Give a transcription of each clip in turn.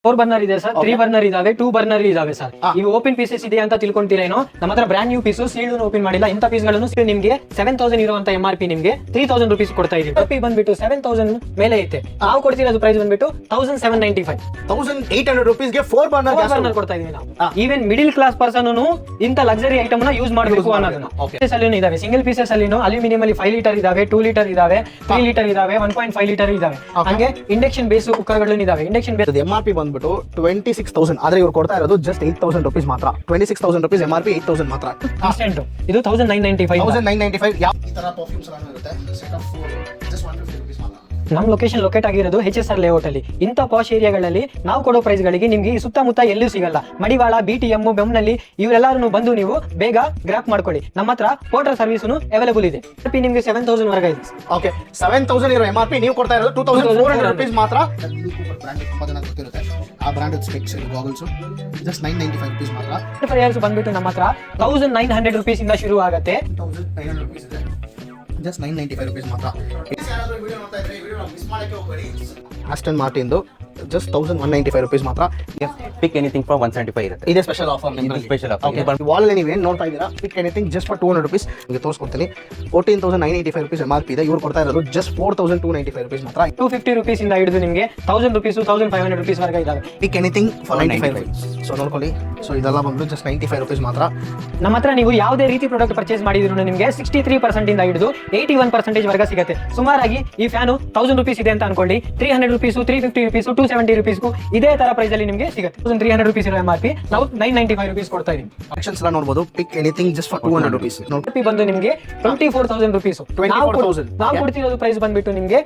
4 burner ಇದೆ sir, 3 burner ಇದಾವೆ, 2 burner ಇದಾವೆ ಸರ್. ಇವು ಓಪನ್ ಪೀಸಸ್ ಇದೆ ಅಂತ ತಿಳ್ಕೊಂತೀರೇನೋ, ನಮ್ಮ ಹತ್ರ brand new piece sealed open ಮಾಡಿಲ್ಲ. ಇಂಥ ಪೀಸ್ಗಳನ್ನು ನಿಮಗೆ 7000 ಇರುವಂತ MRP ನಿಮಗೆ 3000 rupees ಕೊಡ್ತಾ ಇದೀವಿ. MRP ಬಂದ್ಬಿಟ್ಟು 7000 ಮೇಲೆ ಐತೆ. ನಾವು ಕೊಡ್ತಿರೋದು ಪ್ರೈಸ್ ಬಂದ್ಬಿಟ್ಟು 1795, 1800 rupees ಗೆ 4 ಬರ್ನರ್ ಕೊಡ್ತಾ ಇದೀವಿ ನಾವು. ಈವನ್ ಮಿಡಿಲ್ ಕ್ಲಾಸ್ ಪರ್ಸನ್ ಇಂತ ಲಕ್ಸರಿ ಐಟಮ್ ನ ಯೂಸ್ ಮಾಡಬೇಕು ಅನ್ನೋದನ್ನ. ಅಲ್ಲಿ ಇದಾವೆ ಸಿಂಗಲ್ ಪೀಸಸ್ ಅಲ್ಲಿ ಅಲ್ಯೂಮಿನಿಯಂ ಅಲ್ಲಿ 5 ಲೀಟರ್ ಇದಾವೆ, 2 ಲೀಟರ್ ಇದಾವೆ, 3 ಲೀಟರ್ ಇದಾವೆ, 1.5 ಲೀಟರ್ ಇದಾವೆ. ಹಂಗೆ ಇಂಡಕ್ಷನ್ ಬೇಸ್ ಕುಕ್ಕರ್ ಗಳು ಇದಾವೆ. ಇಂಡಕ್ಷನ್ ಬೇಸ್ MRP ಬಂದ್ಬಿಟ್ಟು 26,000, ಆದ್ರೆ ಇವ್ರು ಕೊಡ್ತಾ ಇರೋದು ಜಸ್ಟ್ 8,000 rupees ಮಾತ್ರ. 26,000 rupees MRP, 8,000 ಮಾತ್ರ. ಇದು 1995. ಯಾವ ತರ ಪರ್ಫ್ಯೂಮ್ಸ್ ಎಲ್ಲ ಇರುತ್ತೆ, ಸೆಟ್ ಆಫ್ 4 ಜಸ್ಟ್ 150 rupees ಮಾತ್ರ. ನಮ್ಮ ಲೊಕೇಶನ್ ಲೊಕೇಟ್ ಆಗಿರೋದು HSR ಲೇಔಟ್ ಅಲ್ಲಿ. ಇಂಥ ಪಾಶ್ ಏರಿಯಾಗಳಲ್ಲಿ ನಾವು ಕೊಡೋ ಪ್ರೈಸ್ ಗಳಿಗೆ ನಿಮ್ಗೆ ಸುತ್ತಮುತ್ತ ಎಲ್ಲೂ ಸಿಗಲ್ಲ. ಮಡಿವಾಳ, BTM, ಬೆಮ್ನಲ್ಲಿ ಇವರೆಲ್ಲರೂ ಬಂದು ನೀವು ಬೇಗ ಗ್ರಾಪ್ ಮಾಡ್ಕೊಳ್ಳಿ. ನಮ್ಮ ಹತ್ರ ಪೋರ್ಟರ್ ಸರ್ವಿಸ್ ಅವೈಲೇಬಲ್ ಇದೆ. ನಿಮ್ಗೆ 7000 ವರೆಗೆ ಇದೆ. ಓಕೆ, 7000 ಇರೋ MRP ನೀವು ಕೊಡ್ತಾ ಇರೋದು 2400 rupees ಮಾತ್ರ. ಬ್ರಾಂಡ್ ತುಂಬಾ ಜನ ಗೊತ್ತಿರುತ್ತೆ, ಆ branded specs goggles just 995 rupees ಮಾತ್ರ. ಫೈರ್ಸ್ ಬಂದ್ಬಿಟ್ಟು ನಮ್ಮ ಹತ್ರ 1900 rupees ಇಂದ ಶುರು ಆಗುತ್ತೆ. 1900 rupees ಇದೆ, ಜಸ್ಟ್ 995 rupees ಮಾತ್ರ. ಯಾರಾದರೂ ವಿಡಿಯೋ ನೋಡ್ತಾ ಇದ್ರೆ ವಿಡಿಯೋ ಮಿಸ್ ಮಾಡಕ್ಕೆ ಹೋಗಬೇಡಿ. ಆಸ್ಟನ್ ಮಾರ್ಟಿನ್ದು ಜಸ್ಟ್ 1195 rupees ಮಾತ್ರ. ಪಿಕ್ ಎನಿಥಿಂಗ್ ಫಾರ್ 175 ಇರುತ್ತೆ. ಇದೇ ಸ್ಪೆಷಲ್ ಆಫರ್ ನಿಮಗೆ. Special offer. ಓಕೆ, ವಾಲ್ ನೀವು ಏನು ನೋಡ್ತಾ ಇದ್ದೀರಾ, ಪಿಕ್ ಎನಿಥಿಂಗ್ ಜಸ್ಟ್ ಫಾರ್ 200 rupees ನಿಮಗೆ ತೋರಿಸ್ಕೊಡ್ತೀನಿ. 14,985 rupees MRP ಇದೆ. ಇವ್ರು ಕೊಡ್ತಾ ಇರೋದು ಜಸ್ಟ್ 4,295 rupees ಮಾತ್ರ. 250 rupees ಇಂದ ಹಿಡಿದು ನಿಮಗೆ 1000 rupees, 1500 rupees ವರೆಗೆ ಇದಾವೆ. ಪಿಕ್ ಎನಿಥಿಂಗ್ ಫಾರ್ 95 rupees. ಸೊ ನೋಡ್ಕೊಳ್ಳಿ, ಸೊ ಇದೆಲ್ಲ ಬಂದು ಜಸ್ಟ್ 95 rupees ಮಾತ್ರ. ನಮ್ಮ ಹತ್ರ ನೀವು ಯಾವುದೇ ರೀತಿ ಪ್ರಾಡಕ್ಟ್ ಪರ್ಚೇಸ್ ಮಾಡಿದ್ರು ನಿಮಗೆ 63% ಇಂದ ಹಿಡಿದು 81% ವರೆಗೆ ಸಿಗುತ್ತೆ. ಸುಮಾರಾಗಿ ಈ ಫ್ಯಾನು 1000 rupees ಇದೆ ಅಂತ ಅನ್ಕೊಳ್ಳಿ, 300 rupees, 350 rupees, 270 rupees ಇದೇ ತರ ಪ್ರೈಸ್ ಅಲ್ಲಿ ನಿಮಗೆ ಸಿಗುತ್ತೆ. 1300 rupees ಇರೋ MRP ನಾವು 995 rupees ಕೊಡ್ತಾ ಇದೀವಿ. ಆಪ್ಷನ್ಸ್ ಎಲ್ಲ ನೋಡಬಹುದು. Pick anything just for 200 rupees. MRP ಬಂದು ನಿಮಗೆ 24,000 rupees. 24,000 ನಾವು ಕೊಡ್ತಿರೋದು ಪ್ರೈಸ್ ಬಂದ್ಬಿಟ್ಟು ನಿಮಗೆ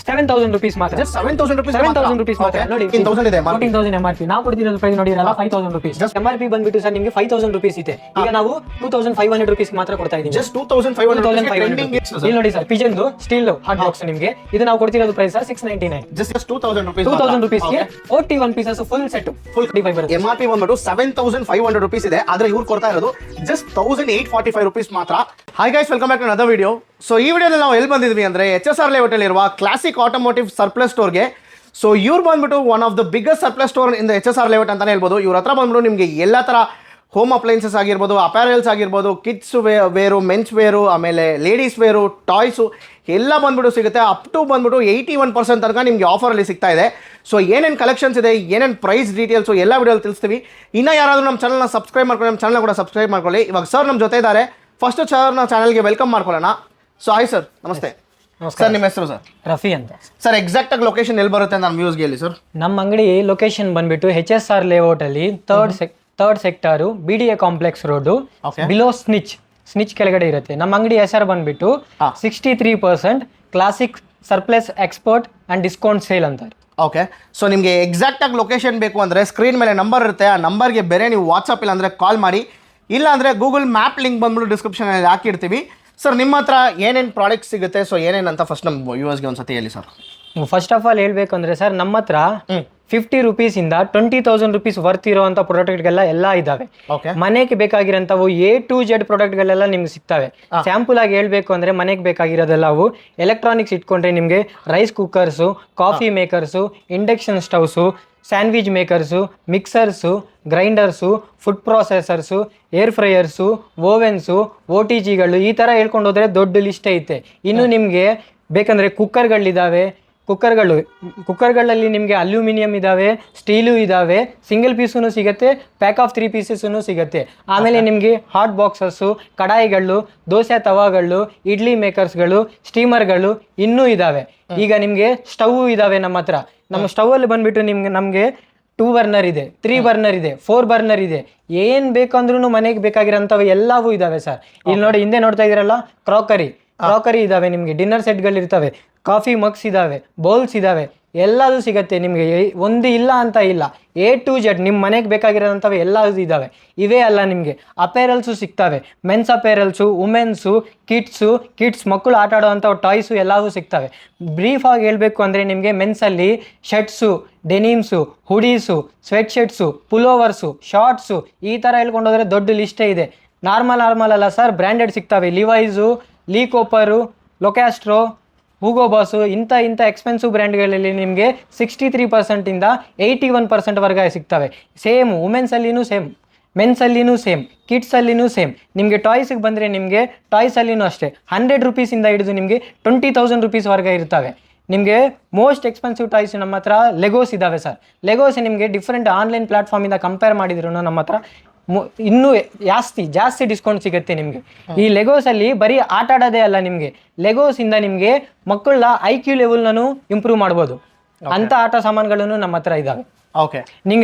7,000 rupees ಮಾತ್ರ. Just 7,000 rupees. 7,000 rupees ಮಾತ್ರ. ನೋಡಿ 14,000 ಇದೆ. 14,000 MRP. ನಾವು ಕೊಡ್ತಿರೋದು ಪ್ರೈಸ್ ನೋಡಿರಲ್ಲ 5,000 rupees. MRP ಬಂದ್ಬಿಟ್ಟು ಸರ್ ನಿಮಗೆ 5,000 rupees ಇದೆ. ಈಗ ನಾವು 2,500 rupees ಮಾತ್ರ ಕೊಡ್ತಾ ಇದೀವಿ. Just 2,500 trending. ಇಲ್ಲಿ ನೋಡಿ sir, Pigeon steel hot box ನಿಮಗೆ ಇದು ನಾವು ಕೊಡ್ತಿರೋದು ಪ್ರೈಸ್ 699. Just 2,000 rupees. 2,000 rupees ಗೆ 41 pieces ಫುಲ್ ಸೆಟ್ ಫುಲ್ 35 ಬರುತ್ತೆ. MRP ಬಂದ್ಬಿಟ್ಟು 7,500 rupees ಇದೆ, ಆದ್ರೆ ಇವ್ರು ಕೊಡ್ತಾ ಇರೋದು ಜಸ್ಟ್ 1,845 rupees ಮಾತ್ರ. Hi guys, welcome back to another video. So ಈ ವಿಡಿಯೋದಲ್ಲಿ ನಾವು ಎಲ್ಲಿ ಬಂದಿದ್ವಿ ಅಂದ್ರೆ HSR ಲೇಔಟ್ ಅಲ್ಲಿ ಇರುವ ಕ್ಲಾಸಿಕ್ ಆಟೋಮೋಟಿವ್ ಸರ್ಪ್ಲಸ್ ಸ್ಟೋರ್ಗೆ. ಸೊ ಇವ್ರು ಬಂದ್ಬಿಟ್ಟು one of the biggest surplus store in the HSR layout ಅಂತಾನೆ ಹೇಳ್ಬೋದು. ಇವ್ರ ಹತ್ರ ಬಂದ್ಬಿಟ್ಟು ನಿಮಗೆ ಎಲ್ಲ ತರ ಹೋಮ್ ಅಪ್ಲೈನ್ಸಸ್ ಆಗಿರ್ಬೋದು, ಅಪ್ಯಾರಲ್ಸ್ ಆಗಿರ್ಬೋದು, ಕಿಡ್ಸ್ ವೇರು, ಮೆನ್ಸ್ ವೇರು, ಆಮೇಲೆ ಲೇಡೀಸ್ ವೇರು, ಟಾಯ್ಸು ಎಲ್ಲ ಬಂದ್ಬಿಟ್ಟು ಸಿಗುತ್ತೆ. ಅಪ್ ಟು ಬಂದ್ಬಿಟ್ಟು 81% ತನಕ ನಿಮಗೆ ಆಫರಲ್ಲಿ ಸಿಗ್ತಾ ಇದೆ. ಸೊ ಏನೇನು ಕಲೆಕ್ಷನ್ಸ್ ಇದೆ, ಏನೇನು ಪ್ರೈಸ್ ಡೀಟೇಲ್ಸು ಎಲ್ಲ ವಿಡಿಯೋಲಿ ತಿಳಿಸ್ತೀವಿ. ಇನ್ನೂ ಯಾರಾದರೂ ನಮ್ಮ ಚಾನಲ್ನ ಸಬ್ಸ್ಕ್ರೈಬ್ ಮಾಡ್ಕೊಳ್ಳಿ, ನಮ್ಮ ಚಾನಲ್ ಕೂಡ ಸಬ್ಸ್ಕ್ರೈಬ್ ಮಾಡ್ಕೊಳ್ಳಿ. ಇವಾಗ ಸರ್ ನಮ್ಮ ಜೊತೆ ಇದ್ದಾರೆ. ಫಸ್ಟ್ ಸರ್ನ ಚಾನಲ್ಗೆ ವೆಲ್ಕಮ್ ಮಾಡ್ಕೊಳ್ಳೋಣ. ಸೊ ಹಾಯ್ ಸರ್, ನಮಸ್ತೆ. ಸರ್ ನಿಮ್ಮ ಹೆಸರು? ಸರ್ ರಫಿ ಅಂತ. ಸರ್ ಎಕ್ಸಾಕ್ಟ್ ಆಗಿ ಲೊಕೇಶನ್ ಎಲ್ಲಿ ಬರುತ್ತೆ ನಮ್ಮ ವ್ಯೂಸ್ಗೆ ಹೇಳಿ ಸರ್. ನಮ್ಮ ಅಂಗಡಿ ಲೊಕೇಶನ್ ಬಂದ್ಬಿಟ್ಟು HSR ಲೇಔಟ್ ಅಲ್ಲಿ third sector BDA complex road below Snitch ಕೆಳಗಡೆ ಇರುತ್ತೆ. ನಮ್ಮ ಅಂಗಡಿ ಹೆಸರು ಬಂದ್ಬಿಟ್ಟು 63% classic surplus export and discount sale ಅಂತಾರೆ. ಓಕೆ, ಸೊ ನಿಮಗೆ ಎಕ್ಸಾಕ್ಟ್ ಆಗಿ ಲೊಕೇಶನ್ ಬೇಕು ಅಂದರೆ ಸ್ಕ್ರೀನ್ ಮೇಲೆ ನಂಬರ್ ಇರುತ್ತೆ. ಆ ನಂಬರ್ಗೆ ಬೇರೆ ನೀವು ವಾಟ್ಸಪ್ ಇಲ್ಲ ಅಂದರೆ ಕಾಲ್ ಮಾಡಿ, ಇಲ್ಲ ಅಂದರೆ ಗೂಗಲ್ ಮ್ಯಾಪ್ ಲಿಂಕ್ ಬಂದ್ಬಿಟ್ಟು ಡಿಸ್ಕ್ರಿಪ್ಷನಲ್ಲಿ ಹಾಕಿರ್ತೀವಿ. ಸರ್ ನಿಮ್ಮ ಹತ್ರ ಏನೇನು ಪ್ರಾಡಕ್ಟ್ಸ್ ಸಿಗುತ್ತೆ, ಸೊ ಏನೇನು ಅಂತ ಫಸ್ಟ್ ನಮ್ಮ ವ್ಯೂವರ್ಸ್ಗೆ ಒಂದ್ಸತಿ ಹೇಳಿ ಸರ್. ಫಸ್ಟ್ ಆಫ್ ಆಲ್ ಹೇಳ್ಬೇಕು ಅಂದ್ರೆ ಸರ್, ನಮ್ಮ ಹತ್ರ 50 rupees ಇಂದ 20,000 rupees ವರ್ತ್ ಇರುವಂತ ಪ್ರಾಡಕ್ಟ್ಗೆಲ್ಲ ಎಲ್ಲ ಇದಾವೆ. ಮನೆಗೆ ಬೇಕಾಗಿರೋಂಥವು A to Z ಪ್ರಾಡಕ್ಟ್ಗಳೆಲ್ಲ ನಿಮ್ಗೆ ಸಿಗ್ತವೆ. ಸ್ಯಾಂಪಲ್ ಆಗಿ ಹೇಳ್ಬೇಕು ಅಂದ್ರೆ ಮನೆಗೆ ಬೇಕಾಗಿರೋದೆಲ್ಲವು ಎಲೆಕ್ಟ್ರಾನಿಕ್ಸ್ ಇಟ್ಕೊಂಡ್ರೆ ನಿಮಗೆ rice cookers, coffee makers, induction stoves, sandwich makers, mixers, grinders, food processors, air fryers, ovens, OTGಗಳು, ಈ ಥರ ಹೇಳ್ಕೊಂಡು ಹೋದರೆ ದೊಡ್ಡ ಲಿಸ್ಟ್ ಐತೆ. ಇನ್ನು ನಿಮಗೆ ಬೇಕಂದರೆ ಕುಕ್ಕರ್ಗಳಲ್ಲಿ ನಿಮಗೆ ಅಲ್ಯೂಮಿನಿಯಂ ಇದಾವೆ, ಸ್ಟೀಲು ಇದಾವೆ, ಸಿಂಗಲ್ ಪೀಸೂ ಸಿಗುತ್ತೆ, ಪ್ಯಾಕ್ ಆಫ್ 3 pieces ಸಿಗುತ್ತೆ. ಆಮೇಲೆ ನಿಮಗೆ ಹಾಟ್ ಬಾಕ್ಸಸ್ಸು, ಕಡಾಯಿಗಳು, ದೋಸೆ ತವಾಗಳು, ಇಡ್ಲಿ ಮೇಕರ್ಸ್ಗಳು, ಸ್ಟೀಮರ್ಗಳು ಇನ್ನೂ ಇದಾವೆ. ಈಗ ನಿಮಗೆ ಸ್ಟವ್ ಇದಾವೆ ನಮ್ಮ ಹತ್ರ. ನಮ್ಮ ಸ್ಟವಲ್ಲಿ ಬಂದ್ಬಿಟ್ಟು ನಮಗೆ 2 ಬರ್ನರ್ ಇದೆ, 3 ಬರ್ನರ್ ಇದೆ, 4 ಬರ್ನರ್ ಇದೆ. ಏನು ಬೇಕಂದ್ರೂ ಮನೆಗೆ ಬೇಕಾಗಿರೋಂಥವು ಎಲ್ಲವೂ ಇದಾವೆ ಸರ್. ಇಲ್ಲಿ ನೋಡಿ, ಹಿಂದೆ ನೋಡ್ತಾ ಇದ್ದೀರಲ್ಲ, ಕ್ರಾಕರಿ ಇದಾವೆ, ನಿಮಗೆ ಡಿನ್ನರ್ ಸೆಟ್ಗಳು ಇರ್ತವೆ, ಕಾಫಿ ಮಗ್ಸ್ ಇದಾವೆ, ಬೌಲ್ಸ್ ಇದಾವೆ, ಎಲ್ಲದೂ ಸಿಗುತ್ತೆ ನಿಮಗೆ. ಒಂದು ಇಲ್ಲ ಅಂತ ಇಲ್ಲ, A to Z ನಿಮ್ಮ ಮನೆಗೆ ಬೇಕಾಗಿರೋಂಥವು ಎಲ್ಲದೂ ಇದ್ದಾವೆ. ಇವೇ ಅಲ್ಲ, ನಿಮಗೆ ಅಪೇರಲ್ಸು ಸಿಗ್ತವೆ, ಮೆನ್ಸ್ ಅಪೇರಲ್ಸು, ವುಮೆನ್ಸು, ಕಿಡ್ಸ್ ಮಕ್ಕಳು ಆಟ ಆಡೋವಂಥವು ಟಾಯ್ಸು ಎಲ್ಲವೂ ಸಿಗ್ತವೆ. ಬ್ರೀಫಾಗಿ ಹೇಳಬೇಕು ಅಂದರೆ ನಿಮಗೆ ಮೆನ್ಸಲ್ಲಿ ಶರ್ಟ್ಸು, ಡೆನಿಮ್ಸು, ಹುಡೀಸು, ಸ್ವೆಟ್ ಶರ್ಟ್ಸು, ಪುಲೋವರ್ಸು, ಶಾರ್ಟ್ಸು, ಈ ಥರ ಹೇಳ್ಕೊಂಡೋದ್ರೆ ದೊಡ್ಡ ಲಿಸ್ಟೇ ಇದೆ. ನಾರ್ಮಲ್ ಅಲ್ಲ ಸರ್, ಬ್ರ್ಯಾಂಡೆಡ್ ಸಿಗ್ತವೆ. ಲಿವೈಸು, ಲೀ ಕೋಪರು, ಲೊಕ್ಯಾಸ್ಟ್ರೋ, ಹೂಗೋ ಬಾಸು ಇಂಥ ಎಕ್ಸ್ಪೆನ್ಸಿವ್ ಬ್ರ್ಯಾಂಡ್ಗಳಲ್ಲಿ ನಿಮಗೆ 63% ಇಂದ 81% ವರೆಗೆ ಸಿಗ್ತವೆ. ಸೇಮ್ ವುಮೆನ್ಸಲ್ಲಿನೂ ಸೇಮ್, ಮೆನ್ಸಲ್ಲಿನೂ ಸೇಮ್, ಕಿಡ್ಸಲ್ಲಿನೂ ಸೇಮ್. ನಿಮಗೆ ಟಾಯ್ಸಿಗೆ ಬಂದರೆ ನಿಮಗೆ ಟಾಯ್ಸಲ್ಲಿನೂ ಅಷ್ಟೇ 100 ರುಪೀಸಿಂದ ಹಿಡಿದು ನಿಮಗೆ 20,000 ರುಪೀಸ್ವರೆಗೆ ಇರ್ತವೆ. ನಿಮಗೆ ಮೋಸ್ಟ್ ಎಕ್ಸ್ಪೆನ್ಸಿವ್ ಟಾಯ್ಸ್ ನಮ್ಮ ಹತ್ರ ಲೆಗೋಸ್ ಇದ್ದಾವೆ ಸರ್. ಲೆಗೋಸ್ ನಿಮಗೆ ಡಿಫ್ರೆಂಟ್ ಆನ್ಲೈನ್ ಪ್ಲಾಟ್ಫಾರ್ಮಿಂದ ಕಂಪೇರ್ ಮಾಡಿದ್ರು ನಮ್ಮ ಹತ್ರ ಇನ್ನೂ ಜಾಸ್ತಿ ಡಿಸ್ಕೌಂಟ್ ಸಿಗುತ್ತೆ ನಿಮಗೆ. ಈ ಲೆಗೋಸಲ್ಲಿ ಬರೀ ಆಟ ಆಡೋದೇ ಅಲ್ಲ, ನಿಮಗೆ ಲೆಗೋಸಿಂದ ನಿಮಗೆ ಮಕ್ಕಳ IQ ಲೆವೆಲ್ನೂ ಇಂಪ್ರೂವ್ ಮಾಡ್ಬೋದು. ಅಂಥ ಆಟ ಸಾಮಾನುಗಳನ್ನು ನಮ್ಮ ಹತ್ರ ಇದ್ದಾವೆ. ಓಕೆ,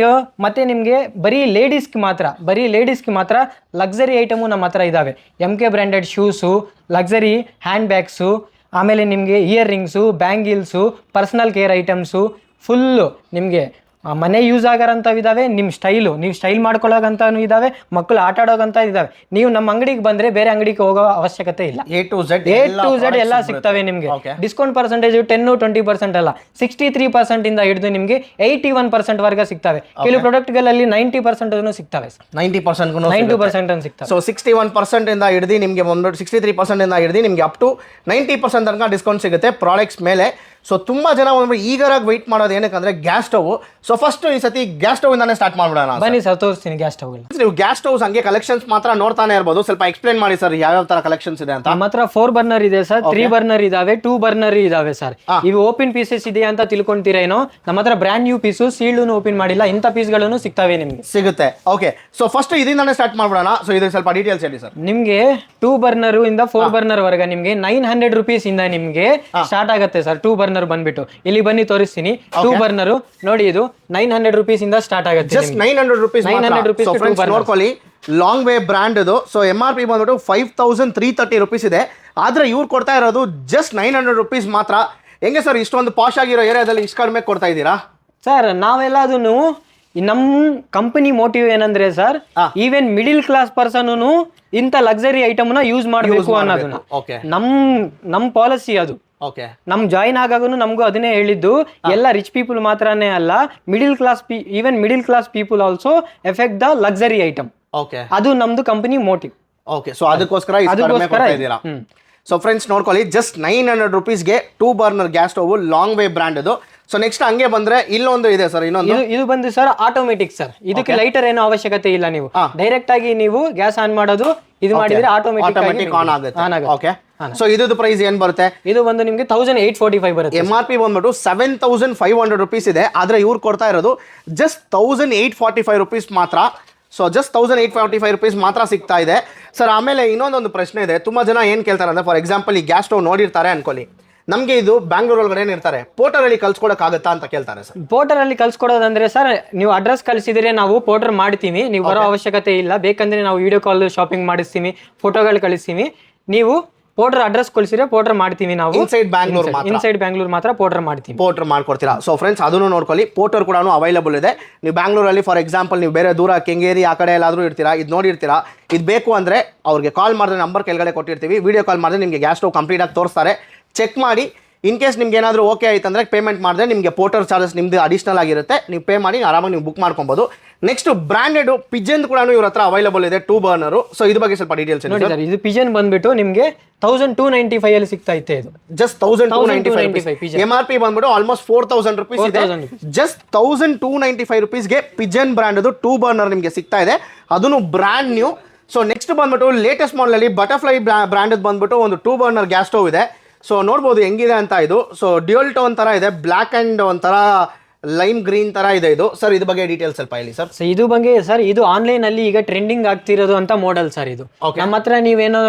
ಮತ್ತೆ ನಿಮಗೆ ಬರೀ ಲೇಡೀಸ್ಗೆ ಮಾತ್ರ ಲಕ್ಸರಿ ಐಟಮು ನಮ್ಮ ಹತ್ರ ಇದ್ದಾವೆ. MK branded shoes, luxury hand bags, ಆಮೇಲೆ ನಿಮಗೆ ear rings, bangles, personal care items, full ನಿಮಗೆ ಮನೆ ಯೂಸ್ ಆಗೋಂಥವು ಇದ್ದಾವೆ. ನೀವು ಸ್ಟೈಲ್ ಮಾಡ್ಕೊಳ್ಳೋಗಂತನೂ ಇದ್ದಾವೆ, ಮಕ್ಕಳು ಆಟ ಆಡೋಗಂತ ಇದ್ದಾವೆ. ನೀವು ನಮ್ಮ ಅಂಗಡಿಗೆ ಬಂದರೆ ಬೇರೆ ಅಂಗಡಿಗೆ ಹೋಗೋ ಅವಶ್ಯಕತೆ ಇಲ್ಲ. A to Z ಎಲ್ಲ ಸಿಗ್ತವೆ ನಿಮಗೆ. ಡಿಸ್ಕೌಂಟ್ ಪರ್ಸೆಂಟೇಜ್ 10-20% ಅಲ್ಲ, 63% ಇಂದ ಹಿಡಿದು ನಿಮಗೆ 81% ವರೆಗೆ ಸಿಗ್ತವೆ. ಕೆಲವು ಪ್ರಾಡಕ್ಟ್ಗಳಲ್ಲಿ 90% ಸಿಗ್ತವೆ, 90% ಸಿಗ್ತವೆ. ಸೊ 61% ಇಂದ ಹಿಡಿದು ನಿಮಗೆ ಬಂದ್ಬಿಟ್ಟು 63% ಇಂದ ಹಿಡಿದು ನಿಮಗೆ ಅಪ್ ಟು 90% ತನಕ ಡಿಸ್ಕೌಂಟ್ ಸಿಗುತ್ತೆ ಪ್ರಾಡಕ್ಟ್ಸ್ ಮೇಲೆ. ಸೊ ತುಂಬ ಜನ ಒಂದು ಈಗರಾಗಿ ವೆಯ್ಟ್ ಮಾಡೋದು ಏನಕ್ಕಂದ್ರೆ ಗ್ಯಾಸ್ ಸ್ಟವ್. ಸೊ ಫಸ್ಟ್ ಈ ಸತಿ ಗ್ಯಾಸ್ ಸ್ಟವ್ ಇಂದಾನೆ ಸ್ಟಾರ್ಟ್ ಮಾಡ್ಬಿಡೋಣ. ಬನ್ನಿ ಸರ್, ತೋರಿಸ್ತೀನಿ ಗ್ಯಾಸ್ ಸ್ಟವ್. ನೀವು ಗ್ಯಾಸ್ ಸ್ಟವ್ಸ್ ಹಂಗೆ ಕಲೆಕ್ಷನ್ಸ್ ಮಾತ್ರ ನೋಡ್ತಾನೆ ಇರ್ಬೋದು. ಸ್ವಲ್ಪ ಎಕ್ಸ್ಪ್ಲೇನ್ ಮಾಡಿ ಸರ್, ಯಾವ ತರ ಕಲೆಕ್ಷನ್ಸ್ ಇದೆ ಅಂತ. ನಮ್ಮ ಹತ್ರ 4 ಬರ್ನರ್ ಇದೆ ಸರ್, 3 ಬರ್ನರ್ ಇದಾವೆ, 2 ಬರ್ನರ್ ಇದಾವೆ ಸರ್. ಇವು ಓಪನ್ ಪೀಸಸ್ ಇದೆಯಾ ಅಂತ ತಿಳ್ಕೊಂತೀರೇನೋ, ನಮ್ಮ ಹತ್ರ brand new piece, sealed open ಮಾಡಿಲ್ಲ, ಇಂಥ ಪೀಸ್ಗಳನ್ನು ಸಿಗ್ತವೆ ನಿಮಗೆ. ಸಿಗುತ್ತೆ. ಓಕೆ, ಸೊ ಫಸ್ಟ್ ಇದರಿಂದಾನೆ ಸ್ಟಾರ್ಟ್ ಮಾಡ್ಬಿಡೋಣ. ಸೊ ಇದು ಸ್ವಲ್ಪ ಡೀಟೇಲ್ಸ್ ಹೇಳಿ ಸರ್. ನಿಮಗೆ 2 ಬರ್ನರ್ ಇಂದ 4 ಬರ್ನರ್ ವರೆಗೆ ನಿಮಗೆ 900 ರುಪೀಸ್ ಇಂದ ನಿಮಗೆ ಸ್ಟಾರ್ಟ್ ಆಗುತ್ತೆ ಸರ್. 2 ಬರ್ನರ್ ಬಂದ್ಬಿಟ್ಟು ಇಲ್ಲಿ ಬನ್ನಿ ತೋರಿಸ್ತೀನಿ. 2 ಬರ್ನರ್ ನೋಡಿ, ಇದು 900 ರುಪೀಸ್ ಇಂದ ಸ್ಟಾರ್ಟ್ ಆಗುತ್ತೆ. Just 900 rupees. 900 ರುಪೀಸ್ ನೋಡ್ಕೊಳ್ಳಿ, ಲಾಂಗ್ ವೇ ಬ್ರ್ಯಾಂಡ್ ಇದು. ಸೊ MRP ಬಂದ್ಬಿಟ್ಟು 5330 ರುಪೀಸ್ ಇದೆ. ಆದ್ರೆ ಇವ್ರು ಕೊಡ್ತಾ ಇರೋದು ಜಸ್ಟ್ 900 ರುಪೀಸ್ ಮಾತ್ರ. ಹೆಂಗೆ ಸರ್ ಇಷ್ಟೊಂದು ಪಾಶ್ ಆಗಿರೋ ಏರಿಯಾದಲ್ಲಿ ಇಷ್ಟು ಕಡಿಮೆ ಕೊಡ್ತಾ ಇದ್ದೀರಾ ಸರ್? ನಾವೆಲ್ಲ ಅದನ್ನು ನಮ್ಮ ಕಂಪನಿ ಮೋಟಿವ್ ಏನಂದ್ರೆ sir, even middle class person ಇಂಥ ಲಕ್ಸರಿ ಐಟಮ್ನ ಯೂಸ್ ಮಾಡಬೇಕು ಅನ್ನೋದನ್ನ ನಮ್ಮ ಪಾಲಿಸಿ ಅದು. ನಮ್ ಜಾಯಿನ್ ಆಗಾಗೂ ನಮಗೂ ಅದನ್ನೇ ಹೇಳಿದ್ದು, ಎಲ್ಲ ರಿಚ್ ಪೀಪಲ್ ಮಾತ್ರನೇ ಅಲ್ಲ, even middle class people also effect the luxury item. ಅದು ನಮ್ದು ಕಂಪನಿ ಮೋಟಿವ್. ಸೊ ಅದಕ್ಕೋಸ್ಕರ ಇದ್ದೀರಾ. ಸೊ ಫ್ರೆಂಡ್ಸ್ ನೋಡ್ಕೊಳ್ಳಿ, just 900 ರುಪೀಸ್ಗೆ 2 burner gas stove, long way brand ಇದು. ಸೊ ನೆಕ್ಸ್ಟ್ ಹಂಗೆ ಬಂದ್ರೆ ಇಲ್ಲೊಂದು ಇದೆ ಸರ್, ಇನ್ನೊಂದು. ಇದು ಬಂದು ಸರ್ ಆಟೋಮೆಟಿಕ್ ಸರ್. ಇದಕ್ಕೆ ಲೈಟರ್ ಏನೋ ಅವಶ್ಯಕತೆ ಇಲ್ಲ, ನೀವು ಡೈರೆಕ್ಟ್ ಆಗಿ ನೀವು ಗ್ಯಾಸ್ ಆನ್ ಮಾಡೋದು, ಇದು ಮಾಡಿದ್ರೆ ಆಟೋಮೆಟಿಕ್ ಆನ್ ಆಗುತ್ತೆ. ಓಕೆ, ಸೊ ಇದ್ರ ಪ್ರೈಸ್ ಏನ್ ಬರುತ್ತೆ? ಇದು ಬಂದು ನಿಮಗೆ 1845 ಬರುತ್ತೆ. MRP ಬಂದ್ಬಿಟ್ಟು 7500 ರುಪೀಸ್ ಇದೆ. ಆದ್ರೆ ಇವ್ರು ಕೊಡ್ತಾ ಇರೋದು ಜಸ್ಟ್ 1845 ರುಪೀಸ್ ಮಾತ್ರ. ಸೊ ಜಸ್ಟ್ 1845 ರುಪೀಸ್ ಮಾತ್ರ ಸಿಗ್ತಾ ಇದೆ ಸರ್. ಆಮೇಲೆ ಇನ್ನೊಂದೊಂದು ಪ್ರಶ್ನೆ ಇದೆ, ತುಂಬಾ ಜನ ಏನ್ ಕೇಳ್ತಾರೆ ಅಂದ್ರೆ, ಫಾರ್ ಎಕ್ಸಾಂಪಲ್ ಈ ಗ್ಯಾಸ್ ಸ್ಟವ್ ನೋಡಿರ್ತಾರೆ ಅನ್ಕೊಳ್ಳಿ, ನಮಗೆ ಇದು ಬ್ಯಾಂಗ್ಳೂರ್ ಒಳಗಡೆ ಏನಿರ್ತಾರೆ, ಪೋರ್ಟರಲ್ಲಿ ಕಳ್ಸ್ಕೊಡಕ್ಕಾಗತ್ತಾ ಅಂತ ಕೇಳ್ತಾರೆ ಸರ್. ಪೋರ್ಟರಲ್ಲಿ ಕಳ್ಸ್ಕೊಡೋದಂದ್ರೆ ಸರ್, ನೀವು ಅಡ್ರೆಸ್ ಕಳಿಸಿದ್ರೆ ನಾವು ಪೋರ್ಟರ್ ಮಾಡ್ತೀವಿ, ನೀವು ಬರೋ ಅವಶ್ಯಕತೆ ಇಲ್ಲ. ಬೇಕಂದ್ರೆ ನಾವು ವಿಡಿಯೋ ಕಾಲ್ ಶಾಪಿಂಗ್ ಮಾಡಿಸ್ತೀವಿ, ಫೋಟೋಗಳು ಕಳಿಸ್ತೀವಿ. ನೀವು ಪೋರ್ಟರ್ ಅಡ್ರೆಸ್ ಕಳಿಸಿದ್ರೆ ಪೋರ್ಟರ್ ಮಾಡ್ತೀವಿ ನಾವು. ಇನ್ಸೈಡ್ ಬ್ಯಾಂಗ್ಳೂರ್ ಮಾತ್ರ ಪೋರ್ಟರ್ ಮಾಡ್ತೀವಿ, ಪೋರ್ಟರ್ ಮಾಡ್ಕೊಡ್ತೀರಾ. ಸೊ ಫ್ರೆಂಡ್ಸ್ ಅದನ್ನು ನೋಡ್ಕೊಳ್ಳಿ, ಪೋರ್ಟರ್ ಕೂಡ ಅವೈಲಬಲ್ ಇದೆ. ನೀವು ಬ್ಯಾಂಗ್ಳೂರಲ್ಲಿ ಫಾರ್ ಎಕ್ಸಾಂಪಲ್ ನೀವು ಬೇರೆ ದೂರ ಕೆಂಗೇರಿ ಆ ಕಡೆ ಎಲ್ಲಾದರೂ ಇರ್ತೀರಾ, ಇದು ನೋಡಿರ್ತೀರಾ, ಇದು ಬೇಕು ಅಂದರೆ ಅವ್ರಿಗೆ ಕಾಲ್ ಮಾಡಿದ್ರೆ ನಂಬರ್ ಕೆಳಗಡೆ ಕೊಟ್ಟಿರ್ತೀವಿ. ವಿಡಿಯೋ ಕಾಲ್ ಮಾಡಿದ್ರೆ ನಿಮಗೆ ಗ್ಯಾಸ್ ಸ್ಟವ್ ಕಂಪ್ಲೀಟ್ ಆಗಿ ತೋರಿಸ್ತಾರೆ, ಚೆಕ್ ಮಾಡಿ. ಇನ್ ಕೇಸ್ ನಿಮ್ಗೆ ಏನಾದರೂ ಓಕೆ ಆಯ್ತು ಅಂದರೆ ಪೇಮೆಂಟ್ ಮಾಡಿದ್ರೆ ನಿಮಗೆ ಪೋರ್ಟರ್ ಚಾರ್ಜಸ್ ನಿಮ್ದು ಅಡಿಷನಲ್ ಆಗಿರುತ್ತೆ, ನೀವು ಪೇ ಮಾಡಿ ಆರಾಮಾಗಿ ನೀವು ಬುಕ್ ಮಾಡ್ಕೊಬೋದು. ನೆಕ್ಸ್ಟ್ ಬ್ರಾಂಡೆಡ್ ಪಿಜನ್ ಕೂಡ ಇವ್ರ ಹತ್ರ ಅವೈಲಬಲ್ ಇದೆ, 2 ಬರ್ನರ್. ಸೊ ಇದ್ರ ಬಗ್ಗೆ ಸ್ವಲ್ಪ ಡೀಟೇಲ್ಸ್ ನೋಡಿ ಸರ್. ಇದು ಪಿಜನ್ ಬಂದ್ಬಿಟ್ಟು ನಿಮಗೆ 1295 ಅಲ್ಲಿ ಸಿಗ್ತಾ ಇತ್ತು. ಇದು ಜಸ್ಟ್ 1295. MRP ಬಂದ್ಬಿಟ್ಟು ಆಲ್ಮೋಸ್ಟ್ 4000 ರುಪೀಸ್ ಇದೆ. ಜಸ್ಟ್ 1295 ರುಪೀಸ್ಗೆ ಪಿಜನ್ ಬ್ರಾಂಡ್ 2 ಬರ್ನರ್ ನಿಮಗೆ ಸಿಗ್ತಾ ಇದೆ, ಅದನ್ನು ಬ್ರ್ಯಾಂಡ್ ನ್ಯೂ. ಸೊ ನೆಕ್ಸ್ಟ್ ಬಂದ್ಬಿಟ್ಟು ಲೇಟೆಸ್ಟ್ ಮಾಡೆಲ್ ಅಲ್ಲಿ ಬಟರ್ಫ್ಲೈ ಬ್ರ್ಯಾಂಡ್ ಬಂದ್ಬಿಟ್ಟು ಒಂದು 2 ಬರ್ನರ್ ಗ್ಯಾಸ್ ಸ್ಟವ್ ಇದೆ. ಸೊ ನೋಡ್ಬೋದು ಹೆಂಗಿದೆ ಅಂತ ಇದು. ಸೊ ಡ್ಯೂಯಲ್ ಟೋನ್ ತರ ಇದೆ, ಬ್ಲ್ಯಾಕ್ ಅಂಡ್ ಒಂಥರ ಲೈಮ್ ಗ್ರೀನ್ ತರ ಇದೆ ಇದು. ಸರ್ ಇದ್ರ ಬಗ್ಗೆ ಡೀಟೇಲ್ಸ್ ಸ್ವಲ್ಪ ಹೇಳಿ ಸರ್. ಇದು ಬಗ್ಗೆ ಸರ್, ಇದು ಆನ್ಲೈನ್ ಅಲ್ಲಿ ಈಗ ಟ್ರೆಂಡಿಂಗ್ ಆಗ್ತಿರೋದು ಅಂತ ಮಾಡೆಲ್ ಸರ್ ಇದು. ನಮ್ಮ ಹತ್ರ ನೀವೇನೋ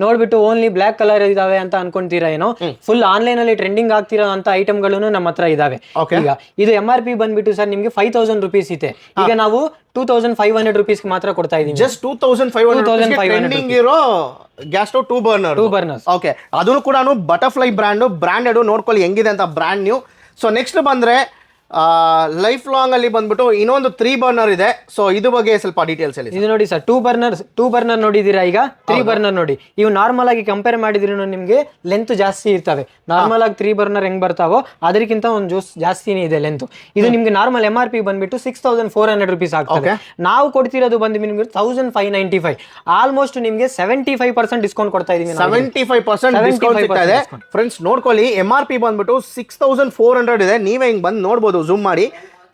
ನೋಡ್ಬಿಟ್ಟು ಓನ್ಲಿ ಬ್ಲಾಕ್ ಕಲರ್ ಇದಾವೆ ಅಂತ ಅನ್ಕೊಂತೀರಾ ಏನೋ, ಫುಲ್ ಆನ್ಲೈನ್ ಅಲ್ಲಿ ಟ್ರೆಂಡಿಂಗ್ ಆಗ್ತಿರೋ ಅಂತ ಐಟಮ್ಗಳು ನಮ್ಮ ಹತ್ರ ಇದಾವೆ. ಈಗ ಇದು MRP ಬಂದ್ಬಿಟ್ಟು ಸರ್ ನಿಮ್ಗೆ 5000 ರುಪೀಸ್ ಇದೆ. ಈಗ ನಾವು 2500 ರುಪೀಸ್ ಮಾತ್ರ ಕೊಡ್ತಾ ಇದೀವಿ. ಜಸ್ಟ್ 2500 ಟ್ರೆಂಡಿಂಗ್ ಇರೋ ಗ್ಯಾಸ್ ಸ್ಟವ್ 2 ಬರ್ನರ್. ಓಕೆ, ಅದನ್ನು ಕೂಡ ಬಟರ್ಫ್ಲೈ ಬ್ರ್ಯಾಂಡೆಡ್ ನೋಡ್ಕೊಳ್ಳಿ ಹೆಂಗಿದೆ ಅಂತ, ಬ್ರ್ಯಾಂಡ್ ನ್ಯೂ. ಸೊ ನೆಕ್ಸ್ಟ್ ಬಂದ್ರೆ ಲೈಫ್ ಲಾಂಗ್ ಅಲ್ಲಿ ಬಂದ್ಬಿಟ್ಟು ಇನ್ನೊಂದು 3 ಬರ್ನರ್ ಇದೆ. ಸೊ ಇದು ಬಗ್ಗೆ ಸ್ವಲ್ಪ ಡೀಟೇಲ್ಸ್ ಹೇಳಿ. ಇದು ನೋಡಿ ಸರ್, ಟೂ ಬರ್ನರ್ ನೋಡಿದೀರಾ, ಈಗ 3 ಬರ್ನರ್ ನೋಡಿ. ಇವು ನಾರ್ಮಲ್ ಆಗಿ ಕಂಪೇರ್ ಮಾಡಿದ್ರು ನಿಮ್ಗೆ ಲೆಂತ್ ಜಾಸ್ತಿ ಇರ್ತವೆ. ನಾರ್ಮಲ್ ಆಗಿ 3 ಬರ್ನರ್ ಹೆಂಗ್ ಬರ್ತಾವೋ ಅದಕ್ಕಿಂತ ಒಂದು ಜ್ಯೂಸ್ ಜಾಸ್ತಿನೇ ಇದೆ ಲೆಂತ್. ಇದು ನಿಮ್ಗೆ ನಾರ್ಮಲ್ MRP ಬಂದ್ಬಿಟ್ಟು 6400 rupees ಆಗ್ತದೆ. ನಾವು ಕೊಡ್ತಿರೋದು ಬಂದು ನಿಮ್ಗೆ 1595. ಆಲ್ಮೋಸ್ಟ್ ನಿಮ್ಗೆ 75% ಡಿಸ್ಕೌಂಟ್ ಕೊಡ್ತಾ ಇದೀವಿ. 75% ಡಿಸ್ಕೌಂಟ್ ಸಿಗ್ತಾ ಇದೆ ಫ್ರೆಂಡ್ಸ್. ನೋಡ್ಕೊಳ್ಳಿ, MRP ಬಂದ್ಬಿಟ್ಟು 6400 ಇದೆ. ನೀವೇ ಹಿಂಗ್ ಬಂದು ನೋಡ್ಬೋದು, ಝೂಮ್ ಮಾಡಿ.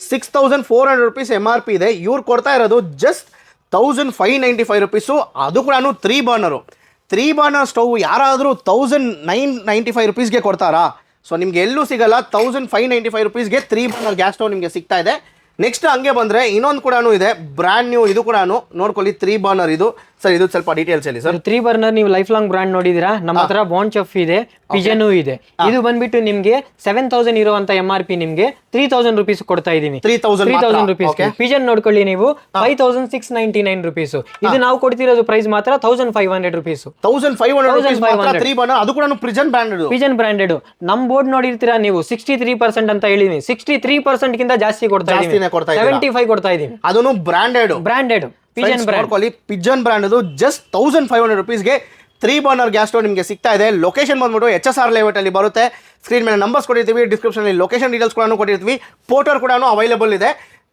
6400 rupees MRP ಇದೆ. ಇವ್ರು ಕೊಡ್ತಾ ಇರೋದು ಜಸ್ಟ್ 1595 rupees. ಅದು ಕೂಡ 3 ಬರ್ನರ್ ಸ್ಟವ್ ಯಾರಾದರೂ 1995 rupeesಗೆ ಕೊಡ್ತಾರಾ? ಸೊ ನಿಮ್ಗೆ ಎಲ್ಲೂ ಸಿಗಲ್ಲ. 1595 rupeesಗೆ 3 ಬರ್ನರ್ ಗ್ಯಾಸ್ ಸ್ಟವ್ ನಿಮಗೆ ಸಿಗ್ತಾ ಇದೆ. ನೆಕ್ಸ್ಟ್ ಹಂಗೆ ಬಂದ್ರೆ ಇನ್ನೊಂದು ಕೂಡ ಇದೆ, ಬ್ರ್ಯಾಂಡ್ ನ್ಯೂ. ಇದು ಕೂಡ ನೋಡ್ಕೊಳ್ಳಿ, 3 ಬರ್ನರ್ ಇದು. ಸರ್ ಇದು ಸ್ವಲ್ಪ ಡೀಟೇಲ್ಸ್ ಹೇಳಿ ಸರ್. 3 ಬರ್ನರ್ ನೀವು ಲೈಫ್ ಲಾಂಗ್ ಬ್ರ್ಯಾಂಡ್ ನೋಡಿದಿರಾ? ನಮ್ಮ ಹತ್ರ ಬಾಂಡ್ ಚೆಫ್ ಇದೆ, ಪಿಜನ್ ಇದೆ. ಇದು ಬಂದ್ಬಿಟ್ಟು ನಿಮ್ಗೆ 7000 ಇರುವಂತ MRP ನಿಮ್ಗೆ 3000 rupees ಕೊಡ್ತಾ ಇದೀನಿ. 3000 rupees. ಪಿಜನ್ ನೋಡ್ಕೊಳ್ಳಿ ನೀವು, 5699 rupees. ಇದು ನಾವು ಕೊಡ್ತಿರೋದು ಪ್ರೈಸ್ ಮಾತ್ರ 1500 rupees. 1500 rupees ಮಾತ್ರ 3 ಬರ್ನರ್. ಅದು ಕೂಡ ಪಿಜನ್ ಬ್ರಾಂಡೆಡ್. ನಮ್ ಬೋರ್ಡ್ ನೋಡಿರ್ತೀರಾ ನೀವು, 63% ಅಂತ ಹೇಳಿದೀನಿ. 63% ಗಿಂತ ಜಾಸ್ತಿ ಕೊಡ್ತಾ ಇದೀನಿ. 75 ಕೊಡ್ತಾ ಇದೀನಿ. ಅದನ್ನು ಬ್ರಾಂಡೆಡ್ ಪಿಜನ್ ಬ್ರ್ಯಾಂಡ್. ಅದು ಜಸ್ಟ್ 1500 rupeesಗೆ 3 ಬರ್ನರ್ ಗ್ಯಾಸ್ ಸ್ಟವ್ ನಿಮಗೆ ಸಿಗ್ತಾ ಇದೆ. ಲೊಕೇಶನ್ ಬಂದ್ಬಿಟ್ಟು HSR ಲೇಔಟ್ ಅಲ್ಲಿ ಬರುತ್ತೆ. ಸ್ಕ್ರೀನ್ ಮೇಲೆ ನಂಬರ್ಸ್ ಕೊಟ್ಟಿರ್ತೀವಿ, ಡಿಸ್ಕ್ರಿಪ್ಷನ್ ಅಲ್ಲಿ ಲೊಕೇಶನ್ ಡೀಟೇಲ್ಸ್ ಕೂಡ ಕೊಟ್ಟಿರ್ತೀವಿ. ಪೋರ್ಟರ್ ಕೂಡ ಅವೈಲೇಬಲ್ ಇದೆ.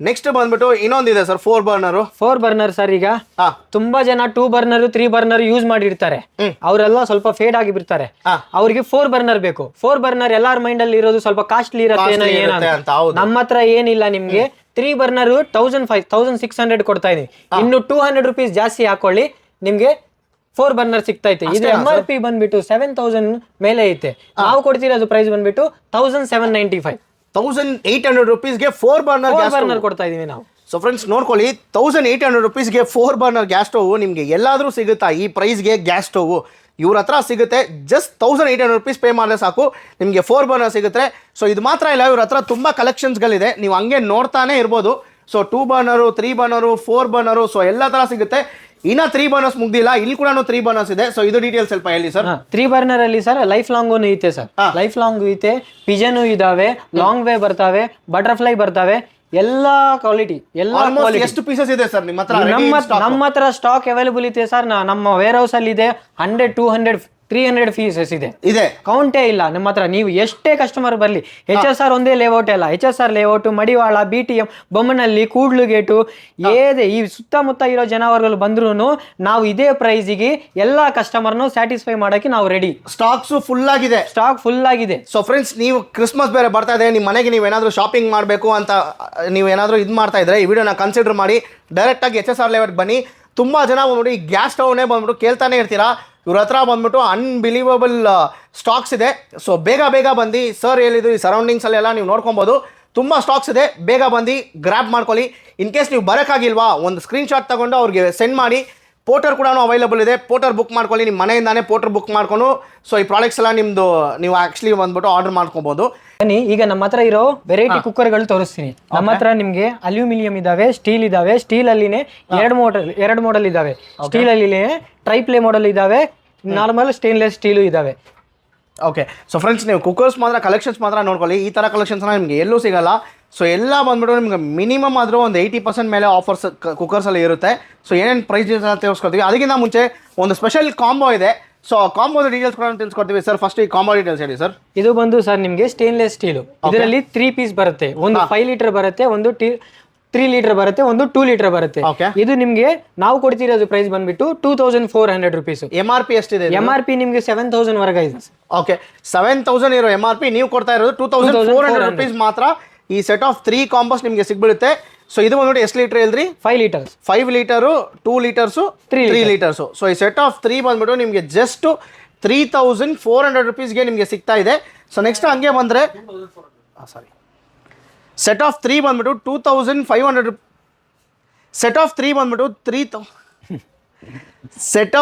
ನೆಕ್ಸ್ಟ್ ಬಂದ್ಬಿಟ್ಟು ಇನ್ನೊಂದಿದೆ ಸರ್, 4 ಬರ್ನರ್ ಸರ್. ಈಗ ತುಂಬಾ ಜನ 2 ಬರ್ನರ್ 3 ಬರ್ನರ್ ಯೂಸ್ ಮಾಡಿರ್ತಾರೆ. ಅವರೆಲ್ಲ ಸ್ವಲ್ಪ ಫೇಡ್ ಆಗಿ ಬಿಡ್ತಾರೆ. ಅವ್ರಿಗೆ 4 ಬರ್ನರ್ ಬೇಕು. 4 ಬರ್ನರ್ ಎಲ್ಲಾರ ಮೈಂಡ್ ಅಲ್ಲಿ ಇರೋದು ಸ್ವಲ್ಪ ಕಾಸ್ಟ್ಲಿ ಇರುತ್ತೆ. ನಮ್ಮ ಹತ್ರ ಏನಿಲ್ಲ, ನಿಮ್ಗೆ 3 ಬರ್ನರ್ 1600 ಕೊಡ್ತಾ ಇದೀನಿ. ಇನ್ನು 200 rupees ಜಾಸ್ತಿ ಹಾಕೊಳ್ಳಿ, ನಿಮ್ಗೆ 4 ಬರ್ನರ್ ಸಿಗ್ತಾ ಐತೆ. ಇದು MRP ಬಂದ್ಬಿಟ್ಟು 7000 ಮೇಲೆ ಐತೆ. ನಾವು ಕೊಡ್ತಿರೋದು ಪ್ರೈಸ್ ಬಂದ್ಬಿಟ್ಟು 1795. 1800 rupeesಗೆ 4 ಬರ್ನರ್ ಕೊಡ್ತಾ ಇದೀವಿ ನಾವು. ಸೊ ಫ್ರೆಂಡ್ಸ್ ನೋಡ್ಕೊಳ್ಳಿ, 1800 rupeesಗೆ 4 ಬರ್ನರ್ ಗ್ಯಾಸ್ ಸ್ಟವ್ ನಿಮಗೆ ಎಲ್ಲಾದರೂ ಸಿಗುತ್ತಾ? ಈ ಪ್ರೈಸ್ಗೆ ಗ್ಯಾಸ್ ಸ್ಟವ್ ಇವ್ರ ಹತ್ರ ಸಿಗುತ್ತೆ. ಜಸ್ಟ್ 1800 rupees ಪೇ ಮಾಡಿದ್ರೆ ಸಾಕು, ನಿಮಗೆ 4 ಬರ್ನರ್ ಸಿಗುತ್ತೆ. ಸೊ ಇದು ಮಾತ್ರ ಇಲ್ಲ, ಇವ್ರ ಹತ್ರ ತುಂಬ ಕಲೆಕ್ಷನ್ಸ್ಗಳಿದೆ. ನೀವು ಹಂಗೆ ನೋಡ್ತಾನೆ ಇರ್ಬೋದು. ಸೊ 2 ಬರ್ನರು, 3 ಬರ್ನರು, 4 ಬರ್ನರು, ಸೊ ಎಲ್ಲ ಥರ ಸಿಗುತ್ತೆ. ಇನ್ನ 3 ಬರ್ನರ್ಸ್ ಮುಗ್ದಿಲ್ಲ, ಇಲ್ಲಿ ಕೂಡ 3 ಬರ್ನರ್ಸ್ ಇದೆ. ಸೊ ಇದು ಡೀಟೇಲ್ಸ್ ಸ್ವಲ್ಪ ಹೇಳಿ ಸರ್. 3 ಬರ್ನರ್ ಅಲ್ಲಿ ಸರ್ ಲೈಫ್ ಲಾಂಗ್ ಐತೆ ಸರ್. ಲೈಫ್ ಲಾಂಗ್ ಐತೆ, ಪಿಜನ್ ಇದಾವೆ, ಲಾಂಗ್ ವೇ ಬರ್ತಾವೆ, ಬಟರ್ಫ್ಲೈ ಬರ್ತಾವೆ. ಎಲ್ಲಾ ಕ್ವಾಲಿಟಿ, ಎಷ್ಟು ಪೀಸಸ್ ಇದೆ ಸರ್ ನಿಮ್ಮ ಹತ್ರ? ನಮ್ಮ ಹತ್ರ ಸ್ಟಾಕ್ ಅವೈಲೇಬಲ್ ಇದೆ ಸರ್. ನಮ್ಮ ವೇರ್ ಹೌಸ್ ಅಲ್ಲಿ ಇದೆ 100, 200, 300 ಪೀಸಸ್ ಇದೆ. ಕೌಂಟೇ ಇಲ್ಲ ನಮ್ಮ ಹತ್ರ. ನೀವು ಎಷ್ಟೇ ಕಸ್ಟಮರ್ ಬರಲಿ, HSR ಒಂದೇ ಲೇಔಟ್ ಅಲ್ಲ, HSR ಲೇಔಟ್, ಮಡಿವಾಳ, BTM, ಬೊಮ್ಮನಹಳ್ಳಿ, ಕೂಡ್ಲುಗೇಟು, ಏದೇ ಈ ಸುತ್ತಮುತ್ತ ಇರೋ ಜನವರ್ಗಳು ಬಂದ್ರು ನಾವು ಇದೇ ಪ್ರೈಸಿಗೆ ಎಲ್ಲಾ ಕಸ್ಟಮರ್ನು ಸ್ಯಾಟಿಸ್ಫೈ ಮಾಡಕ್ಕೆ ನಾವು ರೆಡಿ. ಸ್ಟಾಕ್ ಫುಲ್ ಆಗಿದೆ. ಸೊ ಫ್ರೆಂಡ್ಸ್, ನೀವು ಕ್ರಿಸ್ಮಸ್ ಬೇರೆ ಬರ್ತಾ ಇದೆ, ನಿಮ್ಮ ಮನೆಗೆ ನೀವು ಏನಾದರೂ ಶಾಪಿಂಗ್ ಮಾಡಬೇಕು ಅಂತ ನೀವು ಏನಾದರೂ ಇದು ಮಾಡ್ತಾ ಇದ್ರೆ, ಈ ವಿಡಿಯೋನ ಕನ್ಸಿಡರ್ ಮಾಡಿ ಡೈರೆಕ್ಟ್ ಆಗಿ HSR ಲೇಔಟ್ ಬನ್ನಿ. ತುಂಬಾ ಜನ ಬಂದ್ಬಿಟ್ಟು ಈ ಗ್ಯಾಸ್ ಸ್ಟವ್ನೇ ಬಂದ್ಬಿಟ್ಟು ಕೇಳ್ತಾನೆ ಇರ್ತೀರಾ. ಇವ್ರ ಹತ್ರ ಬಂದ್ಬಿಟ್ಟು ಅನ್ಬಿಲೀವಬಲ್ ಸ್ಟಾಕ್ಸ್ ಇದೆ. ಸೊ ಬೇಗ ಬಂದು ಸರ್ ಹೇಳಿದ್ರು, ಈ ಸರೌಂಡಿಂಗ್ಸಲ್ಲೆಲ್ಲ ನೀವು ನೋಡ್ಕೊಬೋದು. ತುಂಬ ಸ್ಟಾಕ್ಸ್ ಇದೆ, ಬೇಗ ಬಂದು ಗ್ರ್ಯಾಬ್ ಮಾಡ್ಕೊಳ್ಳಿ. ಇನ್ ಕೇಸ್ ನೀವು ಬರೋಕ್ಕಾಗಿಲ್ವಾ, ಒಂದು ಸ್ಕ್ರೀನ್ಶಾಟ್ ತಗೊಂಡು ಅವ್ರಿಗೆ ಸೆಂಡ್ ಮಾಡಿ. ಪೋರ್ಟರ್ ಕೂಡ ಅವೈಲೇಬಲ್ ಇದೆ. ಪೋರ್ಟರ್ ಬುಕ್ ಮಾಡ್ಕೊಳ್ಳಿ, ನಿಮ್ಮ ಮನೆಯಿಂದಾನೇ ಪೋರ್ಟರ್ ಬುಕ್ ಮಾಡ್ಕೊಂಡು ಸೊ ಈ ಪ್ರಾಡಕ್ಟ್ಸ್ ಎಲ್ಲ ನಿಮ್ಮದು ನೀವು ಆ್ಯಕ್ಚುಲಿ ಬಂದ್ಬಿಟ್ಟು ಆರ್ಡರ್ ಮಾಡ್ಕೊಬೋದು. ಬನ್ನಿ, ಈಗ ನಮ್ಮ ಹತ್ರ ಇರೋ ವೆರೈಟಿ ಕುಕ್ಕರ್ಗಳು ತೋರಿಸ್ತೀನಿ. ನಮ್ಮ ಹತ್ರ ನಿಮ್ಗೆ ಅಲ್ಯೂಮಿನಿಯಂ ಇದಾವೆ, ಸ್ಟೀಲ್ ಇದಾವೆ. ಸ್ಟೀಲ್ ಅಲ್ಲಿನೇ ಎರಡು ಮಾಡೆಲ್ ಇದಾವೆ. ಸ್ಟೀಲ್ ಅಲ್ಲಿ ಟ್ರೈಪ್ಲೇ ಮಾಡೆಲ್ ಇದಾವೆ, ನಾರ್ಮಲ್ ಸ್ಟೇನ್ಲೆಸ್ ಸ್ಟೀಲು ಇದಾವೆ. ಓಕೆ, ಸೊ ಫ್ರೆಂಡ್ಸ್, ನೀವು ಕುಕ್ಕರ್ಸ್ ಮಾತ್ರ ಕಲೆಕ್ಷನ್ಸ್ ಮಾತ್ರ ನೋಡ್ಕೊಳ್ಳಿ. ಈ ಥರ ಕಲೆಕ್ಷನ್ಸ್ನ ನಿಮಗೆ ಎಲ್ಲೂ ಸಿಗಲ್ಲ. ಸೊ ಎಲ್ಲ ಬಂದ್ಬಿಟ್ಟು ನಿಮ್ಗೆ ಮಿನಿಮಮ್ ಆದರೂ ಒಂದು 80% ಮೇಲೆ ಆಫರ್ಸ್ ಕುಕ್ಕರ್ಸಲ್ಲಿ ಇರುತ್ತೆ. ಸೊ ಏನೇನು ಪ್ರೈಸ್ ಅಂತ ತಿಳಿಸ್ಕೊಡ್ತೀವಿ. ಅದಕ್ಕಿಂತ ಮುಂಚೆ ಒಂದು ಸ್ಪೆಷಲ್ ಕಾಂಬೋ ಇದೆ. ಸೊ ಕಾಂಬೋದ ಡೀಟೇಲ್ಸ್ ಕೂಡ ತಿಳಿಸ್ಕೊಡ್ತೀವಿ ಸರ್. ಫಸ್ಟ್ ಈ ಕಾಂಬೋ ಡೀಟೇಲ್ಸ್ ಹೇಳಿ ಸರ್. ಇದು ಬಂದು ಸರ್ ನಿಮಗೆ ಸ್ಟೇನ್ಲೆಸ್ ಸ್ಟೀಲು. ಇದರಲ್ಲಿ 3 ಪೀಸ್ ಬರುತ್ತೆ. ಒಂದು 5 ಲೀಟರ್ ಬರುತ್ತೆ, ಒಂದು 3 ಲೀಟರ್ ಬರುತ್ತೆ, ಒಂದು 2 ಲೀಟರ್ ಬರುತ್ತೆ. ಇದು ನಿಮ್ಗೆ ನಾವು ಕೊಡ್ತಿರೋದು ಪ್ರೈಸ್ ಬಂದ್ಬಿಟ್ಟು 2400 rupees. MRP ಎಷ್ಟಿದೆ? MRP ನಿಮ್ಗೆ 7000 ವರೆಗೆ ಇದೆ. ಓಕೆ, 7000 ಇರೋ MRP, ನೀವು ಕೊಡ್ತಾ ಇರೋದು 2400 rupees ಮಾತ್ರ. ಈ ಸೆಟ್ ಆಫ್ 3 ಕಾಂಬೋಸ್ ನಿಮಗೆ ಸಿಗ್ಬಿಡುತ್ತೆ. ಸೊ ಇದು ಬಂದ್ಬಿಟ್ಟು ಎಷ್ಟು ಲೀಟರ್ ಹೇಳಿದ್ರಿ? 5 litres. 5 litre, 2 litres, 3 litres. So ಈ ಸೆಟ್ ಆಫ್ 3 ಬಂದ್ಬಿಟ್ಟು ನಿಮಗೆ ಜಸ್ಟ್ 3400 rupeesಗೆ ನಿಮಗೆ ಸಿಗ್ತಾ ಇದೆ. ಸೊ ನೆಕ್ಸ್ಟ್ ಹಂಗೆ ಬಂದರೆ ಸೆಟ್ ಆಫ್ 3 ಬಂದ್ಬಿಟ್ಟು 2500. ಸೆಟ್ ಆಫ್ 3 ಬಂದ್ಬಿಟ್ಟು ಸೆಟ್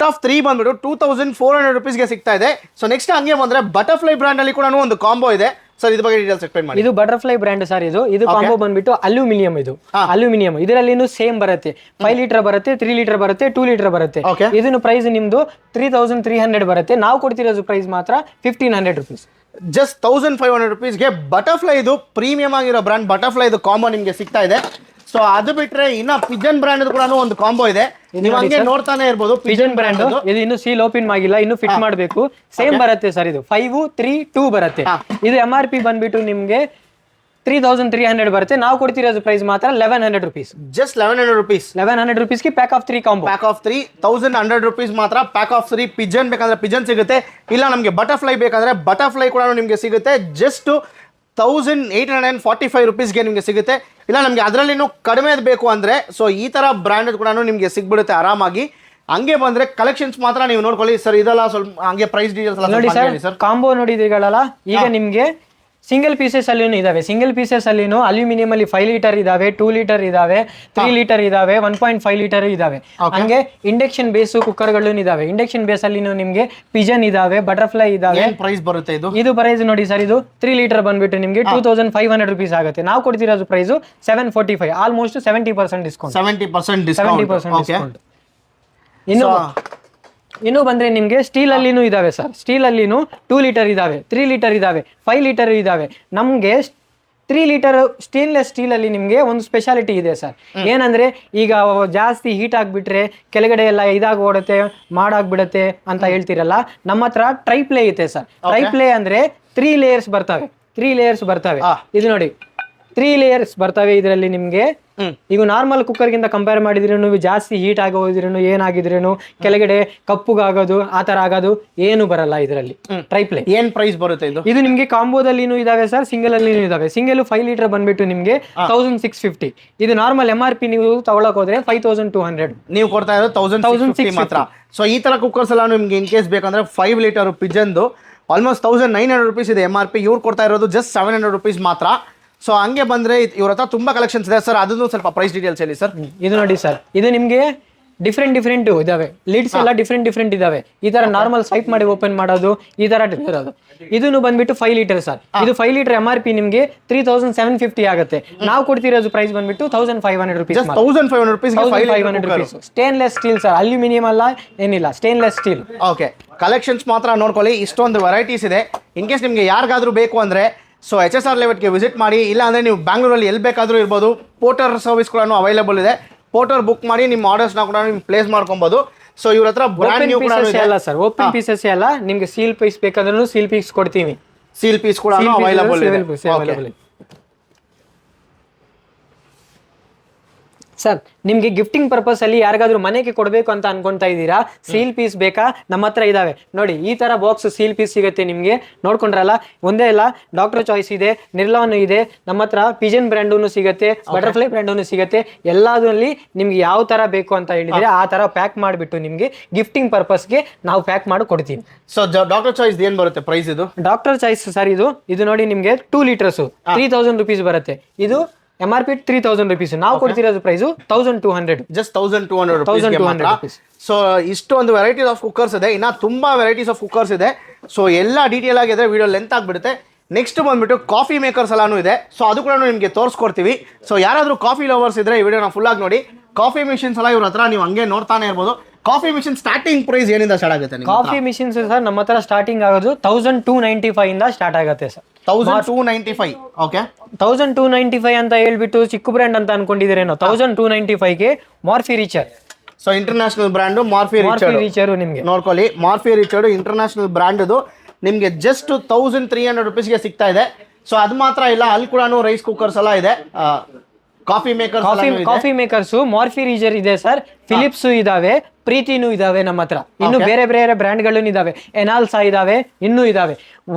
ಆಫ್ 3 ಬಂದ್ಬಿಟ್ಟು 2400 rupeesಗೆ ಸಿಗ್ತಾ ಇದೆ. ಸೊ ನೆಕ್ಸ್ಟ್ ಹಂಗೆ ಬಂದರೆ ಬಟರ್ಫ್ಲೈ ಬ್ರ್ಯಾಂಡಲ್ಲಿ ಕೂಡ ಒಂದು ಕಾಂಬೋ ಇದೆ. ಸರ್ ಇದ್ರ ಬಗ್ಗೆ ಡೀಟೇಲ್ಸ್ ಎಕ್ಸ್ಪ್ಲೈನ್ ಮಾಡಿ. ಇದು ಬಟರ್ಫ್ಲೈ ಬ್ರ್ಯಾಂಡ್ ಸರ್. ಇದು ಕಾಂಬೋ ಬಂದ್ಬಿಟ್ಟು ಅಲ್ಯೂಮಿನಿಯಂ. ಇದು ಅಲ್ಯೂಮಿನಿಯಂ, ಇದರಲ್ಲಿನೂ ಸೇಮ್ ಬರುತ್ತೆ. 5 ಲೀಟರ್ ಬರುತ್ತೆ, 3 ಲೀಟರ್ ಬರುತ್ತೆ, 2 ಲೀಟರ್ ಬರುತ್ತೆ. ಇದನ್ನು ಪ್ರೈಸ್ ನಿಮ್ದು 3300 ಬರುತ್ತೆ. ನಾವು ಕೊಡ್ತಿರೋದು ಪ್ರೈಸ್ ಮಾತ್ರ 1500 rupees. ಜಸ್ಟ್ 1500 ರುಪೀಸ್ಗೆ ಬಟರ್ಫ್ಲೈ ಇದು ಪ್ರೀಮಿಯಂ ಆಗಿರೋ ಬ್ರ್ಯಾಂಡ್ ಬಟರ್ಫ್ಲೈ ಇದು ಕಾಂಬೋ ನಿಮಗೆ ಸಿಗ್ತಾ ಇದೆ. ಸೊ ಅದು ಬಿಟ್ರೆ ಇನ್ನ ಪಿಜನ್ ಬ್ರ್ಯಾಂಡ್ ಕೂಡ ಒಂದು ಕಾಂಬೋ ಇದೆ, ನೀವು ಹಂಗೆ ನೋಡ್ತಾನೆ ಇರ್ಬೋದು. ಪಿಜನ್ ಬ್ರ್ಯಾಂಡ್ ಇದು ಇನ್ನು ಸೀಲ್ ಓಪನ್ ಆಗಿಲ್ಲ, ಇನ್ನು ಫಿಟ್ ಮಾಡಬೇಕು. ಸೇಮ್ ಬರುತ್ತೆ ಸರ್, ಇದು 5, 3, 2 ಬರುತ್ತೆ. ಇದು MRP ಬಂದ್ಬಿಟ್ಟು ನಿಮ್ಗೆ 3300 ಬರುತ್ತೆ. ನಾವು ಕೊಡ್ತಿರೋದು ಪ್ರೈಸ್ ಮಾತ್ರ 1100 ರುಪೀಸ್. Just 1100 rupees. 1100 ರುಪೀಸ್ಗೆ pack of 3 combo. Pack of 3 1100 rupees ಮಾತ್ರ. ಪ್ಯಾಕ್ ಆಫ್ 3 ಪಿಜನ್ ಬೇಕಾದ್ರೆ ಪಿಜನ್ ಸಿಗುತ್ತೆ, ಇಲ್ಲ ನಮಗೆ ಬಟರ್ಫ್ಲೈ ಬೇಕಾದ್ರೆ ಬಟರ್ಫ್ಲೈ ಕೂಡ ನಿಮಗೆ ಸಿಗುತ್ತೆ. ಜಸ್ಟ್ 1845 ರುಪೀಸ್ಗೆ ನಿಮಗೆ ಸಿಗುತ್ತೆ. ಇಲ್ಲ ನಮಗೆ ಅದರಲ್ಲಿನೂ ಕಡಿಮೆ ಬೇಕು ಅಂದರೆ ಸೊ ಈ ಥರ ಬ್ರ್ಯಾಂಡ್ ಕೂಡ ನಿಮಗೆ ಸಿಗ್ಬಿಡುತ್ತೆ ಆರಾಮಾಗಿ. ಹಂಗೆ ಬಂದರೆ ಕಲೆಕ್ಷನ್ಸ್ ಮಾತ್ರ ನೀವು ನೋಡ್ಕೊಳ್ಳಿ ಸರ್. ಇದೆಲ್ಲ ಸ್ವಲ್ಪ ಹಂಗೆ ಪ್ರೈಸ್ ಡೀಟೇಲ್ಸ್ ಎಲ್ಲ ನೋಡಿ ಸರ್. ಕಾಂಬೋ ನೋಡಿದ್ರಿಗಳಲ್ಲ, ಈಗ ನಿಮಗೆ ಸಿಂಗಲ್ ಪೀಸಸ್ ಅಲ್ಲಿನೂ ಇದಾವೆ. ಸಿಂಗಲ್ ಪೀಸಸ್ ಅಲ್ಲಿನೂ ಅಲ್ಯೂಮಿನಿಯಂ ಅಲ್ಲಿ 5 ಲೀಟರ್ ಇದಾವೆ, 2 ಲೀಟರ್ ಇದಾವೆ, 3 ಲೀಟರ್ ಇದಾವೆ, 1.5 ಲೀಟರ್ ಇದಾವೆ. ಹಂಗೆ ಇಂಡಕ್ಷನ್ ಬೇಸ್ ಕುಕ್ಕರ್ಗಳು ಇದಾವೆ. ಇಂಡಕ್ಷನ್ ಬೇಸ್ ಅಲ್ಲಿನೂ ನಿಮಗೆ ಪಿಜನ್ ಇದಾವೆ, ಬಟರ್ಫ್ಲೈ ಇದಾವೆ. ಪ್ರೈಸ್ ಬರುತ್ತೆ ಇದು ಪ್ರೈಸ್ ನೋಡಿ ಸರ್, ಇದು 3 ಲೀಟರ್ ಬಂದ್ಬಿಟ್ಟು ನಿಮಗೆ 2500 ರುಪೀಸ್ ಆಗುತ್ತೆ. ನಾವು ಕೊಡ್ತಿರೋದು ಪ್ರೈಸ್ 745, ಆಲ್ಮೋಸ್ಟ್ 70% ಡಿಸ್ಕೌಂಟ್. 70% ಡಿಸ್ಕೌಂಟ್. ಇನ್ನು ಬಂದ್ರೆ ನಿಮ್ಗೆ ಸ್ಟೀಲ್ ಅಲ್ಲಿನೂ ಇದಾವೆ ಸರ್. ಸ್ಟೀಲ್ ಅಲ್ಲಿನೂ 2 ಲೀಟರ್ ಇದಾವೆ, 3 ಲೀಟರ್ ಇದಾವೆ, 5 ಲೀಟರ್ ಇದಾವೆ. ನಮ್ಗೆ 3 ಲೀಟರ್ ಸ್ಟೇನ್ಲೆಸ್ ಸ್ಟೀಲ್ ಅಲ್ಲಿ ನಿಮ್ಗೆ ಒಂದು ಸ್ಪೆಷಾಲಿಟಿ ಇದೆ ಸರ್. ಏನಂದ್ರೆ ಈಗ ಜಾಸ್ತಿ ಹೀಟ್ ಆಗ್ಬಿಟ್ರೆ ಕೆಳಗಡೆ ಎಲ್ಲ ಇದಾಗ ಓಡುತ್ತೆ, ಮಾಡಾಗ್ಬಿಡತ್ತೆ ಅಂತ ಹೇಳ್ತಿರಲ್ಲ. ನಮ್ಮ ಹತ್ರ ಟ್ರೈಪ್ಲೇ ಇದೆ ಸರ್. ಟ್ರೈಪ್ಲೇ ಅಂದ್ರೆ 3 ಲೇಯರ್ಸ್ ಬರ್ತವೆ. 3 ಲೇಯರ್ಸ್ ಬರ್ತವೆ. ಇದು ನೋಡಿ 3 ಲೇಯರ್ಸ್ ಬರ್ತವೆ ಇದರಲ್ಲಿ ನಿಮ್ಗೆ. ಈಗ ನಾರ್ಮಲ್ ಕುಕ್ಕರ್ ಗಿಂತ ಕಂಪೇರ್ ಮಾಡಿದ್ರೇನು ಜಾಸ್ತಿ ಹೀಟ್ ಆಗಿ ಹೋದ್ರೇನು ಏನಾಗಿದ್ರೇನು ಕೆಳಗಡೆ ಕಪ್ಪುಗಾಗೋದು ಆ ತರ ಆಗೋದು ಏನು ಬರಲ್ಲ ಇದರಲ್ಲಿ. ಟ್ರೈಪ್ಲೇ ಏನ್ ಪ್ರೈಸ್ ಬರುತ್ತೆ ಇದು ನಿಮ್ಗೆ ಕಾಂಬೋದಲ್ಲಿನೂ ಇದಾವೆ ಸರ್, ಸಿಂಗಲ್ ಅಲ್ಲಿನೂ ಇದಾವೆ. ಸಿಂಗಲ್ 5 ಲೀಟರ್ ಬಂದ್ಬಿಟ್ಟು ನಿಮ್ಗೆ 1650. ಇದು ನಾರ್ಮಲ್ MRP ನೀವು ತಗೊಳಕ್ ಹೋದ್ರೆ 5200. ನೀವು ಕೊಡ್ತಾ ಇರೋದು 1650 ಮಾತ್ರ. ಸೊ ಈ ತರ ಕುಕ್ಕರ್ಸ್ ಎಲ್ಲ ನಿಮ್ಗೆ ಇನ್ ಕೇಸ್ ಬೇಕಂದ್ರೆ 5 ಲೀಟರ್ ಪಿಜನ್ದು ಆಲ್ಮೋಸ್ಟ್ 1900 ರುಪೀಸ್ ಇದೆ MRP. ಇವ್ರು ಕೊಡ್ತಾ ಇರೋದು ಜಸ್ಟ್ 700 ರುಪೀಸ್ ಮಾತ್ರ. ಸೊ ಹಂಗೆ ಬಂದ್ರೆ ಇವ್ರ ಹತ್ರ ತುಂಬಾ ಕಲೆಕ್ಷನ್ಸ್ ಇದೆ ಸರ್. ಅದನ್ನು ಸ್ವಲ್ಪ ಪ್ರೈಸ್ ಡೀಟೇಲ್ಸ್ ಹೇಳಿ ಸರ್. ಇದು ನೋಡಿ ಸರ್, ಇದು ನಿಮ್ಗೆ ಡಿಫ್ರೆಂಟ್ ಇದಾವೆ. ಲಿಡ್ಸ್ ಎಲ್ಲ ಡಿಫ್ರೆಂಟ್ ಇದಾವೆ. ಈ ತರ ನಾರ್ಮಲ್ ಸ್ವೈಪ್ ಮಾಡಿ ಓಪನ್ ಮಾಡೋದು ಈ ತರ ಇರೋದು. ಇದನ್ನು ಬಂದ್ಬಿಟ್ಟು 5 ಲೀಟರ್ ಸರ್. ಇದು 5 ಲೀಟರ್ MRP ನಿಮ್ಗೆ 3750 ಆಗುತ್ತೆ. ನಾವು ಕೊಡ್ತಿರೋದು ಪ್ರೈಸ್ ಬಂದ್ಬಿಟ್ಟು 1500 rupees. 1500 rupees. Stainless steel sir, aluminium ಅಲ್ಲ ಏನಿಲ್ಲ, ಸ್ಟೇನ್ಲೆಸ್ ಸ್ಟೀಲ್. ಓಕೆ, ಕಲೆಕ್ಷನ್ಸ್ ಮಾತ್ರ ನೋಡ್ಕೊಳ್ಳಿ. ಇಷ್ಟೊಂದು ವೆರೈಟೀಸ್ ಇದೆ. ಇನ್ ಕೇಸ್ ನಿಮ್ಗೆ ಯಾರಿಗಾದ್ರೂ ಬೇಕು ಅಂದ್ರೆ ಸೊ HSR ಲೇಔಟ್ಗೆ ವಿಸಿಟ್ ಮಾಡಿ. ಇಲ್ಲ ಅಂದರೆ ನೀವು ಬ್ಯಾಂಗ್ಳೂರಲ್ಲಿ ಎಲ್ಲಿ ಬೇಕಾದರೂ ಇರ್ಬೋದು. ಪೋರ್ಟರ್ ಸರ್ವಿಸ್ ಕೂಡ ಅವೈಲೇಬಲ್ ಇದೆ. ಪೋರ್ಟರ್ ಬುಕ್ ಮಾಡಿ ನಿಮ್ಮ ಆರ್ಡರ್ಸ್ನ ಕೂಡ ನೀವು ಪ್ಲೇಸ್ ಮಾಡ್ಕೊಬೋದು. ಸೊ ಇವ್ರ ಹತ್ರ ಬ್ರ್ಯಾಂಡ್ ನ್ಯೂ ಕೂಡ ಅಲ್ಲ ಸರ್, ಓಪನ್ ಪೀಸಸ್ ಅಲ್ಲ. ನಿಮ್ಗೆ ಸೀಲ್ ಪೀಸ್ ಬೇಕಾದ್ರೂ ಸೀಲ್ ಪೀಸ್ ಕೊಡ್ತೀವಿ. ಸೀಲ್ ಪೀಸ್ ಕೂಡ ಅವೈಲೇಬಲ್ ಇದೆ ಸರ್. ನಿಮ್ಗೆ ಗಿಫ್ಟಿಂಗ್ ಪರ್ಪಸ್ ಅಲ್ಲಿ ಯಾರಿಗಾದ್ರೂ ಮನೆಗೆ ಕೊಡಬೇಕು ಅಂತ ಅನ್ಕೊಂತಾ ಇದ್ದೀರಾ, ಸೀಲ್ ಪೀಸ್ ಬೇಕಾ? ನಮ್ಮ ಹತ್ರ ಇದಾವೆ ನೋಡಿ. ಈ ತರ ಬಾಕ್ಸ್ ಸೀಲ್ ಪೀಸ್ ಸಿಗುತ್ತೆ ನಿಮ್ಗೆ. ನೋಡ್ಕೊಂಡ್ರಲ್ಲ, ಒಂದೇ ಇಲ್ಲ, ಡಾಕ್ಟರ್ ಚಾಯ್ಸ್ ಇದೆ, ನಿರ್ಲಾನ್ ಇದೆ, ನಮ್ಮ ಹತ್ರ ಪಿಜನ್ ಬ್ರ್ಯಾಂಡೂ ಸಿಗುತ್ತೆ, ಬಟರ್ಫ್ಲೈ ಬ್ರ್ಯಾಂಡೂ ಸಿಗುತ್ತೆ. ಎಲ್ಲಾದ್ರಲ್ಲಿ ನಿಮ್ಗೆ ಯಾವ ತರ ಬೇಕು ಅಂತ ಹೇಳಿದ್ರೆ ಆ ತರ ಪ್ಯಾಕ್ ಮಾಡಿಬಿಟ್ಟು ನಿಮ್ಗೆ ಗಿಫ್ಟಿಂಗ್ ಪರ್ಪಸ್ಗೆ ನಾವು ಪ್ಯಾಕ್ ಮಾಡಿ ಕೊಡ್ತೀವಿ. ಸೊ ಡಾಕ್ಟರ್ ಚಾಯ್ಸ್ ಏನ್ ಬರುತ್ತೆ ಪ್ರೈಸ್? ಇದು ಡಾಕ್ಟರ್ ಚಾಯ್ಸ್ ಸರ್, ಇದು ನೋಡಿ ನಿಮ್ಗೆ 2 ಲೀಟರ್ಸ್ 3000 ರುಪೀಸ್ ಬರುತ್ತೆ. ಇದು MRP 3000 ರುಪೀಸ್. ನಾವು ಕೊಡ್ತಿರೋದು ಪ್ರೈಸ್ 1200. Just 1200 rupees. ಸೊ ಇಷ್ಟು ಒಂದು ವೆರೈಟೀಸ್ ಆಫ್ ಕುಕ್ಕರ್ಸ್ ಇದೆ. ಇನ್ನ ತುಂಬಾ ವೆರೈಟೀಸ್ ಆಫ್ ಕುಕ್ಕರ್ಸ್ ಇದೆ. ಸೊ ಎಲ್ಲ ಡೀಟೇಲ್ ಆಗಿದ್ರೆ ವಿಡಿಯೋ ಲೆಂತ್ ಆಗ್ಬಿಡುತ್ತೆ. ನೆಕ್ಸ್ಟ್ ಬಂದ್ಬಿಟ್ಟು ಕಾಫಿ ಮೇಕರ್ಸ್ ಎಲ್ಲಾನು ಇದೆ. ಸೊ ಅದು ಕೂಡ ನಿಮಗೆ ತೋರಿಸ್ಕೊಡ್ತೀವಿ. ಸೊ ಯಾರಾದರೂ ಕಾಫಿ ಲವರ್ಸ್ ಇದ್ರೆ ಈ ವಿಡಿಯೋನ ಫುಲ್ ಆಗಿ ನೋಡಿ. ಕಾಫಿ ಮಿಷಿನ್ಸ್ ಎಲ್ಲ ಇವ್ರ ಹತ್ರ ನೀವು ಹಂಗೆ ನೋಡ್ತಾನೆ ಇರ್ಬೋದು. ಕಾಫಿ ಮಿಷಿನ್ ಸ್ಟಾರ್ಟಿಂಗ್ ಪ್ರೈಸ್ ಏನಿಂದ ಸ್ಟಾರ್ಟ್ ಆಗುತ್ತೆ? ಕಾಫಿ ಮಿಷಿನ್ಸ್ ಸರ್ ನಮ್ಮ ಹತ್ರ ಸ್ಟಾರ್ಟಿಂಗ್ ಆಗೋದು 1295 ಇಂದ ಸ್ಟಾರ್ಟ್ ಆಗುತ್ತೆ ಸರ್. 1295. ಓಕೆ, 1295 ಅಂತ ಹೇಳ್ಬಿಟ್ಟು ಚಿಕ್ಕ ಬ್ರ್ಯಾಂಡ್ ಅಂತ ಅನ್ಕೊಂಡಿದ್ದೀರೇನೋ. 1295ಗೆ ಮಾರ್ಫಿ ರೀಚರ್. ಸೊ ಇಂಟರ್ನ್ಯಾಷನಲ್ ಬ್ರ್ಯಾಂಡ್ ಮಾರ್ಫಿ ರೀಚರ್ ನಿಮ್ಗೆ ನೋಡ್ಕೊಳ್ಳಿ. ಮಾರ್ಫಿ ರೀಚರ್ ಇಂಟರ್ನ್ಯಾಷನಲ್ ಬ್ರ್ಯಾಂಡ್ ಅದು ನಿಮ್ಗೆ ಜಸ್ಟ್ 1300 ರುಪೀಸ್ಗೆ ಸಿಗ್ತಾ ಇದೆ. ಸೊ ಅದು ಮಾತ್ರ ಇಲ್ಲ, ಅಲ್ಲಿ ಕೂಡ ರೈಸ್ ಕುಕ್ಕರ್ಸ್ ಎಲ್ಲ ಇದೆ. ಕಾಫಿ ಮೇಕರ್ಸ್ ಮಾರ್ಫಿ ರೀಜರ್ ಇದೆ ಸರ್. ಫಿಲಿಪ್ಸ್ ಇದಾವೆ, ಪ್ರೀತಿನೂ ಇದಾವೆ ನಮ್ಮ ಹತ್ರ. ಇನ್ನು ಬೇರೆ ಬೇರೆ ಬ್ರ್ಯಾಂಡ್ಗಳು ಇದಾವೆ. ಎನಾಲ್ಸಾ ಇದಾವೆ, ಇನ್ನೂ ಇದಾವೆ,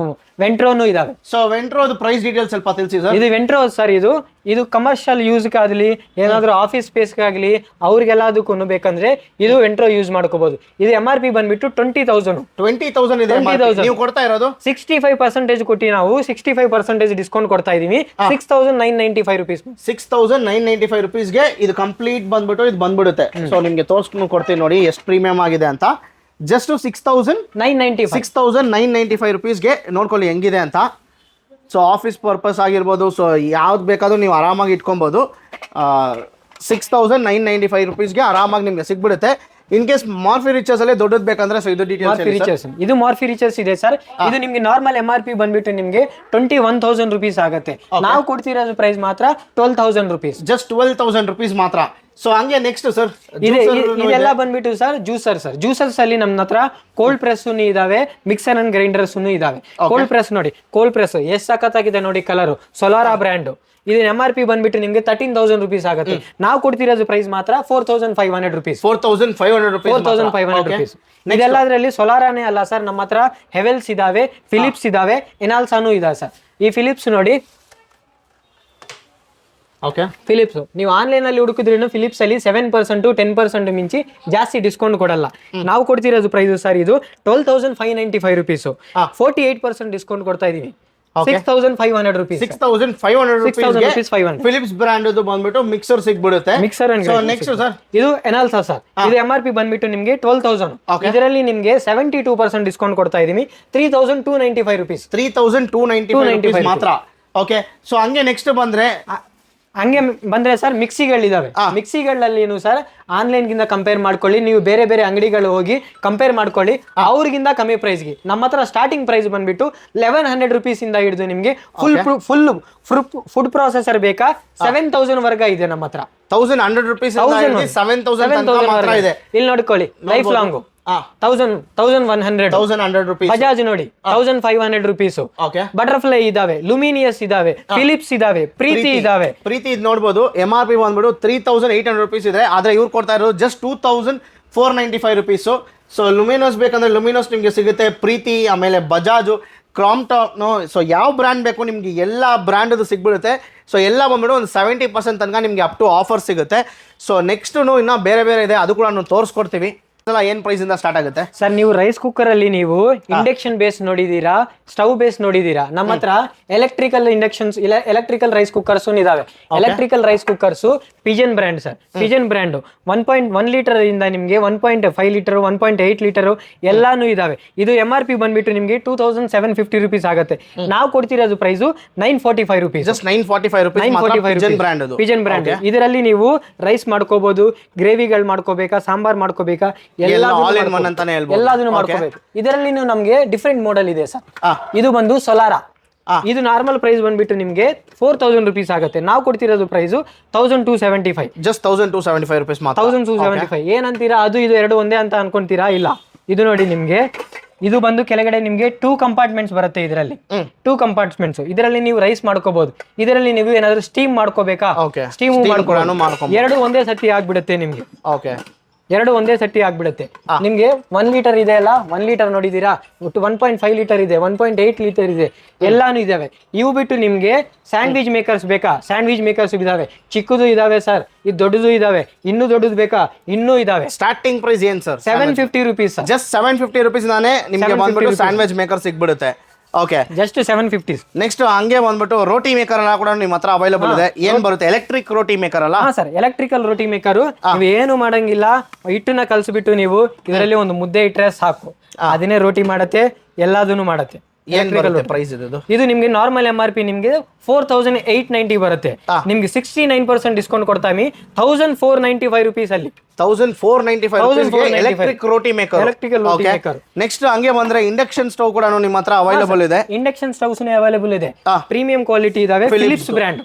ವೆಂಟ್ರೋನು ಇದಾವೆ. ಸೊ ವೆಂಟ್ರೋದು ಪ್ರೈಸ್ ಡೀಟೇಲ್ಸ್ ಸ್ವಲ್ಪ ತಿಳಿಸಿ ಸರ್. ಇದು ವೆಂಟ್ರೋ ಸರ್, ಇದು ಕಮರ್ಷಿಯಲ್ ಯೂಸ್ಗಾಗಲಿ ಏನಾದರೂ ಆಫೀಸ್ ಸ್ಪೇಸ್ಗಾಗಲಿ ಅವ್ರಿಗೆಲ್ಲದಕ್ಕೂ ಬೇಕಂದ್ರೆ ಇದು ವೆಂಟ್ರೋ ಯೂಸ್ ಮಾಡ್ಕೋಬಹುದು. ಇದು MRP ಬಂದ್ಬಿಟ್ಟು 20,000 ಇದೆ. ನೀವು ಕೊಡ್ತಾ ಇರೋದು 65% ಕೊಟ್ಟು ನಾವು 65% ಡಿಸ್ಕೌಂಟ್ ಕೊಡ್ತಾ ಇದೀವಿ. 6995 ರುಪೀಸ್. 6995 ರುಪೀಸ್ಗೆ ಇದು ಕಂಪ್ಲೀಟ್ ಬಂದ್ಬಿಟ್ಟು ಇದು ಬಂದ್ಬಿಡುತ್ತೆ. ಸೊ ನಿಮ್ಗೆ ತೋರಿಸ್ಕೊಂಡು ಕೊಡ್ತೀನಿ ನೋಡಿ ಎಷ್ಟು ಪ್ರೀಮಿಯಂ ಆಗಿದೆ ಅಂತ. ಜಸ್ಟ್ 6995 ರುಪೀಸ್ಗೆ ನೋಡ್ಕೊಳ್ಳಿ ಹೆಂಗಿದೆ ಅಂತ. ಸೊ ಆಫೀಸ್ ಪರ್ಪಸ್ ಆಗಿರ್ಬೋದು, ಸೊ ಯಾವ್ದು ಬೇಕಾದ್ರೂ ನೀವು ಆರಾಮಾಗಿ ಇಟ್ಕೊಬೋದು. 6995 ರುಪೀಸ್ಗೆ ಆರಾಮಾಗಿ ನಿಮಗೆ ಸಿಗ್ಬಿಡುತ್ತೆ. ಇನ್ ಕೇಸ್ ಮಾರ್ಫಿ ರಿಚರ್ಸ್ ಅಲ್ಲಿ ದೊಡ್ಡದು ಬೇಕಂದ್ರೆ ಸೊ ಇದು ಮಾರ್ಫಿ ಡೀಟೇಲ್ಸ್ ರಿಚರ್ಸ್ ಇದು ಮಾರ್ಫಿ ರಿಚರ್ಸ್ ಇದೆ ಸರ್. ಇದು ನಿಮ್ಗೆ ನಾರ್ಮಲ್ MRP ಬಂದ್ಬಿಟ್ಟು ನಿಮ್ಗೆ 21,000 rupees ಆಗುತ್ತೆ. ನಾವು ಕೊಡ್ತಿರೋದು ಪ್ರೈಸ್ ಮಾತ್ರ 12,000 rupees. ಜಸ್ಟ್ 12,000 rupees ಮಾತ್ರ. ಸೊ ಹಂಗೆ ನೆಕ್ಸ್ಟ್ ಸರ್ ಇದೆಲ್ಲ ಬಂದ್ಬಿಟ್ಟು ಸರ್ ಜ್ಯೂಸರ್ಸ್ ಅಲ್ಲಿ ನಮ್ಮ ಹತ್ರ ಕೋಲ್ಡ್ ಪ್ರೆಸ್ ಇದಾವೆ, ಮಿಕ್ಸರ್ ಅಂಡ್ ಗ್ರೈಂಡರ್ಸ್ ಇದಾವೆ. ಕೋಲ್ಡ್ ಪ್ರೆಸ್ ನೋಡಿ, ಕೋಲ್ಡ್ ಪ್ರೆಸ್ ಎಷ್ಟು ಸಖತ್ತಾಗಿದೆ ನೋಡಿ, ಕಲರ್ ಸೊಲಾರಾ ಬ್ರ್ಯಾಂಡ್. ಇದು MRP ಬಂದ್ಬಿಟ್ಟು ನಿಮ್ಗೆ 13,000 rupees ಆಗುತ್ತೆ. ನಾವು ಕೊಡ್ತಿರೋದು ಪ್ರೈಸ್ ಮಾತ್ರ 4,500 rupees. 4,500 rupees. 4,500 rupees. ಇದೆಲ್ಲದ್ರಲ್ಲಿ ಸೊಲಾರಾನೇ ಅಲ್ಲ ಸರ್, ನಮ್ಮ ಹತ್ರ ಹೆವೆಲ್ಸ್ ಇದಾವೆ, ಫಿಲಿಪ್ಸ್ ಇದಾವೆ, ಎನಾಲ್ಸಾನು ಇದಾವೆ ಸರ್. ಈ ಫಿಲಿಪ್ಸ್ ನೋಡಿ, ಓಕೆ ಫಿಲಿಪ್ಸ್ ನೀವು ಆನ್ಲೈನ್ ಅಲ್ಲಿ ಹುಡುಕಿದ್ರೂ ಫಿಲಿಪ್ಸ್ ಅಲ್ಲಿ 7% 10% ಮಿಂಚಿ ಜಾಸ್ತಿ ಡಿಸ್ಕೌಂಟ್ ಕೊಡಲ್ಲ. ನಾವು ಕೊಡ್ತಿರೋದು ಪ್ರೈಸ್ ಸರ್ ಇದು 12,595 rupees. 48% ಡಿಸ್ಕೌಂಟ್ ಕೊಡ್ತಾ ಇದೀವಿ. 6,500 rupees. 6,500 rupees 500. ಫಿಲಿಪ್ಸ್ ಬ್ರ್ಯಾಂಡ್ ಬಂದ್ಬಿಟ್ಟು ಮಿಕ್ಸರ್ ಸಿಗ್ಬಿಡುತ್ತೆ. ಮಿಕ್ಸರ್ ಅಂಡ್ ನೆಕ್ಸ್ಟ್ ಸರ್ ಇದು ಎನಾಲ್ಸಾ ಸರ್. ಇದು MRP ಬಂದ್ಬಿಟ್ಟು ನಿಮ್ಗೆ 12,000. ಇದರಲ್ಲಿ ನಿಮ್ಗೆ 72% ಡಿಸ್ಕೌಂಟ್ ಕೊಡ್ತಾ ಇದೀವಿ. 3,295 rupees. 3,295 rupees ಮಾತ್ರ. ಓಕೆ, ಸೊ ಹಂಗೆ ನೆಕ್ಸ್ಟ್ ಹಂಗೆ ಬಂದ್ರೆ ಸರ್ ಮಿಕ್ಸಿಗಳಿದಾವೆ. ಮಿಕ್ಸಿಗಳಲ್ಲಿ ಸರ್ ಆನ್ಲೈನ್ ಗಿಂತ ಕಂಪೇರ್ ಮಾಡ್ಕೊಳ್ಳಿ, ನೀವು ಬೇರೆ ಬೇರೆ ಅಂಗಡಿಗಳು ಹೋಗಿ ಕಂಪೇರ್ ಮಾಡ್ಕೊಳ್ಳಿ, ಅವ್ರಿಗಿಂತ ಕಮ್ಮಿ ಪ್ರೈಸ್ಗೆ. ನಮ್ಮ ಹತ್ರ ಸ್ಟಾರ್ಟಿಂಗ್ ಪ್ರೈಸ್ ಬಂದ್ಬಿಟ್ಟು 1,100 rupees ಇಂದ ಹಿಡಿದು ನಿಮ್ಗೆ ಫುಲ್ ಫುಡ್ ಪ್ರೊಸೆಸರ್ ಬೇಕಾ 7,000 ವರ್ಗ ಇದೆ ನಮ್ಮ ಹತ್ರ. 1,100 rupees 7,000 ಮಾತ್ರ ಇದೆ. ಇಲ್ಲಿ ನೋಡ್ಕೊಳ್ಳಿ, ಲೈಫ್ ಲಾಂಗ್ 1,100 rupees. ಬಜಾಜ್ ನೋಡಿ 1,500 rupees. ಬಟರ್ಫ್ಲೈ ಇದಾವೆ, ಲುಮಿನಿಯಸ್ ಇದಾವೆ, ಫಿಲಿಪ್ಸ್ ಇದಾವೆ, ಪ್ರೀತಿ ಇದಾವೆ. ಪ್ರೀತಿ ಇದು ನೋಡ್ಬೋದು, MRP ಬಂದ್ಬಿಟ್ಟು 3,800 rupees ಇದೆ, ಆದ್ರೆ ಇವ್ರು ಕೊಡ್ತಾ ಇರೋದು ಜಸ್ಟ್ 2,495 rupees. ಸೊ ಲುಮಿನೋಸ್ ಬೇಕಂದ್ರೆ ಲುಮಿನೋಸ್ ನಿಮ್ಗೆ ಸಿಗುತ್ತೆ, ಪ್ರೀತಿ, ಆಮೇಲೆ ಬಜಾಜು, ಕ್ರಾಂಪ್ಟಾಪ್ನು, ಸೊ ಯಾವ ಬ್ರ್ಯಾಂಡ್ ಬೇಕು ನಿಮ್ಗೆ ಎಲ್ಲ ಬ್ರ್ಯಾಂಡ್ ಸಿಗ್ಬಿಡುತ್ತೆ. ಸೊ ಎಲ್ಲ ಬಂದ್ಬಿಟ್ಟು ಒಂದು 70% ತನಕ ನಿಮ್ಗೆ ಅಪ್ ಟು ಆಫರ್ ಸಿಗುತ್ತೆ. ಸೊ ನೆಕ್ಸ್ಟ್ ಇನ್ನ ಬೇರೆ ಬೇರೆ ಇದೆ, ಅದು ಕೂಡ ನಾವು ತೋರಿಸ್ಕೊಡ್ತೀವಿ. ಏನ್ ಪ್ರೈಸ್ ಇಂದ ಸ್ಟಾರ್ಟ್ ಆಗುತ್ತೆ ಸರ್? ನೀವು ರೈಸ್ ಕುಕ್ಕರ್ ಅಲ್ಲಿ ನೀವು ಇಂಡಕ್ಷನ್ ಬೇಸ್ ನೋಡಿದೀರಾ, ಸ್ಟವ್ ಬೇಸ್ ನೋಡಿದೀರಾ. ನಮ್ಮ ಹತ್ರ ಎಲೆಕ್ಟ್ರಿಕಲ್ ಎಲೆಕ್ಟ್ರಿಕಲ್ ರೈಸ್ ಕುಕ್ಕರ್ಸ್ ಇದಾವೆ. Electrical rice cookers pigeon brand sir. Pigeon brand 1.1 litre ಇಂದ ನಿಮ್ಗೆ 1.5 ಲೀಟರ್ 1.8 ಲೀಟರ್ ಎಲ್ಲಾನು ಇದಾವೆ. ಇದು MRP ಬಂದ್ಬಿಟ್ಟು ನಿಮ್ಗೆ 2,750 rupees ಆಗುತ್ತೆ. ನಾವು ಕೊಡ್ತಿರೋದು price 945 rupees. Just 945 rupees Pigeon brand. ಇದರಲ್ಲಿ ನೀವು ರೈಸ್ ಮಾಡ್ಕೋಬಹುದು, ಗ್ರೇವಿಗಳು ಮಾಡ್ಕೋಬೇಕಾ, ಸಾಂಬಾರ್ ಮಾಡ್ಕೋಬೇಕಾ, ಎಲ್ಲದನ್ನು ಮಾಡ್ಕೋಬೇಕು. ಇದರಲ್ಲಿ ನಮ್ಗೆ ಡಿಫ್ರೆಂಟ್ ಮಾಡೆಲ್ ಇದೆ ಸರ್. ಇದು ಬಂದು ಸೊಲಾರಾ. ಇದು ನಾರ್ಮಲ್ ಪ್ರೈಸ್ ಬಂದ್ಬಿಟ್ಟು ನಿಮ್ಗೆ 4,000 rupees ಆಗುತ್ತೆ. ನಾವು ಕೊಡ್ತಿರೋದು ಪ್ರೈಸ್ 1,275. ಜಸ್ಟ್ 1,275 rupees ಮಾತ್ರ. 1,275 ಏನಂತೀರಾ? ಅದು ಇದು ಎರಡು ಒಂದೇ ಅಂತ ಅನ್ಕೊಂತೀರಾ? ಇಲ್ಲ, ಇದು ನೋಡಿ ನಿಮ್ಗೆ ಇದು ಬಂದು ಕೆಳಗಡೆ ನಿಮ್ಗೆ 2 ಕಂಪಾರ್ಟ್ಮೆಂಟ್ಸ್ ಬರುತ್ತೆ. ಇದರಲ್ಲಿ 2 ಕಂಪಾರ್ಟ್ಮೆಂಟ್ಸ್. ಇದರಲ್ಲಿ ನೀವು ರೈಸ್ ಮಾಡ್ಕೋಬಹುದು. ಇದರಲ್ಲಿ ನೀವು ಏನಾದ್ರು ಸ್ಟೀಮ್ ಮಾಡ್ಕೋಬೇಕಾ, ಸ್ಟೀಮ್ ಮಾಡ್ಕೊಳ್ಳೋಣ. ಎರಡು ಒಂದೇ ಸತಿ ಆಗ್ಬಿಡುತ್ತೆ ನಿಮ್ಗೆ. ಎರಡು ಒಂದೇ ಸತಿ ಆಗ್ಬಿಡುತ್ತೆ ನಿಮ್ಗೆ. 1 ಲೀಟರ್ ಇದೆ ಅಲ್ಲ, 1 ಲೀಟರ್ ನೋಡಿದೀರಾ, 1.5 ಲೀಟರ್ ಇದೆ, 1.8 ಲೀಟರ್ ಇದೆ, ಎಲ್ಲಾನು ಇದಾವೆ. ಇವು ಬಿಟ್ಟು ನಿಮ್ಗೆ ಸ್ಯಾಂಡ್ವಿಚ್ ಮೇಕರ್ಸ್ ಬೇಕಾ, ಸ್ಯಾಂಡ್ವಿಚ್ ಮೇಕರ್ಸ್ ಇದಾವೆ. ಚಿಕ್ಕದು ಇದಾವೆ ಸರ್, ಇದು ದೊಡ್ಡದು ಇದಾವೆ. ಇನ್ನೂ ದೊಡ್ಡದು ಬೇಕಾ, ಇನ್ನೂ ಇದಾವೆ. ಸ್ಟಾರ್ಟಿಂಗ್ ಪ್ರೈಸ್ ಏನ್ ಸರ್? 750 rupees. ಜಸ್ಟ್ 750 rupees ನಾನೇ ನಿಮ್ಗೆ ಬಂದ್ಬಿಟ್ಟು ಸ್ಯಾಂಡ್ವಿಚ್ ಮೇಕರ್ ಸಿಗ್ಬಿಡುತ್ತೆ. Okay, just 750. ನೆಕ್ಸ್ಟ್ ಹಂಗೆ ಬಂದ್ಬಿಟ್ಟು ರೋಟಿ ಮೇಕರ್ ಎಲ್ಲ ಕೂಡ ನಿಮ್ಮ ಹತ್ರ ಅವೈಲೇಬಲ್ ಇದೆ. ಏನ್ ಬರುತ್ತೆ? ಎಲೆಕ್ಟ್ರಿಕ್ ರೋಟಿ ಮೇಕರ್ ಅಲ್ಲ? ಹಾ ಸರ್, ಎಲೆಕ್ಟ್ರಿಕಲ್ ರೋಟಿ ಮೇಕರ್. ನೀವು ಏನು ಮಾಡಂಗಿಲ್ಲ, ಹಿಟ್ಟನ್ನ ಕಲ್ಸ್ಬಿಟ್ಟು ನೀವು ಇದರಲ್ಲಿ ಒಂದು ಮುದ್ದೆ ಇಟ್ಟರೆ ಸಾಕು, ಅದನ್ನೇ ರೋಟಿ ಮಾಡತ್ತೆ, ಎಲ್ಲದನ್ನು ಮಾಡತ್ತೆ. ಪ್ರೈಸ್ ಇದು ನಿಮ್ಗೆ ನಾರ್ಮಲ್ MRP ನಿಮ್ಗೆ 4,890 ಬರುತ್ತೆ. ನಿಮ್ಗೆ 69% ಡಿಸ್ಕೌಂಟ್ ಕೊಡ್ತಾವಿ 1,495 rupees ಅಲ್ಲಿ. 1,495 electric roti maker. Electrical roti maker. Next ಹಂಗೆ ಬಂದ್ರೆ ಇಂಡಕ್ಷನ್ ಸ್ಟವ್ ಕೂಡ ನಿಮ್ಮ ಹತ್ರ ಅವೈಲೇಬಲ್ ಇದೆ. ಇಂಡಕ್ಷನ್ ಸ್ಟವ್ಸ್ ಅವೈಲೇಬಲ್ ಇದೆ, ಪ್ರೀಮಿಯಂ ಕ್ವಾಲಿಟಿ ಇದಾವೆ. Philips brand.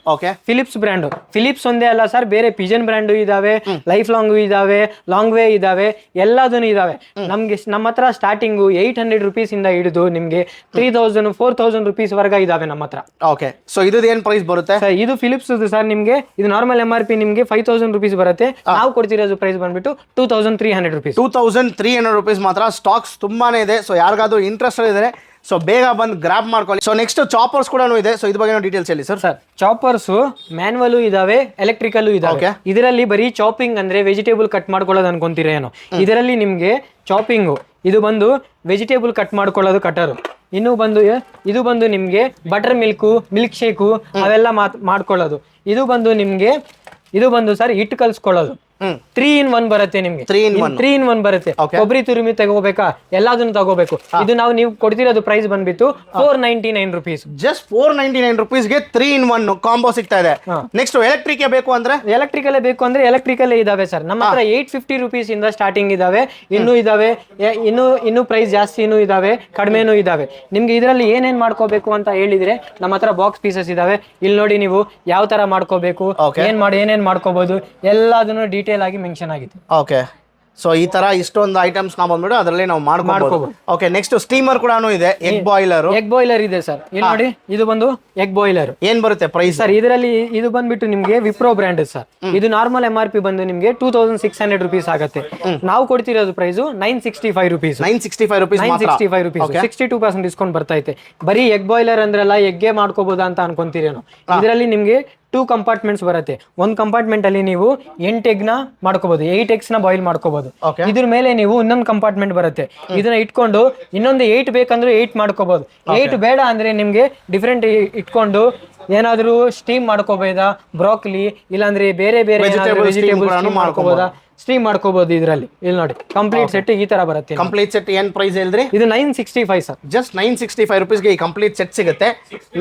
Philips brand. Philips ಒಂದೇ ಅಲ್ಲ ಸರ್, ಬೇರೆ ಪಿಜನ್ ಬ್ರ್ಯಾಂಡ್ ಇದಾವೆ, ಲೈಫ್ ಲಾಂಗ್ ಇದಾವೆ, ಲಾಂಗ್ ವೇ ಇದಾವೆ, ಎಲ್ಲದನ್ನು ಇದಾವೆ. ನಮ್ಗೆ ನಮ್ಮ ಹತ್ರ ಸ್ಟಾರ್ಟಿಂಗ್ 800 rupees ಇಂದ ಹಿಡಿದು ನಿಮ್ಗೆ 3,000 4,000 rupees ವರ್ಗ ಇದಾವೆ ನಮ್ಮ ಹತ್ರ. ಓಕೆ, ಸೊ ಇದು ಏನ್ ಪ್ರೈಸ್ ಬರುತ್ತೆ ಸರ್? ಇದು ಫಿಲಿಪ್ಸ್ ಸರ್, ನಿಮ್ಗೆ ಇದು ನಾರ್ಮಲ್ MRP ನಿಮ್ಗೆ 5,000 rupees ಬರುತ್ತೆ. ನಾವು ಕೊಡ್ತಿರೋದು ಪ್ರೈಸ್ ಬಂದ್ಬಿಟ್ಟು 2,300 rupees. 2,300 rupees ಮಾತ್ರ. ಸ್ಟಾಕ್ಸ್ ತುಂಬಾನೇ ಇದೆ. ಸೊ ಯಾರಿಗಾದ್ರೂ ಇಂಟ್ರೆಸ್ಟ್ ಇದ್ರೆ ಸೊ ಬೇಗ ಬಂದು ಗ್ರಾಬ್ ಮಾಡ್ಕೊಳ್ಳಿ. ಸೊ ನೆಕ್ಸ್ಟ್ ಚಾಪರ್ಸ್ ಕೂಡ ಇದೆ. ಸೊ ಇದ್ರ ಬಗ್ಗೆ ಡೀಟೇಲ್ಸ್ ಹೇಳಿ ಸರ್. ಚಾಪರ್ಸ್ ಮ್ಯಾನ್ಯಲ್ ಇದಾವೆ, ಎಲೆಕ್ಟ್ರಿಕಲ್ ಇದಾವೆ. ಇದರಲ್ಲಿ ಬರೀ ಚಾಪಿಂಗ್ ಅಂದ್ರೆ ವೆಜಿಟೇಬಲ್ ಕಟ್ ಮಾಡ್ಕೊಳ್ಳೋದು ಅನ್ಕೊಂತೀರ ಏನೋ. ಇದರಲ್ಲಿ ನಿಮ್ಗೆ ಚಾಪಿಂಗು ಇದು ಬಂದು ವೆಜಿಟೇಬಲ್ ಕಟ್ ಮಾಡ್ಕೊಳ್ಳೋದು ಕಟರು. ಇನ್ನು ಬಂದು ಇದು ಬಂದು ನಿಮ್ಗೆ ಬಟರ್ ಮಿಲ್ಕ್ ಶೇಕು ಅವೆಲ್ಲ ಮಾಡ್ಕೊಳ್ಳೋದು. ಇದು ಬಂದು ನಿಮ್ಗೆ ಇದು ಬಂದು ಸರ್ ಹಿಟ್ಟು ಕಲ್ಸ್ಕೊಳ್ಳೋದು. 3 in 1 ಬರುತ್ತೆ ನಿಮ್ಗೆ. 3 in 1 3 in 1 ಬರುತ್ತೆ. ಕೊಬ್ಬರಿ ತುರಿಮಿ ತಗೋಬೇಕಾ, ಎಲ್ಲದನ್ನು ತಗೋಬೇಕು. ಇದು ನೀವು ಕೊಡ್ತಿರೋದು ಪ್ರೈಸ್ ಬಂದ್ಬಿಟ್ಟು 499 ರುಪೀಸ್. ಜಸ್ಟ್ 499 ರುಪೀಸ್ಗೆ 3 in 1 ಕಾಂಬೋ ಸಿಗ್ತಾ ಇದೆ. ನೆಕ್ಸ್ಟ್ ಎಲೆಕ್ಟ್ರಿಕ್ ಬೇಕು ಅಂದ್ರೆ ಎಲೆಕ್ಟ್ರಿಕಲ್ ಬೇಕು ಅಂದ್ರೆ ಎಲೆಕ್ಟ್ರಿಕಲ್ ಇದಾವೆ ಸರ್. ನಮ್ಮ ಹತ್ರ 850 ರುಪೀಸ್ ಇಂದ ಸ್ಟಾರ್ಟಿಂಗ್ ಇದಾವೆ, ಇನ್ನೂ ಇದಾವೆ, ಇನ್ನು ಪ್ರೈಸ್ ಜಾಸ್ತಿನೂ ಇದಾವೆ, ಕಡಿಮೆನೂ ಇದಾವೆ. ನಿಮ್ಗೆ ಇದರಲ್ಲಿ ಏನೇನ್ ಮಾಡ್ಕೋಬೇಕು ಅಂತ ಹೇಳಿದ್ರೆ ನಮ್ಮ ಹತ್ರ ಬಾಕ್ಸ್ ಪೀಸಸ್ ಇದಾವೆ. ಇಲ್ಲಿ ನೋಡಿ ನೀವು ಯಾವ ತರ ಮಾಡ್ಕೋಬೇಕು, ಏನೇನ್ ಮಾಡ್ಕೋಬಹುದು ಎಲ್ಲದನ್ನು ಡೀಟೇಲ್ ಆಗಿ ಮೆನ್ಷನ್ ಆಗಿದೆ. ಓಕೆ, ಸೊ ಈ ತರ ಇಷ್ಟೊಂದು ಐಟಮ್ಸ್ ನಾವು ಬಂದ್ಬಿಟ್ಟು ಅದರಲ್ಲಿ ನಾವು ಮಾಡ್ಕೋಬಹುದು. ಓಕೆ, ನೆಕ್ಸ್ಟ್ ಸ್ಟೀಮರ್ ಕೂಡ ಇದೆ, ಎಗ್ ಬಾಯ್ಲರ್ ಇದೆ ಸರ್. ಇಲ್ಲಿ ನೋಡಿ ಇದು ಬಂದು ಎಗ್ ಬಾಯ್ಲರ್. ಏನ್ ಬರುತ್ತೆ ಪ್ರೈಸ್ ಸರ್? ಇದರಲ್ಲಿ ಇದು ಬಂದ್ಬಿಟ್ಟು ನಿಮ್ಗೆ ವಿಪ್ರೋ ಬ್ರ್ಯಾಂಡ್ ಸರ್. ಇದು ನಾರ್ಮಲ್ MRP ಬಂದು ನಿಮ್ಗೆ 2600 ರುಪೀಸ್ ಆಗುತ್ತೆ. ನಾವು ಕೊಡ್ತಿರೋದು ಪ್ರೈಸ್ 965 ರುಪೀಸ್. 965 ರುಪೀಸ್ 62% ಡಿಸ್ಕೌಂಟ್ ಬರ್ತೈತೆ. ಬರೀ ಎಗ್ ಬಾಯ್ಲರ್ ಅಂದ್ರಲ್ಲ ಎಗ್ಗೆ ಮಾಡ್ಕೋಬಹುದಾ ಅಂತ ಅನ್ಕೊಂತೀರೇನು? ಇದರಲ್ಲಿ ನಿಮ್ಗೆ 2 ಕಂಪಾರ್ಟ್ಮೆಂಟ್ಸ್ ಬರುತ್ತೆ. ಒಂದು ಕಂಪಾರ್ಟ್ಮೆಂಟ್ ಅಲ್ಲಿ ನೀವು 8 ಎಗ್ ನ ಮಾಡ್ಕೋಬಹುದು, 8 eggs ನ ಬಾಯ್ಲ್ ಮಾಡ್ಕೋಬಹುದು. ಇದ್ರ ಮೇಲೆ ನೀವು ಇನ್ನೊಂದು ಕಂಪಾರ್ಟ್ಮೆಂಟ್ ಬರುತ್ತೆ, ಇದನ್ನ ಇಟ್ಕೊಂಡು ಇನ್ನೊಂದು 8 ಬೇಕಂದ್ರೆ 8 ಮಾಡ್ಕೋಬಹುದು. 8 ಬೇಡ ಅಂದ್ರೆ ನಿಮ್ಗೆ ಡಿಫ್ರೆಂಟ್ ಇಟ್ಕೊಂಡು ಏನಾದ್ರೂ ಸ್ಟೀಮ್ ಮಾಡ್ಕೋಬಹುದಾ, ಬ್ರೋಕೊಲಿ ಇಲ್ಲಾಂದ್ರೆ ಬೇರೆ ವೆಜಿಟೇಬಲ್ಸ್ ಮಾಡ್ಕೋಬಹುದಾ, ಸ್ಟೀಮ್ ಮಾಡ್ಕೋಬಹುದು. ಇದರಲ್ಲಿ ಇಲ್ಲಿ ನೋಡಿ ಕಂಪ್ಲೀಟ್ ಸೆಟ್ ಈ ತರ ಬರುತ್ತೆ. ಕಂಪ್ಲೀಟ್ ಸೆಟ್ ಏನ್ ಪ್ರೈಸ್ ಹೇಳಿದ್ರಿ? ಇದು 965 ಸರ್. ಜಸ್ಟ್ 965 ರುಪೀಸ್ಗೆ ಈ ಕಂಪ್ಲೀಟ್ ಸೆಟ್ ಸಿಗುತ್ತೆ.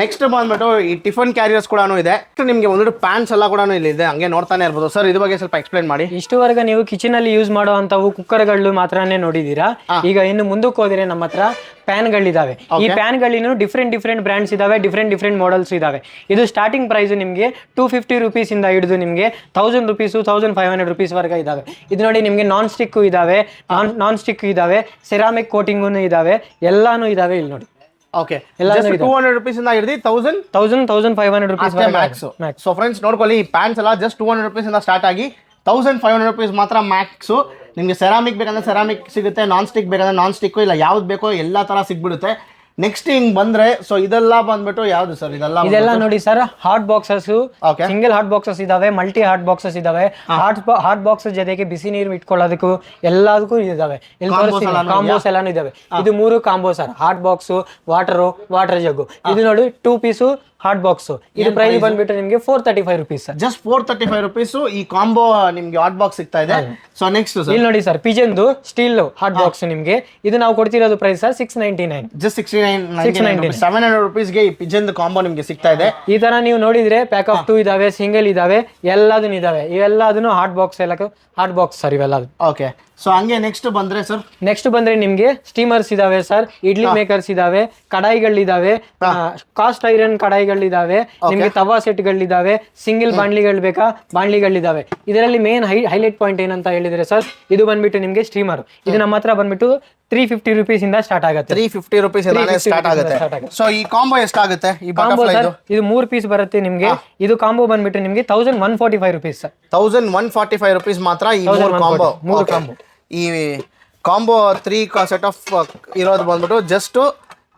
ನೆಕ್ಸ್ಟ್ ಬಂದ್ಬಿಟ್ಟು ಈ ಟಿಫನ್ ಕ್ಯಾರಿಯರ್ಸ್ ಕೂಡ ಇದೆ. ನಿಮಗೆ ಒಂದೆರಡು ಪ್ಯಾನ್ಸ್ ಎಲ್ಲ ಕೂಡ ಇಲ್ಲಿ ಇದೆ, ಹಂಗೆ ನೋಡ್ತಾನೆ ಇರ್ಬೋದು. ಸರ್ ಇದ್ರ ಬಗ್ಗೆ ಸ್ವಲ್ಪ ಎಕ್ಸ್ಪ್ಲೈನ್ ಮಾಡಿ. ಇಷ್ಟುವರೆಗೆ ನೀವು ಕಿಚನ್ ಅಲ್ಲಿ ಯೂಸ್ ಮಾಡುವಂತವು ಕುಕ್ಕರ್ಗಳು ಮಾತ್ರನೇ ನೋಡಿದೀರಾ. ಈಗ ಇನ್ನು ಮುಂದಕ್ಕೆ ಹೋದ್ರೆ ನಮ್ಮ ಹತ್ರ ಪ್ಯಾನ್ಗಳಿದಾವೆ. ಈ ಪ್ಯಾನ್ಗಳಿನೂ ಡಿಫ್ರೆಂಟ್ ಬ್ರ್ಯಾಂಡ್ಸ್ ಇದಾವೆ, ಡಿಫ್ರೆಂಟ್ ಮಾಡೆಲ್ಸ್ ಇದಾವೆ. ಇದು ಸ್ಟಾರ್ಟಿಂಗ್ ಪ್ರೈಸ್ ನಿಮಗೆ 250 ರುಪೀಸ್ ಇಂದ ಹಿಡಿದು ನಿಮಗೆ 1000 ರುಪೀಸ್ 1500 ರುಪೀಸ್ ವರೆಗೆ ಇದಾವೆ. ಇದು ನೋಡಿ ನಿಮಗೆ ನಾನ್ ಸ್ಟಿಕ್ ಇದಾವೆ, ನಾನ್ ಸ್ಟಿಕ್ ಇದಾವೆ, ಸೆರಾಮಿಕ್ ಕೋಟಿಂಗು ಇದಾವೆ, ಎಲ್ಲಾನು ಇದಾವೆ. ಇಲ್ಲಿ ನೋಡಿ ಓಕೆ, 200 ರುಪೀಸ್ ಇಂದ ಹಿಡಿದು 1500 ರುಪೀಸ್ ಮ್ಯಾಕ್ಸ್. ಸೊ ಫ್ರೆಂಡ್ಸ್ ನೋಡ್ಕೊಳ್ಳಿ, ಈ ಪ್ಯಾನ್ಸ್ ಎಲ್ಲ ಜಸ್ಟ್ 200 ರುಪೀಸ್ ಇಂದ ಸ್ಟಾರ್ಟ್ ಆಗಿ 1500 ರುಪೀಸ್ ಮಾತ್ರ ಮ್ಯಾಕ್ಸ್. ನಿಮಗೆ ಸೆರಾಮಿಕ್ ಬೇಕಂದ್ರೆ ಸೆರಾಮಿಕ್ ಸಿಗುತ್ತೆ, ನಾನ್ ಸ್ಟಿಕ್ ಬೇಕಂದ್ರೆ ನಾನ್ ಸ್ಟಿಕ್, ಇಲ್ಲ ಯಾವ್ದು ಬೇಕೋ ಎಲ್ಲ ತರ ಸಿಗ್ಬಿಡುತ್ತೆ. ನೆಕ್ಸ್ಟ್ ಹಿಂಗ್ ಬಂದ್ರೆ ಸೊ ಇದೆಲ್ಲ ಬಂದ್ಬಿಟ್ಟು ಯಾವ್ದು ಸರ್? ಇದೆಲ್ಲ ನೋಡಿ sir, hot boxes, single hot boxes ಇದಾವೆ, ಮಲ್ಟಿ ಹಾಟ್ ಬಾಕ್ಸಸ್ ಇದಾವೆ. ಹಾಟ್ ಬಾಕ್ಸ್ ಜೊತೆಗೆ ಬಿಸಿ ನೀರು ಇಟ್ಕೊಳ್ಳೋದಕ್ಕೂ ಎಲ್ಲದಕ್ಕೂ ಇದಾವೆ. ಇಲ್ಲಿ ಕಾಂಬೋಸ್ ಎಲ್ಲಾನು ಇದಾವೆ. ಇದು 3 combo sir, hot box, water jug. ಇದು ನೋಡಿ 2 ಪೀಸು ಹಾಟ್ ಬಾಕ್ಸ್. ಇದು ಪ್ರೈಸ್ ಬಂದ್ಬಿಟ್ಟು ನಿಮಗೆ 435 ರುಪೀಸ್ ಸರ್. ಜಸ್ಟ್ 435 ರುಪೀಸ್ ಈ ಕಾಂಬೋ ನಿಮ್ಗೆ ಹಾಟ್ ಬಾಕ್ಸ್ ಸಿಗ್ತಾ ಇದೆ. ಸೊ ನೆಕ್ಸ್ಟ್ ಇಲ್ಲಿ ನೋಡಿ ಸರ್, ಪಿಜನ್ದು ಸ್ಟೀಲ್ ಹಾಟ್ ಬಾಕ್ಸ್ ನಿಮ್ಗೆ ಇದು ನಾವು ಕೊಡ್ತಿರೋದು ಪ್ರೈಸ್ ಸರ್ 699. ಜಸ್ಟ್ 699 700 ರುಪೀಸ್ಗೆ ಈ ಪಿಜನ್ ಕಾಂಬೋ ನಿಮ್ಗೆ ಸಿಗ್ತಾ ಇದೆ. ಈ ತರ ನೀವು ನೋಡಿದ್ರೆ ಪ್ಯಾಕ್ ಆಫ್ 2 ಇದಾವೆ, ಸಿಂಗಲ್ ಇದಾವೆ, ಎಲ್ಲದನ್ನು ಇದಾವೆ. ಇವೆಲ್ಲದನ್ನು hot box hot box sir ಇವೆಲ್ಲ. ಓಕೆ, ಸೊ ಹಂಗೆ ನೆಕ್ಸ್ಟ್ ಬಂದ್ರೆ ನಿಮ್ಗೆ ಸ್ಟೀಮರ್ಸ್ ಇದಾವೆ ಸರ್, ಇಡ್ಲಿ ಮೇಕರ್ಸ್ ಇದಾವೆ, ಕಡಾಯಿಗಳಿದಾವೆ, ಕಾಸ್ಟ್ ಐರನ್ ಕಡಾಯಿಗಳಿದಾವೆ, ನಿಮ್ಗೆ ತವಾ ಸೆಟ್ಗಳಿದಾವೆ, ಸಿಂಗಲ್ ಬಾಣ್ಲಿಗಳು ಬೇಕಾ ಬಾಣ್ಲಿಗಳಿದಾವೆ. ಇದರಲ್ಲಿ ಮೇನ್ ಹೈಲೈಟ್ ಪಾಯಿಂಟ್ ಏನಂತ ಹೇಳಿದ್ರೆ ಸರ್, ಇದು ಬಂದ್ಬಿಟ್ಟು ನಿಮ್ಗೆ ಸ್ಟೀಮರ್. ಇದು ನಮ್ಮ ಹತ್ರ ಬಂದ್ಬಿಟ್ಟು 350 ರುಪೀಸ್ ಇಂದ ಸ್ಟಾರ್ಟ್ ಆಗುತ್ತೆ. 350 ರುಪೀಸ್ ಸ್ಟಾರ್ಟ್ ಆಗುತ್ತೆ. ಸೊ ಈ ಕಾಂಬೋ ಎಷ್ಟಾಗುತ್ತೆ? ಈ ಬಟರ್ಫ್ಲೈ ಇದು 3 ಪೀಸ್ ಬರುತ್ತೆ ನಿಮ್ಗೆ. ಇದು ಕಾಂಬೋ ಬಂದ್ಬಿಟ್ಟು ನಿಮ್ಗೆ 1145 ರುಪೀಸ್ ಸರ್. 1145 ರುಪೀಸ್ ಮಾತ್ರ ಈ 3 ಕಾಂಬೋ. ಈ ಕಾಂಬೋ 3 ಸೆಟ್ ಆಫ್ ಇರೋದು ಬಂದ್ಬಿಟ್ಟು ಜಸ್ಟ್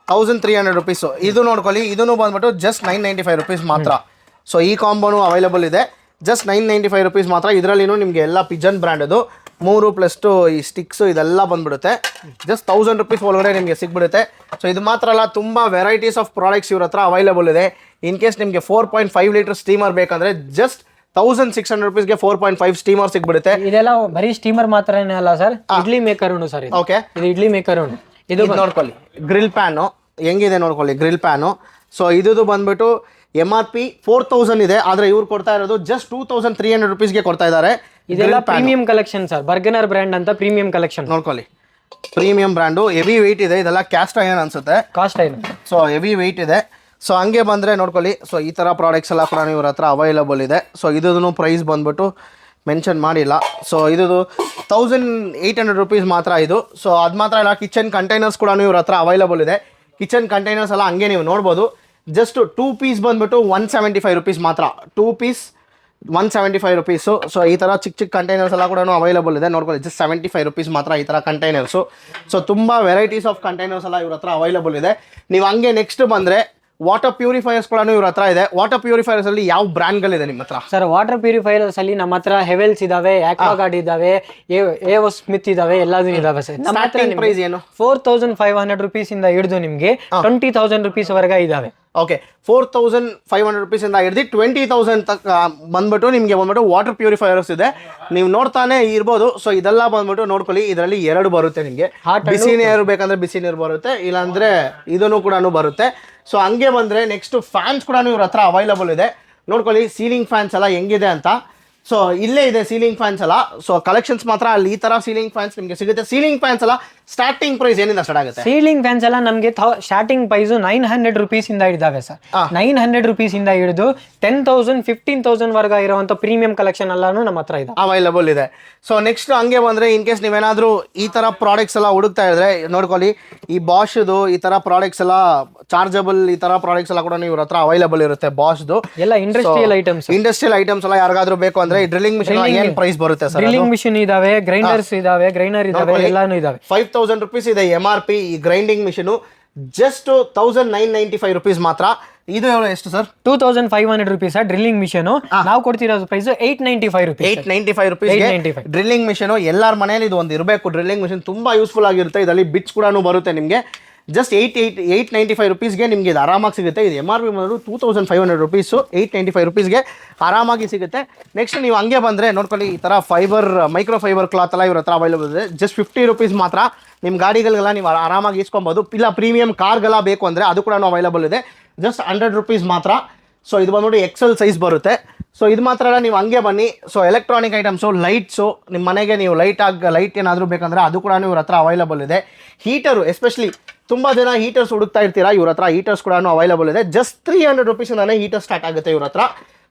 1300 ರುಪೀಸ್. ಇದು ನೋಡ್ಕೊಳ್ಳಿ, ಇದನ್ನು ಬಂದ್ಬಿಟ್ಟು ಜಸ್ಟ್ 995 ರುಪೀಸ್ ಮಾತ್ರ. ಸೊ ಈ ಕಾಂಬೋನು ಅವೈಲೇಬಲ್ ಇದೆ, ಜಸ್ಟ್ 995 ರುಪೀಸ್ ಮಾತ್ರ. ಇದರಲ್ಲಿನೂ ನಿಮಗೆ ಎಲ್ಲ ಪಿಜನ್ ಬ್ರ್ಯಾಂಡ್ ಅದು 3+2 ಈ ಸ್ಟಿಕ್ಸು ಇದೆಲ್ಲ ಬಂದ್ಬಿಡುತ್ತೆ. ಜಸ್ಟ್ 1000 ರುಪೀಸ್ ಒಳಗಡೆ ನಿಮಗೆ ಸಿಗ್ಬಿಡುತ್ತೆ. ಸೊ ಇದು ಮಾತ್ರ ಅಲ್ಲ, ತುಂಬ ವೆರೈಟೀಸ್ ಆಫ್ ಪ್ರಾಡಕ್ಟ್ಸ್ ಇವ್ರ ಹತ್ರ ಅವೈಲೇಬಲ್ ಇದೆ. ಇನ್ ಕೇಸ್ ನಿಮಗೆ 4.5 ಲೀಟರ್ ಸ್ಟೀಮರ್ ಬೇಕಂದ್ರೆ ಜಸ್ಟ್ 1600 ರುಪೀಸ್ಗೆ 4.5 ಸ್ಟೀಮರ್ ಸಿಗ್ಬಿಡುತ್ತೆ. ಇದೆಲ್ಲ ಬರೀ ಸ್ಟೀಮರ್ ಮಾತ್ರನೇ ಅಲ್ಲ sir, idli maker sir. Okay, ಇದು ಇಡ್ಲಿ ಮೇಕರ್. ಇದು ನೋಡ್ಕೊಳ್ಳಿ, ಗ್ರಿಲ್ ಪ್ಯಾನು ಹೆಂಗಿದೆ ನೋಡ್ಕೊಳ್ಳಿ, ಗ್ರಿಲ್ ಪ್ಯಾನು. ಸೊ ಇದು ಬಂದ್ಬಿಟ್ಟು MRP 4000 ಇದೆ, ಆದ್ರೆ ಇವ್ರು ಕೊಡ್ತಾ ಇರೋದು ಜಸ್ಟ್ 2300 ರುಪೀಸ್ಗೆ ಕೊಡ್ತಾ ಇದ್ದಾರೆ. ಇದೆಲ್ಲ premium collection sir, Bergner brand ಅಂತ ಪ್ರೀಮಿಯಂ ಕಲೆಕ್ಷನ್. ನೋಡ್ಕೊಳ್ಳಿ, ಪ್ರೀಮಿಯಂ ಬ್ರ್ಯಾಂಡು, ಹೆವಿ ವೆಯ್ಟ್ ಇದೆ. ಇದೆಲ್ಲ ಕ್ಯಾಸ್ಟ್ ಐರನ್ ಅನ್ಸುತ್ತೆ, cast iron. So heavy weight ಇದೆ. ಸೊ ಹಂಗೆ ಬಂದರೆ ನೋಡ್ಕೊಳ್ಳಿ, ಸೊ ಈ ಥರ ಪ್ರಾಡಕ್ಟ್ಸ್ ಎಲ್ಲ ಕೂಡ ಇವ್ರ ಹತ್ರ ಅವೈಲಬಲ್ ಇದೆ. ಸೊ ಇದನ್ನು ಪ್ರೈಸ್ ಬಂದ್ಬಿಟ್ಟು ಮೆನ್ಷನ್ ಮಾಡಿಲ್ಲ. ಸೊ ಇದು 1800 ರುಪೀಸ್ ಮಾತ್ರ ಇದು. ಸೊ ಅದು ಮಾತ್ರ ಇಲ್ಲ, ಕಿಚನ್ ಕಂಟೈನರ್ಸ್ ಕೂಡ ಇವ್ರ ಹತ್ರ ಅವೈಲಬಲ್ ಇದೆ. ಕಿಚನ್ ಕಂಟೈನರ್ಸ್ ಎಲ್ಲ ಹಂಗೆ ನೀವು ನೋಡ್ಬೋದು. ಜಸ್ಟ್ 2 ಪೀಸ್ ಬಂದ್ಬಿಟ್ಟು 175 ರುಪೀಸ್ ಮಾತ್ರ. 2 ಪೀಸ್ 175 ರುಪೀಸು. ಸೊ ಈ ಥರ ಚಿಕ್ಕ ಕಂಟೈನರ್ಸ್ ಎಲ್ಲ ಕೂಡ ಅವೈಲಬಲ್ ಇದೆ. ನೋಡ್ಕೊಳ್ಳಿ, ಜಸ್ಟ್ 75 ರುಪೀಸ್ ಮಾತ್ರ ಈ ಥರ ಕಂಟೈನರ್ಸು. ಸೊ ತುಂಬ ವೆರೈಟೀಸ್ ಆಫ್ ಕಂಟೈನರ್ಸ್ ಎಲ್ಲ ಇವ್ರ ಹತ್ರ ಅವೈಲಬಲ್ ಇದೆ. ನೀವು ಹಂಗೆ ನೆಕ್ಸ್ಟ್ ಬಂದರೆ ವಾಟರ್ ಪ್ಯೂರಿಫೈಯರ್ಸ್ ಕೂಡ ಇವ್ರ ಹತ್ರ ಇದೆ. ವಾಟರ್ ಪ್ಯೂರಿಫೈಯರ್ಸ್ ಅಲ್ಲಿ ಯಾವ ಬ್ರ್ಯಾಂಡ್ಗಳಿದೆ ನಿಮ್ಮ ಹತ್ರ? ಸರ್, ವಾಟರ್ ಪ್ಯೂರಿಫೈಯರ್ಸ್ ಅಲ್ಲಿ ನಮ್ಮ ಹತ್ರ ಹೆವೆಲ್ಸ್ ಇದಾವೆ, ಆಕ್ವಾಗಾರ್ಡ್ ಇದಾವೆ, ಏವೋ ಸ್ಮಿತ್ ಇದಾವೆ, ಎಲ್ಲದೂ ಇದಾವೆ ಸರ್. ನಮ್ಮ ಹತ್ರ ಪ್ರೈಸ್ ಏನು? 4500 ರುಪೀಸ್ ಇಂದ ಹಿಡಿದು ನಿಮ್ಗೆ 20,000 ರುಪೀಸ್ ವರೆಗೆ ಇದಾವೆ. ಓಕೆ 4500 ರುಪೀಸಿಂದ ಹಿಡಿದು 20,000 ತಕ್ಕ ಬಂದ್ಬಿಟ್ಟು ನಿಮಗೆ ಬಂದ್ಬಿಟ್ಟು ವಾಟರ್ ಪ್ಯೂರಿಫೈಯರ್ಸ್ ಇದೆ. ನೀವು ನೋಡ್ತಾನೆ ಇರ್ಬೋದು. ಸೊ ಇದೆಲ್ಲ ಬಂದ್ಬಿಟ್ಟು ನೋಡ್ಕೊಳ್ಳಿ, ಇದರಲ್ಲಿ 2 ಬರುತ್ತೆ ನಿಮಗೆ. ಬಿಸಿ ನೀರು ಬೇಕಂದ್ರೆ ಬಿಸಿ ನೀರು ಬರುತ್ತೆ, ಇಲ್ಲಾಂದ್ರೆ ಇದನ್ನು ಕೂಡ ಬರುತ್ತೆ. ಸೊ ಹಂಗೆ ಬಂದರೆ ನೆಕ್ಸ್ಟ್ ಫ್ಯಾನ್ಸ್ ಕೂಡ ಇವ್ರ ಹತ್ರ ಅವೈಲಬಲ್ ಇದೆ. ನೋಡ್ಕೊಳ್ಳಿ ಸೀಲಿಂಗ್ ಫ್ಯಾನ್ಸ್ ಎಲ್ಲ ಹೆಂಗಿದೆ ಅಂತ. ಸೊ ಇಲ್ಲೇ ಇದೆ ಸೀಲಿಂಗ್ ಫ್ಯಾನ್ಸ್ ಎಲ್ಲ. ಸೊ ಕಲೆಕ್ಷನ್ಸ್ ಮಾತ್ರ ಅಲ್ಲಿ ಈ ತರ ಸೀಲಿಂಗ್ ಫ್ಯಾನ್ಸ್ ನಿಮಗೆ ಸಿಗುತ್ತೆ. ಸೀಲಿಂಗ್ ಫ್ಯಾನ್ಸ್ ಎಲ್ಲ ಸ್ಟಾರ್ಟಿಂಗ್ ಪ್ರೈಸ್ ಏನಿಂದ ಸ್ಟಾರ್ಟ್ ಆಗುತ್ತೆ? ಸೀಲಿಂಗ್ ಫ್ಯಾನ್ಸ್ ಎಲ್ಲ ನಮಗೆ ಸ್ಟಾರ್ಟಿಂಗ್ ಪ್ರೈಸ್ 900 ರುಪೀಸ್ ಇಂದ ಇದ್ದಾವೆ ಸರ್. 900 ರುಪೀಸ್ ಇಂದ ಹಿಡಿದು 10,000 15,000 ವರ್ಗ ಇರುವಂತ ಪ್ರೀಮಿಯಂ ಕಲೆಕ್ಷನ್ ಎಲ್ಲಾನು ನಮ್ಮ ಹತ್ರ ಇದೆ, ಅವೈಲಬಲ್ ಇದೆ. ಸೊ ನೆಕ್ಸ್ಟ್ ಹಂಗೆ ಬಂದ್ರೆ ಇನ್ ಕೇಸ್ ನೀವೇನಾದ್ರೂ ಈ ತರ ಪ್ರಾಡಕ್ಟ್ಸ್ ಎಲ್ಲ ಹುಡುಕ್ತಾ ಇದ್ರೆ ನೋಡ್ಕೊಳ್ಳಿ, ಈ ಬಾಷ್ದು ಈ ತರ ಪ್ರಾಡಕ್ಟ್ಸ್ ಎಲ್ಲ ಚಾರ್ಜಬಲ್ ಈ ತರ ಪ್ರಾಡಕ್ಟ್ಸ್ ಎಲ್ಲ ಕೂಡ ಇವ್ರ ಹತ್ರ ಅವೈಲಬಲ್ ಇರುತ್ತೆ. ಬಾಷ್ದು ಎಲ್ಲ ಇಂಡಸ್ಟ್ರಿಯಲ್ ಐಟಮ್ಸ್ ಎಲ್ಲ ಯಾರಿಗಾದ್ರೂ ಬೇಕು ಅಂದ್ರೆ ಡ್ರಿಲ್ಲಿಂಗ್ ಮಿಷನ್ ಏನ್ ಪ್ರೈಸ್ ಬರುತ್ತೆ ಸರ್? ಡ್ರಿಲ್ಲಿಂಗ್ ಮಿಷನ್ ಇದಾವೆ, ಗ್ರೈಂಡರ್ಸ್ ಇದಾವೆ, ಗ್ರೈಂಡರ್ ಇದಾವೆ, ಎಲ್ಲಾನು ಇದಾವೆ. 5,000 ರುಪೀಸ್ ಇದೆ MRP. ಈ ಗ್ರೈಂಡಿಂಗ್ ಮಿಷನ್ ಜಸ್ಟ್ 1,995 ರುಪೀಸ್ ಮಾತ್ರ. ಇದು ಎಷ್ಟು ಸರ್? 2,500 rupees drilling machine. ನಾವು ಕೊಡ್ತಿರೋದು price 895 rupees. 895 rupees drilling machine. ಎಲ್ಲರ ಮನೇಲಿ ಇದು ಒಂದು ಇರಬೇಕು. ಡ್ರಿಲ್ಲಿಂಗ್ ಮಿಷನ್ ತುಂಬಾ ಯೂಸ್ಫುಲ್ ಆಗಿರುತ್ತೆ. ಇದರಲ್ಲಿ ಬಿಟ್ಸ್ ಕೂಡ ಬರುತ್ತೆ ನಿಮಗೆ. ಜಸ್ಟ್ 895 ರುಪೀಸ್ಗೆ ನಿಮಗೆ ಇದು ಆರಾಮಾಗಿ ಸಿಗುತ್ತೆ. ಇದು MRP ಬಂದು 2,500 ರುಪೀಸು. 895 ರುಪೀಸ್ಗೆ ಆರಾಮಾಗಿ ಸಿಗುತ್ತೆ. ನೆಕ್ಸ್ಟ್ ನೀವು ಹಂಗೆ ಬಂದರೆ ನೋಡ್ಕೊಳ್ಳಿ, ಈ ಥರ ಮೈಕ್ರೋ ಫೈಬರ್ ಕ್ಲಾತ್ ಎಲ್ಲ ಇವ್ರ ಹತ್ರ ಅವೈಲಬಲ್ ಇದೆ. ಜಸ್ಟ್ 50 ರುಪೀಸ್ ಮಾತ್ರ. ನಿಮ್ಮ ಗಾಡಿಗಳಿಗೆಲ್ಲ ನೀವು ಆರಾಮಾಗಿ ಇಸ್ಕೊಬೋದು. ಇಲ್ಲ ಪ್ರೀಮಿಯಂ ಕಾರ್ಗೆಲ್ಲ ಬೇಕು ಅಂದರೆ ಅದು ಕೂಡ ಅವೈಲಬಲ್ ಇದೆ. ಜಸ್ಟ್ 100 ರುಪೀಸ್ ಮಾತ್ರ. ಸೊ ಇದು ಬಂದ್ಬಿಟ್ಟು XL ಸೈಜ್ ಬರುತ್ತೆ. ಸೊ ಇದು ಮಾತ್ರ ಅಲ್ಲ, ನೀವು ಹಂಗೆ ಬನ್ನಿ. ಸೊ ಎಲೆಕ್ಟ್ರಾನಿಕ್ ಐಟಮ್ಸು, ಲೈಟ್ಸು, ನಿಮ್ಮ ಮನೆಗೆ ನೀವು ಲೈಟ್ ಏನಾದರೂ ಬೇಕಂದರೆ ಅದು ಕೂಡ ಇವ್ರ ಹತ್ರ ಅವೈಲಬಲ್ ಇದೆ. ಹೀಟರು ಎಸ್ಪೆಷಲಿ ತುಂಬ ಜನ ಹೀಟರ್ಸ್ ಹುಡುಕ್ತಾ ಇರ್ತೀರಾ, ಇವ್ರ ಹತ್ರ ಹೀಟರ್ಸ್ ಕೂಡ ಅವೈಲಬಲ್ ಇದೆ. ಜಸ್ಟ್ 300 ರುಪೀಸಿಂದಾನೇ ಹೀಟರ್ ಸ್ಟಾರ್ಟ್ ಆಗುತ್ತೆ ಇವ್ರ ಹತ್ರ.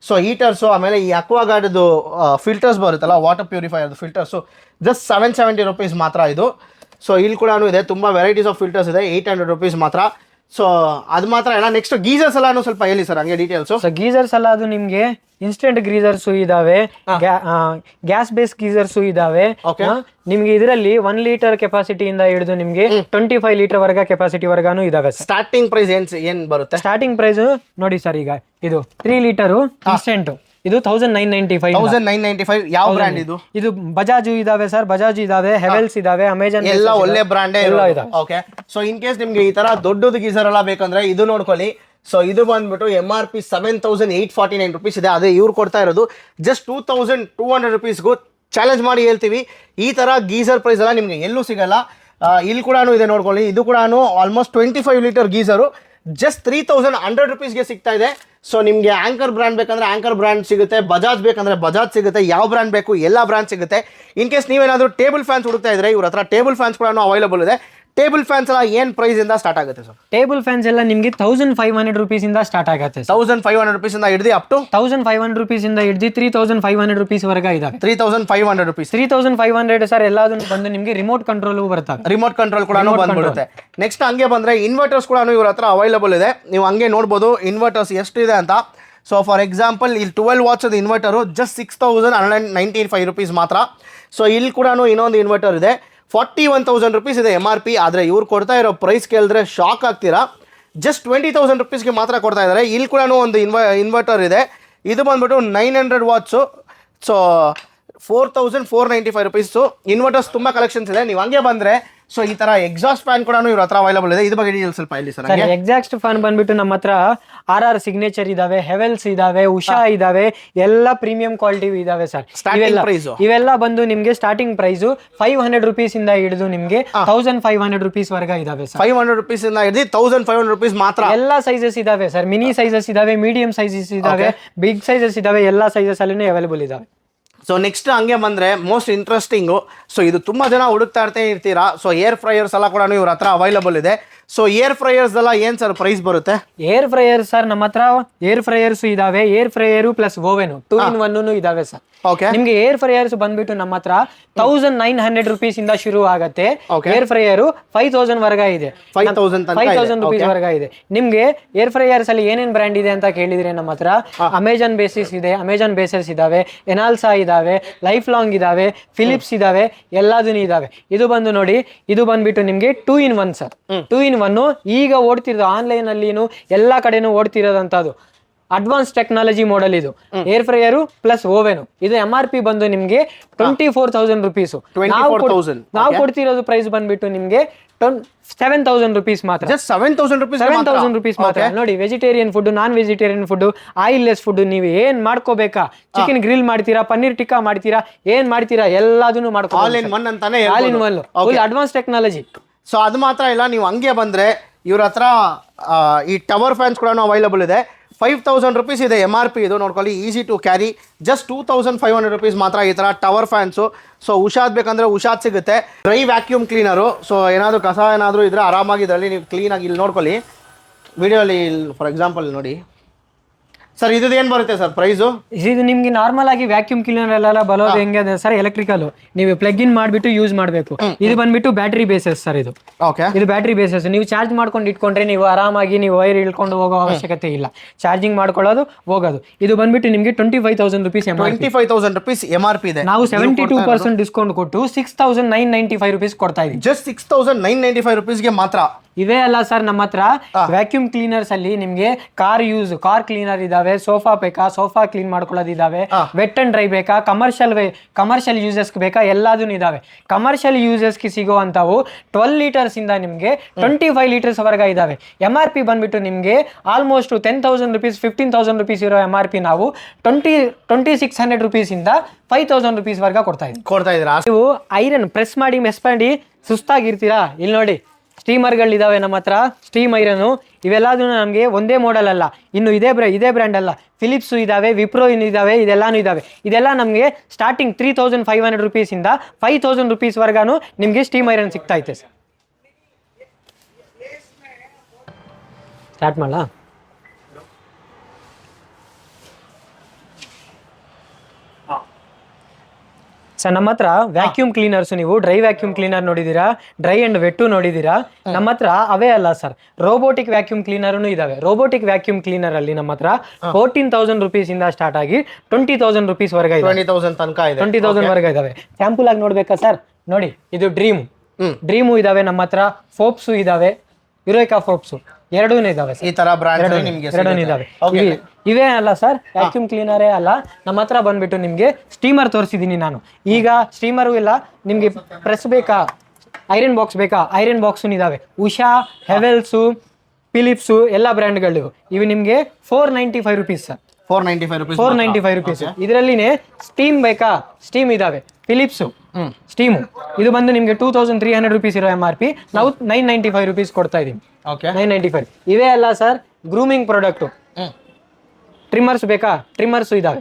ಸೊ ಹೀಟರ್ಸು, ಆಮೇಲೆ ಈ ಅಕ್ವಾಗಾರ್ಡ್ದು ಫಿಲ್ಟರ್ಸ್ ಬರುತ್ತಲ್ಲ, ವಾಟರ್ ಪ್ಯೂರಿಫೈಯರ್ದು ಫಿಲ್ಟರ್ಸು, ಜಸ್ಟ್ 770 ರುಪೀಸ್ ಮಾತ್ರ ಇದು. ಸೊ ಇಲ್ಲಿ ಕೂಡ ಇದೆ, ತುಂಬ ವೆರೈಟೀಸ್ ಆಫ್ ಫಿಲ್ಟರ್ಸ್ ಇದೆ. 800 ರುಪೀಸ್ ಮಾತ್ರ. ಸೊ ಅದು ಮಾತ್ರ ಇಲ್ಲ. ನೆಕ್ಸ್ಟ್ ಗೀಸರ್ಸ್ ಎಲ್ಲಾನು ಸ್ವಲ್ಪ ಹೇಳಿ ಸರ್, ಹಂಗೆ ಡೀಟೇಲ್ಸು. ಸೊ ಗೀಸರ್ಸ್ ಎಲ್ಲ ಅದು ನಿಮಗೆ ಇನ್ಸ್ಟೆಂಟ್ ಗೀಸರ್ಸು ಇದಾವೆ, ಗ್ಯಾಸ್ ಬೇಸ್ ಗೀಸರ್ಸು ಇದಾವೆ. ನಿಮ್ಗೆ ಇದರಲ್ಲಿ 1 ಲೀಟರ್ ಕೆಪಾಸಿಟಿಯಿಂದ ಹಿಡಿದು ನಿಮ್ಗೆ 25 ಲೀಟರ್ ವರ್ಗ ಕೆಪಾಸಿಟಿ ವರ್ಗಾನು ಇದಾವೆ. ಸ್ಟಾರ್ಟಿಂಗ್ ಪ್ರೈಸ್ ಏನ್ ಬರುತ್ತೆ? ಸ್ಟಾರ್ಟಿಂಗ್ ಪ್ರೈಸ್ ನೋಡಿ ಸರ್, ಈಗ ಇದು 3 ಲೀಟರು ಇನ್ಸ್ಟೆಂಟ್ ಇದು 1,995. ಯಾವ ಬ್ರ್ಯಾಂಡ್ ಇದು? ಇದು ಬಜಾಜ್ ಇದಾವೆ ಸರ್, ಬಜಾಜ್ ಇದಾವೆ, ಹೆವೆಲ್ಸ್ ಇದಾವೆ, ಅಮೆಜಾನ್, ಎಲ್ಲ ಒಳ್ಳೆ ಬ್ರ್ಯಾಂಡೇ ಇದಾವೆ. ಓಕೆ. ಸೊ ಇನ್ ಕೇಸ್ ನಿಮ್ಗೆ ಈ ತರ ದೊಡ್ಡದು ಗೀಸರ್ ಎಲ್ಲ ಬೇಕಂದ್ರೆ ಇದು ನೋಡ್ಕೊಳ್ಳಿ. ಸೊ ಇದು ಬಂದ್ಬಿಟ್ಟು MRP 7,849 ರುಪೀಸ್ ಇದೆ. ಅದೇ ಇವ್ರು ಕೊಡ್ತಾ ಇರೋದು ಜಸ್ಟ್ 2,200 ರುಪೀಸ್ಗೂ. ಚಾಲೆಂಜ್ ಮಾಡಿ ಹೇಳ್ತೀವಿ, ಈ ತರ ಗೀಸರ್ ಪ್ರೈಸ್ ಎಲ್ಲ ನಿಮ್ಗೆ ಎಲ್ಲೂ ಸಿಗಲ್ಲ. ಇಲ್ಲಿ ಕೂಡ ಇದೆ ನೋಡ್ಕೊಳ್ಳಿ, ಇದು ಕೂಡ ಆಲ್ಮೋಸ್ಟ್ 25 ಲೀಟರ್ ಗೀಸರು ಜಸ್ಟ್ 3,100 ರುಪೀಸ್ಗೆ ಸಿಗ್ತಾ ಇದೆ. ಸೊ ನಿಮಗೆ ಆಂಕರ್ ಬ್ರ್ಯಾಂಡ್ ಬೇಕಂದ್ರೆ ಆಂಕರ್ ಬ್ರ್ಯಾಂಡ್ ಸಿಗುತ್ತೆ, ಬಜಾಜ್ ಬೇಕಂದ್ರೆ ಬಜಾಜ್ ಸಿಗುತ್ತೆ, ಯಾವ ಬ್ರ್ಯಾಂಡ್ ಬೇಕು ಎಲ್ಲ ಬ್ರ್ಯಾಂಡ್ ಸಿಗುತ್ತೆ. ಇನ್ ಕೇಸ್ ನೀವೇನಾದರೂ ಟೇಬಲ್ ಫ್ಯಾನ್ಸ್ ಹುಡುಕ್ತಾ ಇದ್ರೆ ಇವ್ರ ಹತ್ರ ಟೇಬಲ್ ಫ್ಯಾನ್ಸ್ ಕೂಡ ಅವೈಲಬಲ್ ಇದೆ. ಟೇಬಲ್ ಫ್ಯಾನ್ಸ್ ಎಲ್ಲ ಏನು ಪ್ರೈಸ್ ಇಂದ ಸ್ಟಾರ್ಟ್ ಆಗುತ್ತೆ ಸರ್? ಟೇಬಲ್ ಫ್ಯಾನ್ಸ್ ಎಲ್ಲ ನಿಮಗೆ 1,500 ರುಪೀಸ್ ಇಂದ ಸ್ಟಾರ್ಟ್ ಆಗುತ್ತೆ. 1,500 ರುಪೀಸ್ ಇಂದ ಹಿಡಿದು ಅಪ್ ಟು 1,500 ರುಪೀಸ್ ಇಂದ ಹಿಡಿದು 3,500 ರುಪೀಸ್ ವರೆಗೆ ಇದಾವೆ. 3,500 ರುಪೀಸ್. 3,500 ಸರ್. ಎಲ್ಲದನ್ನು ಬಂದು ನಿಮಗೆ ರಿಮೋಟ್ ಕಂಟ್ರೋಲ್ ಬರ್ತವೆ. ರಿಮೋಟ್ ಕಂಟ್ರೋಲ್ ಕೂಡ ಬಂದ್ಬಿಡುತ್ತೆ. ನೆಕ್ಸ್ಟ್ ಹಂಗೆ ಬಂದ್ರೆ ಇನ್ವರ್ಟರ್ಸ್ ಕೂಡ ಇವ್ರ ಹತ್ರ ಅವೈಲಬಲ್ ಇದೆ. ನೀವು ಹಂಗೆ ನೋಡ್ಬೋದು ಇನ್ವರ್ಟರ್ಸ್ ಎಷ್ಟು ಇದೆ ಅಂತ. ಸೊ ಫಾರ್ ಎಕ್ಸಾಂಪಲ್ ಇಲ್ಲಿ 12 ವಾಟ್ಸ್ ಇನ್ವರ್ಟರು ಜಸ್ಟ್ 6,195 ರುಪೀಸ್ ಮಾತ್ರ. ಸೊ ಇಲ್ಲಿ ಕೂಡ ಇನ್ನೊಂದು ಇನ್ವರ್ಟರ್ ಇದೆ, 41,000 ರುಪೀಸ್ ಇದೆ MRP. ಆದರೆ ಇವ್ರು ಕೊಡ್ತಾ ಇರೋ ಪ್ರೈಸ್ ಕೇಳಿದ್ರೆ ಶಾಕ್ ಆಗ್ತೀರಾ. ಜಸ್ಟ್ 20,000 ರುಪೀಸ್ಗೆ ಮಾತ್ರ ಕೊಡ್ತಾ ಇದ್ದಾರೆ. ಇಲ್ಲಿ ಕೂಡ ಒಂದು ಇನ್ವರ್ಟರ್ ಇದೆ, ಇದು ಬಂದ್ಬಿಟ್ಟು 900 ವಾಟ್ಸು. So 4,495 rupees. ಇನ್ವರ್ಟರ್ಸ್ ತುಂಬ ಕಲೆಕ್ಷನ್ಸ್ ಇದೆ. ನೀವು ಹಂಗೆ ಬಂದರೆ ಸೊ ಈ ತರ ಎಕ್ಸಾಸ್ಟ್ ಫ್ಯಾನ್ ಕೂಡ ಇವ್ರ ಹತ್ರ ಅವೈಲಬಲ್ ಇದೆ. ಇದು ಬಗ್ಗೆ ಡೀಟೇಲ್ಸ್ ಸ್ವಲ್ಪ ಹೇಳಿ ಸರ್. ಎಕ್ಸಾಸ್ಟ್ ಫ್ಯಾನ್ ಬಂದ್ಬಿಟ್ಟು ನಮ್ಮ ಹತ್ರ RR ಸಿಗ್ನೇಚರ್ ಇದಾವೆ, ಹೆವೆಲ್ಸ್ ಇದಾವೆ, ಉಷಾ ಇದಾವೆ, ಎಲ್ಲ ಪ್ರೀಮಿಯಂ ಕ್ವಾಲಿಟಿ ಇದಾವೆ ಸರ್. ಇವೆಲ್ಲ ಬಂದು ನಿಮ್ಗೆ ಸ್ಟಾರ್ಟಿಂಗ್ ಪ್ರೈಸ್ 500 ರುಪೀಸ್ ಇಂದ ಹಿಡಿದು ನಿಮ್ಗೆ 1,500 ರುಪೀಸ್ ವರ್ಗ ಇದಾವೆ ಸರ್. 500 ರುಪೀಸ್ ಇಂದ ಹಿಡಿದು 1,500 ರುಪೀಸ್ ಮಾತ್ರ. ಎಲ್ಲ ಸೈಜಸ್ ಇದಾವೆ ಸರ್. ಮಿನಿ ಸೈಜಸ್ ಇದಾವೆ, ಮೀಡಿಯಂ ಸೈಜಸ್ ಇದಾವೆ, ಬಿಗ್ ಸೈಜಸ್ ಇದಾವೆ, ಎಲ್ಲ ಸೈಜಸ್ ಅಲ್ಲಿ ಅವೈಲೇಬಲ್ ಇದಾವೆ. ಸೊ ನೆಕ್ಸ್ಟ್ ಹಂಗೆ ಬಂದರೆ ಮೋಸ್ಟ್ ಇಂಟ್ರೆಸ್ಟಿಂಗು. ಸೊ ಇದು ತುಂಬ ಜನ ಹುಡುಕ್ತಾ ಇರ್ತೀರಾ. ಸೊ ಏರ್ ಫ್ರೈಯರ್ಸ್ ಎಲ್ಲ ಕೂಡ ಇವ್ರ ಹತ್ರ ಅವೈಲಬಲ್ ಇದೆ. ಸೊ ಏರ್ ಫ್ರೈಯರ್ಸ್ ಎಲ್ಲ ಏನು ಸರ್ ಪ್ರೈಸ್ ಬರುತ್ತೆ? ಏರ್ ಫ್ರೈಯರ್ ಸರ್ ನಮ್ಮ ಹತ್ರ ಏರ್ ಫ್ರೈಯರ್ಸ್ ಇದಾವೆ, ಏರ್ ಫ್ರೈಯರು ಪ್ಲಸ್ ಓವೆನ್ 2 in 1 ಇದಾವೆ ಸರ್. ನಿಮ್ಗೆ ಏರ್ ಫ್ರೈಯರ್ಸ್ ಬಂದ್ಬಿಟ್ಟು ನಮ್ಮ ಹತ್ರ 1,900 ರುಪೀಸ್ ಇಂದ ಶುರು ಆಗತ್ತೆ. ಏರ್ ಫ್ರೈಯರ್ 5,000 ವರ್ಗ ಇದೆ, 5,000 ರುಪೀಸ್ ವರ್ಗ ಇದೆ. ನಿಮ್ಗೆ ಏರ್ ಫ್ರೈಯರ್ಸ್ ಅಲ್ಲಿ ಏನೇನ್ ಬ್ರ್ಯಾಂಡ್ ಇದೆ ಅಂತ ಕೇಳಿದ್ರೆ ನಮ್ಮ ಹತ್ರ ಅಮೆಜಾನ್ ಬೇಸಿಸ್ ಇದೆ, ಅಮೆಜಾನ್ ಬೇಸಸ್ ಇದಾವೆ, ಎನಾಲ್ಸಾ ಇದಾವೆ, ಲೈಫ್ ಲಾಂಗ್ ಇದಾವೆ, ಫಿಲಿಪ್ಸ್ ಇದಾವೆ, ಎಲ್ಲದೂ ಇದಾವೆ. ಇದು ಬಂದು ನೋಡಿ, ಇದು ಬಂದ್ಬಿಟ್ಟು ನಿಮ್ಗೆ 2 in 1 ಸರ್. 2 in 1 ಈಗ ಓಡ್ತಿರೋದು ಆನ್ಲೈನ್ ಅಲ್ಲಿ ಎಲ್ಲಾ ಕಡೆನೂ ಓಡ್ತಿರೋದಂತದ್ದು. ಅಡ್ವಾನ್ಸ್ ಟೆಕ್ನಾಲಜಿ ಮಾಡೆಲ್ ಇದು ಏರ್ ಫ್ರೈಯರು ಪ್ಲಸ್ ಓವೆನ್. ಇದು MRP ಬಂದು ನಿಮ್ಗೆ 24,000 ರುಪೀಸ್. 24,000. ನಾವು ಕೊಡ್ತಿರೋದು ಪ್ರೈಸ್ ಬಂದ್ಬಿಟ್ಟು ನಿಮ್ಗೆ 7,000 ರುಪೀಸ್ ಮಾತ್ರ. ಜಸ್ಟ್ 7,000 ರುಪೀಸ್ 7,000 ರುಪೀಸ್ ಮಾತ್ರ. ನೋಡಿ, vegetarian food, non vegetarian food, oilless food, ನೀವು ಏನ್ ಮಾಡ್ಕೋಬೇಕಾ, ಚಿಕನ್ ಗ್ರಿಲ್ ಮಾಡ್ತೀರಾ, ಪನ್ನೀರ್ ಟಿಕ್ಕಾ ಮಾಡ್ತೀರಾ, ಏನ್ ಮಾಡ್ತೀರಾ ಎಲ್ಲದನ್ನು ಮಾಡ್ಕೋ. ಆಲ್ ಇನ್ ಒನ್ ಅಂತಾನೆ all in one, full advance technology. So ಅದು ಮಾತ್ರ ಇಲ್ಲ, ನೀವು ಹಂಗೆ ಬಂದ್ರೆ ಇವ್ರ ಹತ್ರ ಈ ಟವರ್ ಫ್ಯಾನ್ಸ್ ಕೂಡ ಅವೈಲಬಲ್ ಇದೆ. 5,000 ರುಪೀಸ್ ಇದೆ MRP. ಇದು ನೋಡ್ಕೊಳ್ಳಿ, easy to carry. Just 2,500 rupees ಮಾತ್ರ ಈ ಥರ ಟವರ್ ಫ್ಯಾನ್ಸು. ಸೊ ಉಷಾದ್ ಬೇಕಂದ್ರೆ ಉಷಾದ್ ಸಿಗುತ್ತೆ. Dry vacuum cleaner. ಸೊ ಏನಾದರೂ ಕಸ ಏನಾದರೂ ಇದ್ರೆ ಆರಾಮಾಗಿ ಇದರಲ್ಲಿ ನೀವು ಕ್ಲೀನಾಗಿ ಇಲ್ಲಿ ನೋಡ್ಕೊಳ್ಳಿ ವಿಡಿಯೋಲಿ. ಫಾರ್ ಎಕ್ಸಾಂಪಲ್ ನೋಡಿ ಸರ್, ಇದು ಏನು ಬರುತ್ತೆ ಸರ್ ಪ್ರೈಸು? ಇದು ನಿಮ್ಗೆ ನಾರ್ಮಲ್ ಆಗಿ ವ್ಯಾಕ್ಯೂಮ್ ಕ್ಲೀನರ್ ಎಲ್ಲ ಬರೋದು ಹೆಂಗೆ ಅಂದ್ರೆ ಸರ್, ಎಲೆಕ್ಟ್ರಿಕಲ್ ನೀವು ಪ್ಲಗ್ ಇನ್ ಮಾಡಿಬಿಟ್ಟು ಯೂಸ್ ಮಾಡಬೇಕು. ಇದು ಬಂದ್ಬಿಟ್ಟು ಬ್ಯಾಟ್ರಿ ಬೇಸಸ್ ಸರ್. ಇದು ಓಕೆ, ಇದು ಬ್ಯಾಟ್ರಿ ಬೇಸಸ್. ನೀವು ಚಾರ್ಜ್ ಮಾಡ್ಕೊಂಡು ಇಟ್ಕೊಂಡ್ರೆ ನೀವು ಆರಾಮಾಗಿ ನೀವು ವೈರ್ ಇಳ್ಕೊಂಡು ಹೋಗೋ ಅವಶ್ಯಕತೆ ಇಲ್ಲ. ಚಾರ್ಜಿಂಗ್ ಮಾಡ್ಕೊಳ್ಳೋದು, ಹೋಗೋದು. ಇದು ಬಂದ್ಬಿಟ್ಟು ನಿಮಗೆ 25,000 ರುಪೀಸ್. 25,000 ರುಪೀಸ್ MRP ಇದೆ. ನಾವು 72% ಡಿಸ್ಕೌಂಟ್ ಕೊಟ್ಟು 6,995 ರುಪೀಸ್ ಕೊಡ್ತಾ ಇದೀವಿ. ಜಸ್ಟ್ 6,995 ರುಪೀಸ್ಗೆ ಮಾತ್ರ. ಇವೇ ಅಲ್ಲ ಸರ್, ನಮ್ಮ ಹತ್ರ ವ್ಯಾಕ್ಯೂಮ್ ಕ್ಲೀನರ್ಸ್ ಅಲ್ಲಿ ನಿಮ್ಗೆ ಕಾರ್ ಕ್ಲೀನರ್ ಇದಾವೆ, ಸೋಫಾ ಬೇಕಾ ಸೋಫಾ ಕ್ಲೀನ್ ಮಾಡ್ಕೊಳ್ಳೋದು ಇದಾವೆ, ವೆಟ್ ಅಂಡ್ ಡ್ರೈ ಬೇಕಾ, ಕಮರ್ಷಿಯಲ್ ಯೂಸಸ್ ಬೇಕಾ, ಎಲ್ಲದೂ ಇದಾವೆ. ಕಮರ್ಷಿಯಲ್ ಯೂಸಸ್ಗೆ ಸಿಗುವಂತವು 12 ಲೀಟರ್ಸ್ ಇಂದ ನಿಮ್ಗೆ 25 ಲೀಟರ್ಸ್ ವರೆಗೆ ಇದಾವೆ. MRP ಬಂದ್ಬಿಟ್ಟು ನಿಮ್ಗೆ ಆಲ್ಮೋಸ್ಟ್ 10,000 ರುಪೀಸ್ 15,000 ರುಪೀಸ್ ಇರೋ MRP ನಾವು 2,600 ರುಪೀಸ್ ಇಂದ 5,000 ರುಪೀಸ್ ವರ್ಗ ಕೊಡ್ತಾ ಇದ್ದೀರಾ. ನೀವು ಐರನ್ ಪ್ರೆಸ್ ಮಾಡಿ ಮೆಸ್ ಮಾಡಿ ಸುಸ್ತಾಗಿರ್ತೀರಾ, ಇಲ್ಲಿ ನೋಡಿ ಸ್ಟೀಮರ್ಗಳಿದಾವೆ ನಮ್ಮ ಹತ್ರ. ಸ್ಟೀಮ್ ಐರನು ಇವೆಲ್ಲದೂ ನಮಗೆ ಒಂದೇ ಮಾಡೆಲ್ ಅಲ್ಲ, ಇನ್ನು ಇದೇ ಬ್ರ್ಯಾಂಡ್ ಅಲ್ಲ, ಫಿಲಿಪ್ಸು ಇದಾವೆ, ವಿಪ್ರೋ ಇದಾವೆ, ಇದೆಲ್ಲಾನು ಇದಾವೆ. ಇದೆಲ್ಲ ನಮಗೆ ಸ್ಟಾರ್ಟಿಂಗ್ 3,500 ರುಪೀಸಿಂದ 5,000 ರುಪೀಸ್ ವರ್ಗಾನು ನಿಮಗೆ ಸ್ಟೀಮ್ ಐರನ್ ಸಿಗ್ತಾ ಐತೆ ಸರ್. ಸ್ಟಾರ್ಟ್ ಮಾಡಲಾ ಸರ್? ನಮ್ಮ ಹತ್ರ ವ್ಯಾಕ್ಯೂಮ್ ಕ್ಲೀನರ್ಸ್, ನೀವು ಡ್ರೈ ವ್ಯಾಕ್ಯೂಮ್ ಕ್ಲೀನರ್ ನೋಡಿದೀರಾ, ಡ್ರೈ ಅಂಡ್ ವೆಟ್ಟು ನೋಡಿದೀರಾ. ನಮ್ಮ ಹತ್ರ ಅವೇ ಅಲ್ಲ ಸರ್, ರೋಬೋಟಿಕ್ ವ್ಯಾಕ್ಯೂಮ್ ಕ್ಲೀನರ್ನು ಇದಾವೆ. ರೋಬೋಟಿಕ್ ವ್ಯಾಕ್ಯೂಮ್ ಕ್ಲೀನರ್ ಅಲ್ಲಿ ನಮ್ಮ ಹತ್ರ 14,000 ರುಪೀಸ್ ಇಂದ ಸ್ಟಾರ್ಟ್ ಆಗಿ 20,000 ರುಪೀಸ್ ವರ್ಗ ಇದೆ. 20,000 ತನಕ ಇದೆ. 20,000 ವರ್ಗ ಇದಾವೆ. ಸ್ಯಾಂಪಲ್ ಆಗಿ ನೋಡ್ಬೇಕಾ ಸರ್? ನೋಡಿ, ಇದು ಡ್ರೀಮು ಇದಾವೆ ನಮ್ಮ ಹತ್ರ. ಫೋಪ್ಸು ಇದಾವೆ, ಯುರೇಕಾ ಫೋಪ್ಸು ಎರಡೂ ಇದಾವೆ. ಈ ತರ ಬ್ರಾಂಡ್ ನಿಮಗೆ ಎರಡೂ ಇದಾವೆ. ಇವೇ ಅಲ್ಲ ಸರ್, ವ್ಯಾಕ್ಯೂಮ್ ಕ್ಲೀನರೇ ಅಲ್ಲ, ನಮ್ಮ ಹತ್ರ ಬಂದ್ಬಿಟ್ಟು ನಿಮ್ಗೆ ಸ್ಟೀಮರ್ ತೋರಿಸಿದೀನಿ ನಾನು. ಈಗ ಸ್ಟೀಮರು ಇಲ್ಲ, ನಿಮ್ಗೆ ಪ್ರೆಸ್ ಬೇಕಾ, ಐರನ್ ಬಾಕ್ಸ್ ಬೇಕಾ, ಐರನ್ ಬಾಕ್ಸು ಇದಾವೆ. ಉಷಾ, ಹೆವೆಲ್ಸು, ಫಿಲಿಪ್ಸು ಎಲ್ಲ ಬ್ರ್ಯಾಂಡ್ಗಳು ಇವು ನಿಮ್ಗೆ 495 ರುಪೀಸ್ ಸರ್. 495 ರುಪೀಸ್. ಇದರಲ್ಲಿನೇ ಸ್ಟೀಮ್ ಬೇಕಾ, ಸ್ಟೀಮ್ ಇದಾವೆ. ಫಿಲಿಪ್ಸು ಸ್ಟೀಮು ಇದು ಬಂದು ನಿಮ್ಗೆ 2,300 ರುಪೀಸ್ ಇರೋ MRP, ನಾವು 995 ರುಪೀಸ್ ಕೊಡ್ತಾ ಇದೀವಿ. 995. ಇವೇ ಅಲ್ಲ ಸರ್, ಗ್ರೂಮಿಂಗ್ ಪ್ರಾಡಕ್ಟ್ ಟ್ರಿಮ್ಮರ್ಸ್ ಬೇಕಾ, ಟ್ರಿಮ್ಮರ್ಸ್ ಇದಾವೆ.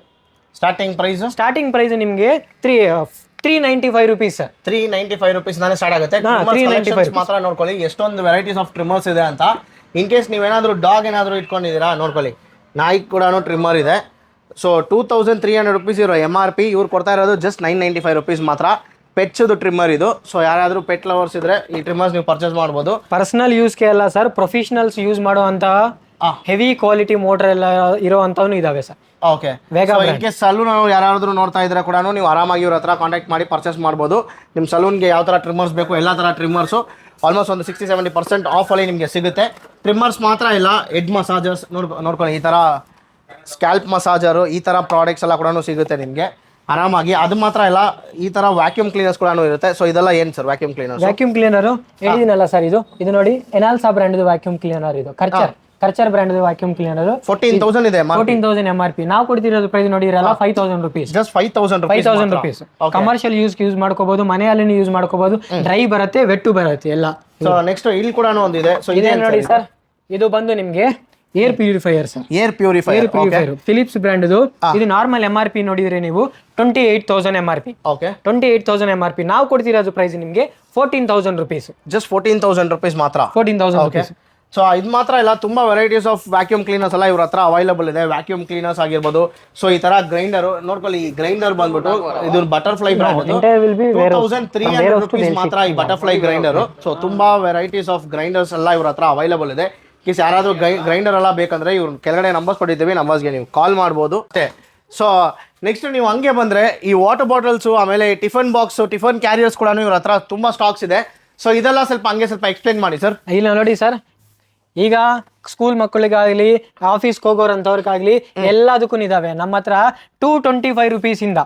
ಸ್ಟಾರ್ಟಿಂಗ್ ಪ್ರೈಸ್ ನಿಮ್ಗೆ 395 ರುಪೀಸ್ ಸರ್. 395 ರುಪೀಸ್ ಸ್ಟಾರ್ಟ್ ಆಗುತ್ತೆ. 395 ಮಾತ್ರ ನೋಡ್ಕೊಳ್ಳಿ ಎಷ್ಟೊಂದು ವೆರೈಟೀಸ್ ಆಫ್ ಟ್ರಿಮ್ಮರ್ಸ್ ಇದೆ ಅಂತ. ಇನ್ ಕೇಸ್ ನೀವೇನಾದ್ರೂ ಡಾಗ್ ಏನಾದರೂ ಇಟ್ಕೊಂಡಿದ್ದೀರಾ ನೋಡ್ಕೊಳ್ಳಿ, ನಾಯಿ ಕೂಡ ಟ್ರಿಮ್ಮರ್ ಇದೆ. ಸೊ 2,300 ರುಪೀಸ್ ಇರೋ MRP, ಇವ್ರು ಕೊಡ್ತಾ ಇರೋದು ಜಸ್ಟ್ 995 ರುಪೀಸ್ ಮಾತ್ರ. ಪೆಟ್ಸದು ಟ್ರಿಮ್ಮರ್ ಇದು. ಸೊ ಯಾರಾದರೂ ಪೆಟ್ ಲವರ್ಸ್ ಇದ್ರೆ ಈ ಟ್ರಿಮ್ಮರ್ಸ್ ನೀವು ಪರ್ಚೇಸ್ ಮಾಡ್ಬೋದು. ಪರ್ಸನಲ್ ಯೂಸ್ಗೆ ಅಲ್ಲ ಸರ್, ಪ್ರೊಫೆಷನಲ್ಸ್ ಯೂಸ್ ಮಾಡುವಂತಹ ಹೆವಿ ಕ್ವಾಲಿಟಿ ಮೋಟರ್ ಎಲ್ಲ ಇರುವಂತವನು ಇದಾವೆ sir. Okay, in case salon ಯಾರಾದ್ರೂ ನೋಡ್ತಾ ಇದ್ರೆ ಕೂಡ ನೀವು ಆರಾಮಾಗಿ ಇವ್ರ ಹತ್ರ ಕಾಂಟ್ಯಾಕ್ಟ್ ಮಾಡಿ ಪರ್ಚೇಸ್ ಮಾಡ್ಬೋದು. ನಿಮ್ಮ ಸಲೂನ್ಗೆ ಯಾವ ಥರ ಟ್ರಿಮ್ಮರ್ಸ್ ಬೇಕು ಎಲ್ಲ ಥರ ಟ್ರಿಮ್ಮರ್ಸು ಆಲ್ಮೋಸ್ಟ್ ಒಂದು 60-70% ಆಫಲ್ಲಿ ನಿಮಗೆ ಸಿಗುತ್ತೆ. ಟ್ರಿಮ್ಮರ್ಸ್ ಮಾತ್ರ ಇಲ್ಲ, ಹೆಡ್ ಮಸಾಜರ್ಸ್ ನೋಡ್ಕೊಳ್ಳಿ, ಈ ಥರ ಸ್ಕ್ಯಾಲ್ಪ್ ಮಸಾಜರು, ಈ ಥರ ಪ್ರಾಡಕ್ಟ್ಸ್ ಎಲ್ಲ ಕೂಡ ಸಿಗುತ್ತೆ ನಿಮಗೆ ಆರಾಮಾಗಿ. ಅದು ಮಾತ್ರ ಇಲ್ಲ, ಈ ಥರ ವ್ಯಾಕ್ಯೂಮ್ ಕ್ಲೀನರ್ಸ್ ಕೂಡ ಇರುತ್ತೆ. ಸೊ ಇದೆಲ್ಲ ಏನು sir vacuum cleaner? Vacuum cleaner ಹೇಳಿದಿನಲ್ಲ ಸರ್, ಇದು ನೋಡಿ ಎನಾಲ್ಸಾ ಬ್ರ್ಯಾಂಡ್ ವ್ಯಾಕ್ಯೂಮ್ ಕ್ಲೀನರ್. ಇದು ಕರ್ಚರ್ ಬ್ರ್ಯಾಂಡ್ ವ್ಯಾಕ್ಯೂಮ್ ಕ್ಲೀನರ್ 14,000 ಇದೆ. 14,000 MRP. ನಾವು ಕೊಡ್ತಿರೋದು ಪ್ರೈಸ್ ನೋಡಿರಲ್ಲ 5,000 rupees. Just 5,000 rupees. Commercial use ಮಾಡ್ಕೋಬಹುದು, ಮನೆಯಲ್ಲಿ ಯೂಸ್ ಮಾಡ್ಕೋಬಹುದು. ಡ್ರೈ ಬರುತ್ತೆ, ವೆಟ್ಟು ಬರುತ್ತೆ ಎಲ್ಲ. ಸೊ ನೆಕ್ಸ್ಟ್ ಇಲ್ಲಿ ಕೂಡ ಒಂದಿದೆ. ಸೊ ಇದೇ ನೋಡಿ ಸರ್, ಇದು ಬಂದು ನಿಮ್ಗೆ air purifier sir. Air purifier Philips brand. ಇದು ನಾರ್ಮಲ್ MRP ನೋಡಿದ್ರೆ ನೀವು 28,000 MRP. Okay, 28,000 MRP. ನಾವು ಕೊಡ್ತಿರೋದು ಪ್ರೈಸ್ ನಿಮ್ಗೆ 14,000 ರುಪೀಸ್. ಜಸ್ಟ್ 14,000 ರುಪೀಸ್ ಮಾತ್ರ. 14,000 ರುಪೀಸ್. ಸೊ ಇದು ಮಾತ್ರ ಇಲ್ಲ, ತುಂಬಾ ವೆರೈಟೀಸ್ ಆಫ್ ವ್ಯಾಕ್ಯೂಮ್ ಕ್ಲೀನರ್ಸ್ ಎಲ್ಲ ಇವ್ರ ಹತ್ರ ಅವೈಲಬಲ್ ಇದೆ. ವ್ಯಾಕ್ಯೂಮ್ ಕ್ಲೀನರ್ಸ್ ಆಗಿರ್ಬೋದು. ಸೊ ಈ ತರ ಗ್ರೈಂಡರ್ ನೋಡ್ಕೊಳ್ಳಿ, ಈ ಗ್ರೈಂಡರ್ ಬಂದ್ಬಿಟ್ಟು ಇದು ಬಟರ್ಫ್ಲೈ ಬ್ರ್ಯಾಂಡ್. 2,300 ರುಪೀಸ್ ಮಾತ್ರ ಈ ಬಟರ್ಫ್ಲೈ ಗ್ರೈಂಡರ್. ಸೊ ತುಂಬಾ ವೆರೈಟೀಸ್ ಆಫ್ ಗ್ರೈಂಡರ್ಸ್ ಎಲ್ಲ ಇವ್ರ ಹತ್ರ ಅವೈಲಬಲ್ ಇದೆ. ಕೇಸ್ ಯಾರಾದರೂ ಗ್ರೈಂಡರ್ ಎಲ್ಲ ಬೇಕಂದ್ರೆ ಇವ್ರು ಕೆಳಗಡೆ ನಂಬರ್ಸ್ ಕೊಟ್ಟಿದ್ದೀವಿ, ನಂಬರ್ಸ್ಗೆ ನೀವು ಕಾಲ್ ಮಾಡ್ಬೋದು. ಸೊ ನೆಕ್ಸ್ಟ್ ನೀವು ಹಂಗೆ ಬಂದರೆ ಈ ವಾಟರ್ ಬಾಟಲ್ಸು, ಆಮೇಲೆ ಟಿಫನ್ ಬಾಕ್ಸು, ಟಿಫನ್ ಕ್ಯಾರಿಯರ್ಸ್ ಕೂಡ ಇವ್ರ ಹತ್ರ ತುಂಬ ಸ್ಟಾಕ್ಸ್ ಇದೆ. ಸೊ ಇದೆಲ್ಲ ಸ್ವಲ್ಪ ಹಂಗೆ ಸ್ವಲ್ಪ ಎಕ್ಸ್ಪ್ಲೇನ್ ಮಾಡಿ ಸರ್. ಇಲ್ಲ ನೋಡಿ ಸರ್, ಈಗ ಸ್ಕೂಲ್ ಮಕ್ಕಳಿಗಾಗ್ಲಿ ಆಫೀಸ್ಗೆ ಹೋಗೋರಂಥವ್ರಿಗಾಗ್ಲಿ ಎಲ್ಲದಕ್ಕೂ ಇದಾವೆ ನಮ್ಮ ಹತ್ರ 225 rupees ಇಂದ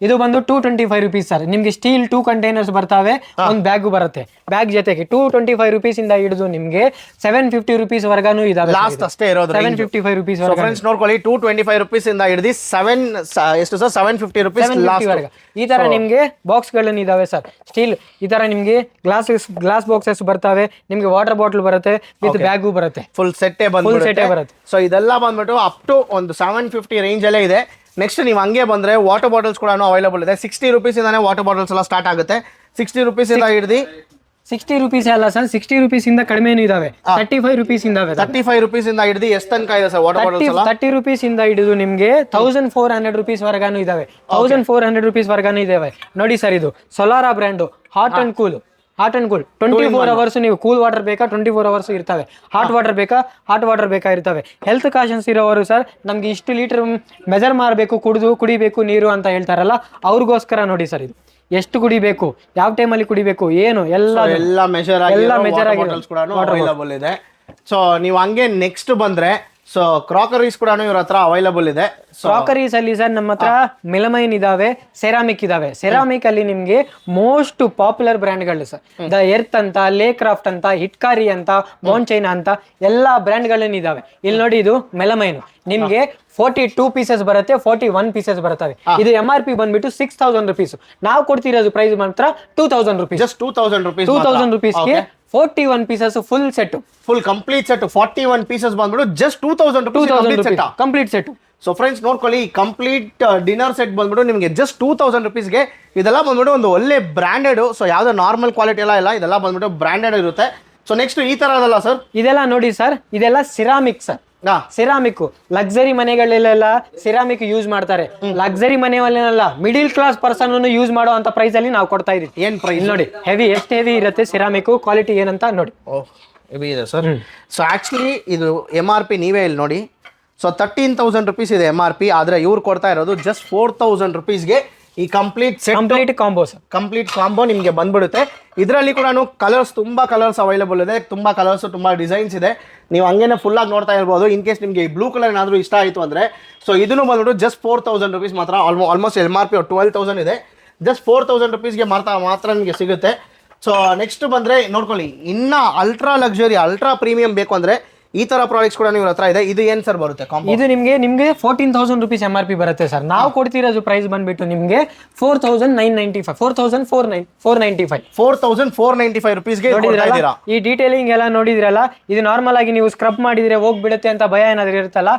ಇದು ಬಂದು 225 rupees ಸರ್. ನಿಮ್ಗೆ ಸ್ಟೀಲ್ 2 ಕಂಟೈನರ್ಸ್ ಬರ್ತವೆ, ಒಂದು ಬ್ಯಾಗು ಬರುತ್ತೆ. ಬ್ಯಾಗ್ ಜೊತೆಗೆ 225 rupees ಇಂದ ಹಿಡಿದು ನಿಮ್ಗೆ 750 rupees ವರ್ಗಾನು ಇದಾವೆ. ಲಾಸ್ಟ್ ಅಷ್ಟೇ ಇರೋದು 755 rupees ಫ್ರೆಂಡ್ಸ್ ನೋಡ್ಕೊಳ್ಳಿ. 225 rupees ಇಂದ ಹಿಡಿದು ಎಷ್ಟು ಸರ್ 750 rupees ಲಾಸ್ಟ್. ಈ ತರ ನಿಮ್ಗೆ ಬಾಕ್ಸ್ ಗಳನ್ನ ಇದಾವೆ ಸರ್. ಸ್ಟೀಲ್ ಈ ತರ ನಿಮ್ಗೆ ಗ್ಲಾಸ್ ಬಾಕ್ಸಸ್ ಬರ್ತವೆ, ನಿಮ್ಗೆ ವಾಟರ್ ಬಾಟಲ್ ಬರುತ್ತೆ, ವಿತ್ ಬ್ಯಾಗು ಬರುತ್ತೆ, ಫುಲ್ ಸೆಟ್ಟೇ ಬರುತ್ತೆ. ಸೊ ಇದೆಲ್ಲ ಬಂದ್ಬಿಟ್ಟು ಅಪ್ ಟು ಒಂದು 750 ರೇಂಜ್ ಅಲ್ಲೇ ಇದೆ. ನೆಕ್ಸ್ಟ್ ನೀವು ಹಂಗೆ ಬಂದ್ರೆ ವಾಟರ್ ಬಾಟಲ್ಸ್ ಕೂಡ ಅವೈಲೇಬಲ್ ಇದೆ. 60 rupees ಇಂದಾನೆ ವಾಟರ್ ಬಾಟಲ್ಸ್ ಎಲ್ಲ ಸ್ಟಾರ್ಟ್ ಆಗುತ್ತೆ. 60 rupees ಇಂದ ಹಿಡಿದು 60 rupees ಅಲ್ಲ ಸರ್, 60 rupees ಇಂದ ಕಡಿಮೆನೂ ಇದಾವೆ. 35 rupees ಇಂದಾವೆ. 35 rupees ಇಂದ ಹಿಡಿದು ಎಷ್ಟು ತನಕ ಇದೆ ಸರ್ ವಾಟರ್ ಬಾಟಲ್ಸ್ ಎಲ್ಲ? 30 rupees ಇಂದ ಹಿಡಿದು ನಿಮ್ಗೆ 1400 rupees ವರ್ಗಾನು ಇದಾವೆ. 1400 rupees ವರ್ಗಾನು ಇದಾವೆ. ನೋಡಿ ಸರ್, ಇದು Solara brand, hot and cool. 24 hours ನೀವು ಕೂಲ್ ವಾಟರ್ ಬೇಕಾ 24 hours ಇರ್ತವೆ. ಹಾಟ್ ವಾಟರ್ ಬೇಕಾ ಹಾಟ್ ವಾಟರ್ ಬೇಕಾ ಇರ್ತವೆ. ಹೆಲ್ತ್ ಕಾಶನ್ಸ್ ಇರೋವರು ಸರ್, ನಮ್ಗೆ ಇಷ್ಟು ಲೀಟರ್ ಮೆಜರ್ ಮಾಡಬೇಕು, ಕುಡಿಬೇಕು ನೀರು ಅಂತ ಹೇಳ್ತಾರಲ್ಲ, ಅವ್ರಿಗೋಸ್ಕರ ನೋಡಿ ಸರ್, ಇದು ಎಷ್ಟು ಕುಡಿಬೇಕು, ಯಾವ ಟೈಮಲ್ಲಿ ಕುಡಿಬೇಕು, ಏನು ಎಲ್ಲ ಮೆಜರ್ ಬಾಟಲ್ಸ್ ಕೂಡ ಅವೈಲೇಬಲ್ ಇದೆ. ಸೊ ನೀವು ಹಂಗೆ ನೆಕ್ಸ್ಟ್ ಬಂದ್ರೆ ಸೊ ಕ್ರಾಕರೀಸ್ ಕೂಡ ಇವ್ರ ಹತ್ರ ಅವೈಲೇಬಲ್ ಇದೆ. ಕ್ರಾಕರೀಸ್ ಅಲ್ಲಿ ಸರ್ ನಮ್ಮ ಹತ್ರ ಮೆಲಮೈನ್ ಇದಾವೆ, ಸೆರಾಮಿಕ್ ಇದಾವೆ. ಸೆರಾಮಿಕ್ ಅಲ್ಲಿ ನಿಮ್ಗೆ ಮೋಸ್ಟ್ ಪಾಪ್ಯುಲರ್ ಬ್ರ್ಯಾಂಡ್ಗಳು ಸರ್, ದ ಎರ್ತ್ ಅಂತ, ಲೇ ಕ್ರಾಫ್ಟ್ ಅಂತ, ಹಿಟ್ಕಾರಿ ಅಂತ, ಮೌಂಚೈನಾ ಅಂತ ಎಲ್ಲಾ ಬ್ರ್ಯಾಂಡ್ಗಳನ್ನ ಇದಾವೆ. ಇಲ್ಲಿ ನೋಡಿ, ಇದು ಮೆಲಮೈನ್ ನಿಮ್ಗೆ 42 pieces ಬರುತ್ತೆ, 41 pieces ಬರ್ತವೆ. ಇದು MRP ಬಂದ್ಬಿಟ್ಟು 6000 rupees. ನಾವು ಕೊಡ್ತಿರೋದು ಪ್ರೈಸ್ ಮಾತ್ರ 2000 rupees. Just 2000 rupees. 2000 rupeesಗೆ 41 pieces full set, full complete set 41 pieces ಬಂದ್ಬಿಟ್ಟು just 2000 rupees complete set. So friends ನೋಡ್ಕೊಳ್ಳಿ, ಕಂಪ್ಲೀಟ್ ಡಿನ್ನರ್ ಸೆಟ್ ಬಂದ್ಬಿಟ್ಟು ನಿಮಗೆ ಜಸ್ಟ್ 2000 rupeesಗೆ ಇದೆಲ್ಲ ಬಂದ್ಬಿಟ್ಟು ಒಂದು ಒಳ್ಳೆ ಬ್ರ್ಯಾಂಡೆಡ್. ಸೊ ಯಾವ್ದು ನಾರ್ಮಲ್ ಕ್ವಾಲಿಟಿ ಎಲ್ಲ ಇಲ್ಲ, ಇದೆಲ್ಲ ಬಂದ್ಬಿಟ್ಟು ಬ್ರ್ಯಾಂಡೆಡ್ ಇರುತ್ತೆ. ಸೊ ನೆಕ್ಸ್ಟ್ ಈ ತರ ಅದಲ್ಲ ಸರ್, ಇದೆಲ್ಲ ನೋಡಿ ಸರ್, ಇದೆಲ್ಲ ಸಿರಾಮಿಕ್ ಸರ್. ಸಿರಾಮಿಕ್ ಲಕ್ಸರಿ ಮನೆಗಳಲ್ಲೆಲ್ಲ ಸಿರಾಮಿಕ್ ಯೂಸ್ ಮಾಡ್ತಾರೆ. ಲಕ್ಸರಿ ಮನೆಯಲ್ಲೆಲ್ಲ ಮಿಡಿಲ್ ಕ್ಲಾಸ್ ಪರ್ಸನ್ ಯೂಸ್ ಮಾಡೋ ಅಂತ ಪ್ರೈಸ್ ಅಲ್ಲಿ ನಾವು ಕೊಡ್ತಾ ಇದೀವಿ. ಏನ್ ಪ್ರೈಸ್ ನೋಡಿ, ಹೆವಿ ಎಷ್ಟು ಹೆವಿ ಇರುತ್ತೆ ಸಿರಾಮಿಕ್ ಕ್ವಾಲಿಟಿ ಏನಂತ ನೋಡಿ. ಹೆವಿ ಇದೆ ಸರ್. ಸೊ ಆಕ್ಚುಲಿ ಇದು MRP ನೀವೇ ಇಲ್ಲಿ ನೋಡಿ. ಸೊ 13,000 rupees ಇದೆ MRP, ಆದ್ರೆ ಇವ್ರು ಕೊಡ್ತಾ ಇರೋದು ಜಸ್ಟ್ 4,000 rupeesಗೆ ಈ ಕಂಪ್ಲೀಟ್ ಕಾಂಬೋ ನಿಮಗೆ ಬಂದ್ಬಿಡುತ್ತೆ. ಇದರಲ್ಲಿ ಕೂಡ ಕಲರ್ಸ್, ತುಂಬಾ ಕಲರ್ಸ್ ಅವೈಲೇಬಲ್ ಇದೆ, ತುಂಬಾ ಕಲರ್ಸ್, ತುಂಬಾ ಡಿಸೈನ್ಸ್ ಇದೆ. ನೀವು ಹಂಗೇನೆ ಫುಲ್ ಆಗಿ ನೋಡ್ತಾ ಇರ್ಬೋದು. ಇನ್ ಕೇಸ್ ನಿಮಗೆ ಈ ಬ್ಲೂ ಕಲರ್ ಏನಾದರೂ ಇಷ್ಟ ಆಯಿತು ಅಂದರೆ, ಸೊ ಇದನ್ನು ಬಂದ್ಬಿಟ್ಟು ಜಸ್ಟ್ 4,000 rupees ಮಾತ್ರ. ಆಲ್ಮೋಸ್ಟ್ MRP 12,000 ಇದೆ, ಜಸ್ಟ್ 4,000 rupeesಗೆ ಮಾತ್ರ ನಿಮಗೆ ಸಿಗುತ್ತೆ. ಸೊ ನೆಕ್ಸ್ಟ್ ಬಂದರೆ ನೋಡ್ಕೊಳ್ಳಿ, ಇನ್ನು ಅಲ್ಟ್ರಾ ಲಕ್ಸುರಿ, ಅಲ್ಟ್ರಾ ಪ್ರೀಮಿಯಂ ಬೇಕು ಅಂದರೆ ಈ ತರ ಪ್ರಾಡಕ್ಟ್ಸ್ ಕೂಡ ನಿಮ್ಮ ಹತ್ರ ಇದೆ. ಇದು ಏನ್ ಸರ್ ಬರುತ್ತೆ? ಇದು ನಿಮ್ಗೆ 14,000 rupees MRP ಬರುತ್ತೆ ಸರ್. ನಾವು ಕೊಡ್ತಿರೋದು ಪ್ರೈಸ್ ಬಂದ್ಬಿಟ್ಟು ನಿಮ್ಗೆ 4,995, 4,495 rupeesಗೆ ಕೊಡ್ತಾ ಇದ್ದೀರಾ. ಈ ಡೀಟೇಲಿಂಗ್ ಎಲ್ಲ ನೋಡಿದ್ರಲ್ಲ, ಇದು ನಾರ್ಮಲ್ ಆಗಿ ನೀವು ಸ್ಕ್ರಬ್ ಮಾಡಿದ್ರೆ ಹೋಗ್ಬಿಡುತ್ತೆ ಅಂತ ಭಯ ಏನಾದ್ರು ಇರುತ್ತಲ್ಲ,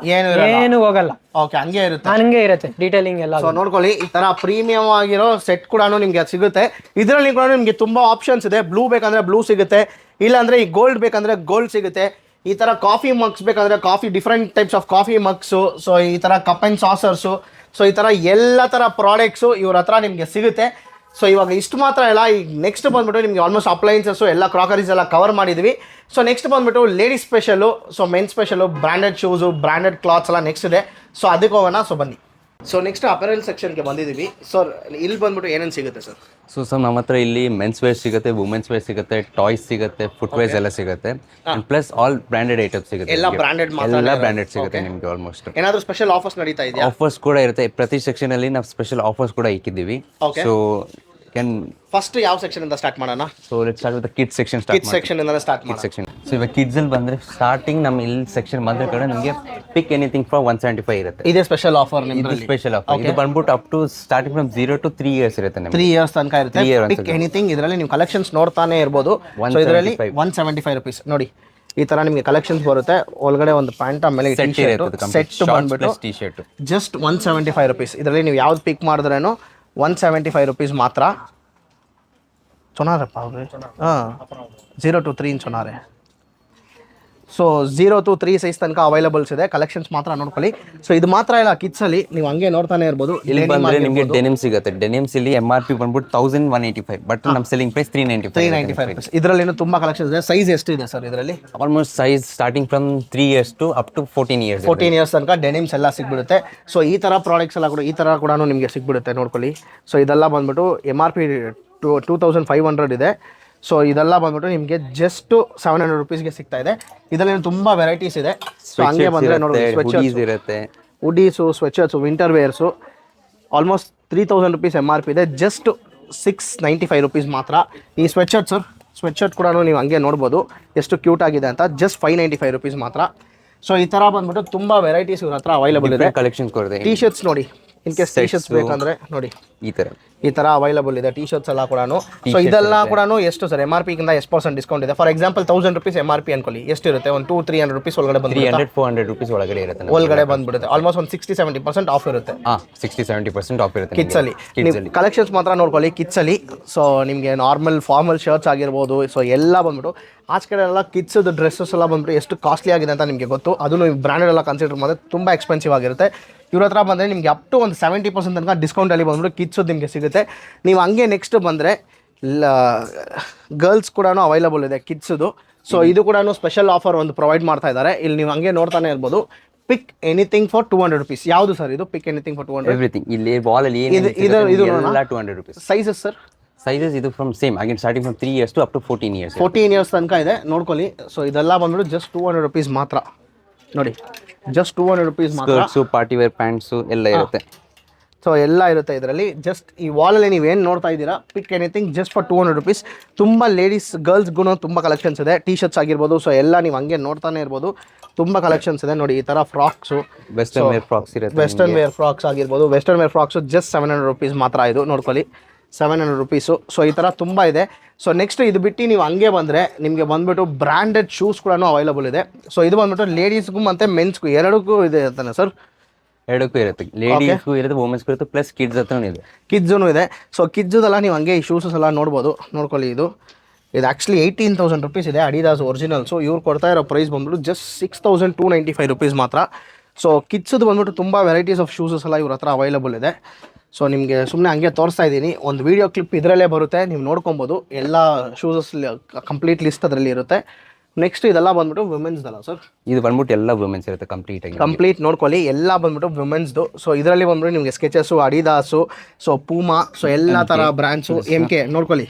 ಏನು ಹೋಗಲ್ಲ. ಓಕೆ, ಹಂಗೆ ಇರುತ್ತೆ ಡೀಟೇಲಿಂಗ್ ಎಲ್ಲ. ಸೊ ನೋಡ್ಕೊಳ್ಳಿ, ಈ ತರ ಪ್ರೀಮಿಯಂ ಆಗಿರೋ ಸೆಟ್ ಕೂಡ ನಿಮ್ಗೆ ಸಿಗುತ್ತೆ. ಇದರಲ್ಲಿ ಕೂಡ ನಿಮ್ಗೆ ತುಂಬಾ ಆಪ್ಷನ್ಸ್ ಇದೆ. ಬ್ಲೂ ಬೇಕಂದ್ರೆ ಬ್ಲೂ ಸಿಗುತ್ತೆ, ಇಲ್ಲಾಂದ್ರೆ ಈ ಗೋಲ್ಡ್ ಬೇಕಂದ್ರೆ ಗೋಲ್ಡ್ ಸಿಗುತ್ತೆ. ಈ ಥರ ಕಾಫಿ ಮಗ್ಸ್ ಬೇಕಂದರೆ coffee, different types of coffee mugs, so ಈ ಥರ ಕಪ್ ಆ್ಯಂಡ್ ಸಾಸರ್ಸು, ಸೊ ಈ ಥರ ಎಲ್ಲ ಥರ ಪ್ರಾಡಕ್ಟ್ಸು ಇವ್ರ ಹತ್ರ ನಿಮಗೆ ಸಿಗುತ್ತೆ. ಸೊ ಇವಾಗ ಇಷ್ಟು ಮಾತ್ರ ಇಲ್ಲ, ಈಗ ನೆಕ್ಸ್ಟ್ ಬಂದ್ಬಿಟ್ಟು ನಿಮಗೆ ಆಲ್ಮೋಸ್ಟ್ ಅಪ್ಲೈನ್ಸಸ್ಸು ಎಲ್ಲ ಕ್ರಾಕರೀಸ್ ಎಲ್ಲ ಕವರ್ ಮಾಡಿದ್ವಿ. ಸೊ ನೆಕ್ಸ್ಟ್ ಬಂದ್ಬಿಟ್ಟು ladies special, so men special, branded shoes, branded clothes ಎಲ್ಲ ನೆಕ್ಸ್ಟ್ ಇದೆ. ಸೊ ಅದಕ್ಕೆ ಹೋಗೋಣ. ಸೊ ಬನ್ನಿ. ಸೊ ನೆಕ್ಸ್ಟ್ ಅಪೆರಲ್ ಸೆಕ್ಷನ್ಗೆ ಬಂದಿದ್ದೀವಿ. ಸರ್ ಇಲ್ಲಿ ಬಂದ್ಬಿಟ್ಟು ಏನೇನು ಸಿಗುತ್ತೆ ಸರ್? ಸೊ ಸರ್ ನಮ್ಮ ಹತ್ರ ಇಲ್ಲಿ ಮೆನ್ಸ್ ವೇರ್ ಸಿಗುತ್ತೆ, ವುಮೆನ್ಸ್ ವೇರ್ ಸಿಗುತ್ತೆ, ಟಾಯ್ಸ್ ಸಿಗುತ್ತೆ, ಫುಟ್ವೇರ್ಸ್ ಎಲ್ಲ ಸಿಗುತ್ತೆ, ಪ್ಲಸ್ ಆಲ್ ಬ್ರ್ಯಾಂಡೆಡ್ ಐಟಮ್ಸ್ ಸಿಗುತ್ತೆ. ಎಲ್ಲ ಬ್ರ್ಯಾಂಡೆಡ್ ಸಿಗುತ್ತೆ ನಿಮಗೆ. ಆಲ್ಮೋಸ್ಟ್ ಏನಾದರೂ ಸ್ಪೆಷಲ್ ಆಫರ್ಸ್ ನಡೀತಾ ಇದೆಯಾ? ಆಫರ್ಸ್ ಕೂಡ ಇರುತ್ತೆ. ಪ್ರತಿ ಸೆಕ್ಷನ್ ಅಲ್ಲಿ ನಾವು ಸ್ಪೆಷಲ್ ಆಫರ್ಸ್ ಕೂಡ ಇಕ್ಕಿದ್ದೀವಿ. ಸೊ ಫಸ್ಟ್ ಯಾವ ಸೆಕ್ಷನ್ ಇಂದ ಸ್ಟಾರ್ಟ್ ಮಾಡೋಣ? So let's start with kids section. Kids section ಇಂದ ಸ್ಟಾರ್ಟ್ ಮಾಡಿ. ಸೆಕ್ಷನ್. ಸೊ ಇವಾಗ ಕಿಡ್ಸ್ ಅಲ್ಲಿ ಬಂದ್ರೆ ಸ್ಟಾರ್ಟಿಂಗ್ ನಮ್ಮ ಇಲ್ಲಿ ಸೆಕ್ಷನ್ ಬಂದ್ರೆ ಕಡೆ ನಿಮಗೆ ಪಿಕ್ ಎನಿಥಿಂಗ್ ಫಾರ್ 175 ಇರುತ್ತೆ. ಇದೇ ಸ್ಪೆಷಲ್ ಆಫರ್ ನಿಮ್ದು? ಸ್ಪೆಷಲ್ ಆಫರ್ ಇದು ಬಂದ್ಬಿಟ್ಟು up to starting from 0 to 3 years ಇರುತ್ತೆ ನಿಮಗೆ. 3 years ತನಕ ಇರುತ್ತೆ. ಪಿಕ್ ಎನಿಥಿಂಗ್ ಇದರಲ್ಲಿ ನೀವು ಕಲೆಕ್ಷನ್ಸ್ ನೋಡ್ತಾನೆ ಇರಬಹುದು. ಸೊ ಇದರಲ್ಲಿ 175 rupees ನೋಡಿ, ಈ ತರ ನಿಮಗೆ ಕಲೆಕ್ಷನ್ಸ್ ಬರುತ್ತೆ. ಒಳಗಡೆ ಒಂದು ಪ್ಯಾಂಟ್, ಆಮೇಲೆ ಸೆಟ್ ಬಂದ್ಬಿಟ್ಟು ಟಿ ಶರ್ಟ್ ಜಸ್ಟ್ 175 rupees. ಇದರಲ್ಲಿ ನೀವು ಯಾವ್ದು ಪಿಕ್ ಮಾಡಿದ್ರೇನು 175 rupees ಮಾತ್ರ. சொன்னாரப்பா அவரு 0 to 3 சொன்னாரு. ಸೊ 0 to 3 ಸೈಜ್ ತನಕ ಅವೈಲಬಲ್ಸ್ ಇದೆ. ಕಲೆಕ್ಷನ್ಸ್ ಮಾತ್ರ ನೋಡ್ಕೊಳ್ಳಿ. ಸೊ ಇದು ಮಾತ್ರ ಇಲ್ಲ, ಕಿಡ್ಸ್ ಅಲ್ಲಿ ನೀವು ಹಂಗೆ ನೋಡ್ತಾನೆ ಇರ್ಬೋದು. ಇಲ್ಲಿ ಬಂದ್ರೆ ನಿಮಗೆ ಡೆನಿಮ್ ಸಿಗುತ್ತೆ. ಡೆನಿಮ್ಸ್ ಇಲ್ಲಿ MRP ಬಂದ್ಬಿಟ್ಟು 1185, ಬಟ್ ನಮ್ಮ ಸೆಲ್ಲಿಂಗ್ ಪ್ರೈಸ್ 395 rupees. ಇದರಲ್ಲಿ ತುಂಬಾ ಕಲೆಕ್ಷನ್ಸ್ ಇದೆ. ಸೈಜ್ ಎಷ್ಟು ಇದೆ ಸರ್ ಇದರಲ್ಲಿ? Almost size starting from 3 years to up to 14 years ತನಕ ಡೆನಿಮ್ಸ್ ಎಲ್ಲ ಸಿಗ್ಬಿಡುತ್ತೆ. ಸೊ ಈ ತರ ಪ್ರಾಡಕ್ಟ್ಸ್ ಎಲ್ಲ ಕೂಡ ಈ ತರ ಕೂಡ ನಿಮಗೆ ಸಿಗ್ಬಿಡುತ್ತೆ ನೋಡ್ಕೊಳ್ಳಿ. ಸೊ ಇದೆಲ್ಲ ಬಂದ್ಬಿಟ್ಟು MRP 2500 ಇದೆ. ಸೊ ಇದೆಲ್ಲ ಬಂದ್ಬಿಟ್ಟು ನಿಮಗೆ ಜಸ್ಟ್ 700 ರುಪೀಸ್ಗೆ ಸಿಗ್ತಾ ಇದೆ. ಇದರಲ್ಲಿ ತುಂಬ ವೆರೈಟೀಸ್ ಇದೆ. ಸೊ ಹಂಗೆ ಬಂದರೆ ನೋಡಿ ಹುಡೀಸ್ ಇರುತ್ತೆ, hoodies, sweatshirts, winter wears almost 3000 rupees MRP ಇದೆ. ಜಸ್ಟ್ 695 ರುಪೀಸ್ ಮಾತ್ರ. ಈ ಸ್ವೆಚರ್ಟ್ ಸರ್, ಸ್ವೆಚರ್ಟ್ ಕೂಡ ನೀವು ಹಂಗೆ ನೋಡ್ಬೋದು ಎಷ್ಟು ಕ್ಯೂಟ್ ಆಗಿದೆ ಅಂತ. ಜಸ್ಟ್ 595 ರುಪೀಸ್ ಮಾತ್ರ. ಸೊ ಈ ಥರ ಬಂದ್ಬಿಟ್ಟು ತುಂಬ ವೆರೈಟೀಸ್ ಇವ್ರ ಹತ್ರ ಅವೈಲಬಲ್ ಇದೆ. ಕಲೆಕ್ಷನ್ಸ್ ಕೊಡ್ದೆ. ಟೀ ಶರ್ಟ್ಸ್ ನೋಡಿ, ಇನ್ ಕೇಸ್ ಟೀ ಶರ್ಟ್ಸ್ ಬೇಕಂದ್ರೆ ನೋಡಿ ಈ ಥರ ಅವೈಲಬಲ್ ಇದೆ ಟೀ ಶರ್ಟ್ಸ್ ಎಲ್ಲ ಕೂಡ. ಸೊ ಇದೆಲ್ಲ ಕೂಡ ಎಷ್ಟು ಸರ್ MRP ಗಿಂತ ಎಷ್ಟು % ಡಿಸ್ಕೌಂಟ್ ಇದೆ? ಫಾರ್ ಎಕ್ಸಾಂಪಲ್ 1000 ರುಪೀಸ್ MRP ಅನ್ಕೊಳ್ಳಿ, ಎಷ್ಟಿರುತ್ತೆ? ಒಂದು 200-300 ರುಪೀಸ್ ಒಳಗಡೆ ಬಂದ್ಬಿಡುತ್ತೆ. 300-400 ರುಪೀಸ್ ಒಳಗಡೆ ಇರುತ್ತೆ, ಒಳಗಡೆ ಬಂದ್ಬಿಡುತ್ತೆ. ಆಲ್ಮೋಸ್ಟ್ ಒಂದು 60-70% ಆಫ್ ಇರುತ್ತೆ. 60-70% ಆಫ್ ಇರುತ್ತೆ ಕಿಡ್ಸ್ ಅಲ್ಲಿ. ಕಲೆಕ್ಷನ್ಸ್ ಮಾತ್ರ ನೋಡ್ಕೊಳ್ಳಿ ಕಿಡ್ಸ್ ಅಲ್ಲಿ. ಸೊ ನಿಮಗೆ ನಾರ್ಮಲ್ ಫಾರ್ಮಲ್ ಶರ್ಟ್ಸ್ ಆಗಿರ್ಬೋದು, ಸೊ ಎಲ್ಲ ಬಂದ್ಬಿಟ್ಟು ಆಚೆ ಕಡೆ ಎಲ್ಲ ಕಿಡ್ಸದ ಡ್ರೆಸ್ಸಸ್ ಎಲ್ಲ ಬಂದ್ಬಿಟ್ಟು ಎಷ್ಟು ಕಾಸ್ಟ್ಲಿ ಆಗಿದೆ ಅಂತ ನಿಮಗೆ ಗೊತ್ತು. ಅದನ್ನು ಬ್ರ್ಯಾಂಡೆಡ್ ಎಲ್ಲ ಕನ್ಸಿಡರ್ ಮಾಡಿದ್ರೆ ತುಂಬ ಎಕ್ಸ್ಪೆನ್ಸಿವ್ ಆಗಿರುತ್ತೆ. ಇವ್ರ ಹತ್ರ ಬಂದರೆ ನಿಮಗೆ ಅಪ್ ಟು ಒಂದು 70% ತನಕ ಡಿಸ್ಕೌಂಟಲ್ಲಿ ಬಂದ್ಬಿಟ್ಟು ಕಿಡ್ಸು ನಿಮಗೆ ಸಿಗುತ್ತೆ. ನೀವು ಹಂಗೆ ನೆಕ್ಸ್ಟ್ ಬಂದರೆ ಗರ್ಲ್ಸ್ ಕೂಡ ಅವೈಲಬಲ್ ಇದೆ ಕಿಡ್ಸದು. ಸೊ ಇದು ಕೂಡ ಸ್ಪೆಷಲ್ ಆಫರ್ ಒಂದು ಪ್ರೊವೈಡ್ ಮಾಡ್ತಾ ಇದ್ದಾರೆ. ಇಲ್ಲಿ ನೀವು ಹಂಗೆ ನೋಡ್ತಾನೆ ಇರ್ಬೋದು, ಪಿಕ್ ಎನಿಥಿಂಗ್ ಫಾರ್ 200 ರುಪೀಸ್. ಯಾವುದು ಸರ್ ಇದು? Pick anything for 200. ಎವ್ರಿಥಿಂಗ್ ಇಲ್ಲಿ ವಾಲ್ ಅಲ್ಲಿ ಇದು 200 ರುಪೀಸ್. Sizes sir? ಸೈಜಸ್ ಇದು from same again starting from 3 years to up to 14 years. 14 years ತನಕ ಇದೆ, ನೋಡ್ಕೊಳ್ಳಿ. ಸೊ ಇದೆಲ್ಲ ಬಂದ್ಬಿಟ್ಟು ಜಸ್ಟ್ 200 ರುಪೀಸ್ ಮಾತ್ರ. ನೋಡಿ ಜಸ್ಟ್ 200 ರುಪೀಸ್ ಮಾತ್ರ. ಸ್ಕರ್ಟ್ಸು, ಪಾರ್ಟಿ ವೇರ್ ಪ್ಯಾಂಟ್ಸು ಎಲ್ಲ ಇರುತ್ತೆ. ಸೊ ಎಲ್ಲ ಇರುತ್ತೆ ಇದರಲ್ಲಿ. ಜಸ್ಟ್ ಈ ವಾಲಲ್ಲಿ ನೀವೇನು ನೋಡ್ತಾ ಇದ್ದೀರಾ, ಪಿಕ್ ಎನಿಥಿಂಗ್ ಜಸ್ಟ್ ಫಾರ್ 200 ರುಪೀಸ್. ತುಂಬ ಲೇಡೀಸ್ ಗರ್ಲ್ಸ್ಗೂ ತುಂಬ ಕಲೆಕ್ಷನ್ಸ್ ಇದೆ. ಟೀ ಶರ್ಟ್ಸ್ ಆಗಿರ್ಬೋದು, ಸೊ ಎಲ್ಲ ನೀವು ಹಂಗೆ ನೋಡ್ತಾನೆ ಇರ್ಬೋದು, ತುಂಬ ಕಲೆಕ್ಷನ್ಸ್ ಇದೆ. ನೋಡಿ ಈ ಥರ ಫ್ರಾಕ್ಸು, ವೆಸ್ಟರ್ನ್ ವೇರ್ ಫ್ರಾಕ್ಸ್ ಇರುತ್ತೆ. ವೆಸ್ಟರ್ನ್ ವೇರ್ ಫ್ರಾಕ್ಸ್ ಆಗಿರ್ಬೋದು, western wear frocks just 700 rupees ಮಾತ್ರ. ಇದು ನೋಡ್ಕೊಳ್ಳಿ 700 ರುಪೀಸು. ಸೊ ಈ ಥರ ತುಂಬ ಇದೆ. ಸೊ ನೆಕ್ಸ್ಟ್ ಇದು ಬಿಟ್ಟು ನೀವು ಹಂಗೆ ಬಂದರೆ ನಿಮಗೆ ಬಂದ್ಬಿಟ್ಟು ಬ್ರ್ಯಾಂಡೆಡ್ ಶೂಸ್ ಕೂಡ ಅವೈಲಬಲ್ ಇದೆ. ಸೊ ಇದು ಬಂದ್ಬಿಟ್ಟು ಲೇಡೀಸ್ಗೂ ಮತ್ತು ಮೆನ್ಸ್ಗೂ ಎರಡಕ್ಕೂ ಇದೆ ಅಂತಾನೆ ಸರ್? ಎರಡಕ್ಕೂ ಇರುತ್ತೆ, ಲೇಡೀಸ್ಗೂ ಇರುತ್ತೆ, ವುಮೆನ್ಸ್ಗೂ ಇರುತ್ತೆ, ಪ್ಲಸ್ ಕಿಡ್ಸ್ ಹತ್ರನೂ ಇದೆ. ಕಿಡ್ಸೂ ಇದೆ. ಸೊ ಕಿಡ್ಸದೆಲ್ಲ ನೀವು ಹಂಗೆ ಈ ಶೂಸಸ್ ಎಲ್ಲ ನೋಡ್ಬೋದು. ನೋಡ್ಕೊಳ್ಳಿ ಇದು ಆ್ಯಕ್ಚುಲಿ 18,000 ರುಪೀಸ್ ಇದೆ ಅಡಿದಾಸ್ ಒರಿಜಿನಲ್ಸು. ಇವ್ರು ಕೊಡ್ತಾ ಇರೋ ಪ್ರೈಸ್ ಬಂದ್ಬಿಟ್ಟು ಜಸ್ಟ್ 6,295 ರುಪೀಸ್ ಮಾತ್ರ. ಸೊ ಕಿಡ್ಸದು ಬಂದ್ಬಿಟ್ಟು ತುಂಬ ವೆರೈಟೀಸ್ ಆಫ್ ಶೂಸಸ್ ಎಲ್ಲ ಇವ್ರ ಹತ್ರ ಅವೈಲಬಲ್ ಇದೆ. ಸೊ ನಿಮಗೆ ಸುಮ್ಮನೆ ಹಂಗೆ ತೋರಿಸ್ತಾ ಇದ್ದೀನಿ, ಒಂದು ವೀಡಿಯೋ ಕ್ಲಿಪ್ ಇದರಲ್ಲೇ ಬರುತ್ತೆ, ನೀವು ನೋಡ್ಕೊಬೋದು. ಎಲ್ಲ ಶೂಸಸ್ ಕಂಪ್ಲೀಟ್ ಲಿಸ್ಟ್ ಅದರಲ್ಲಿ ಇರುತ್ತೆ. ನೆಕ್ಸ್ಟ್ ಇದೆಲ್ಲ ಬಂದ್ಬಿಟ್ಟು ವುಮೆನ್ಸ್ದಲ್ಲ ಸರ್? ಇದು ಬಂದ್ಬಿಟ್ಟು ಎಲ್ಲ ವುಮೆನ್ಸ್ ಇರುತ್ತೆ ಕಂಪ್ಲೀಟ್ ನೋಡ್ಕೊಳ್ಳಿ. ಎಲ್ಲ ಬಂದ್ಬಿಟ್ಟು ವುಮೆನ್ಸ್ದು. ಸೊ ಇದರಲ್ಲಿ ಬಂದ್ಬಿಟ್ಟು ನಿಮಗೆ ಸ್ಕೆಚಸ್ಸು, ಅಡಿದಾಸು, ಸೊ ಪೂಮಾ, ಸೊ ಎಲ್ಲ ಥರ ಬ್ರ್ಯಾಂಡ್ಸು, MK ನೋಡ್ಕೊಳ್ಳಿ,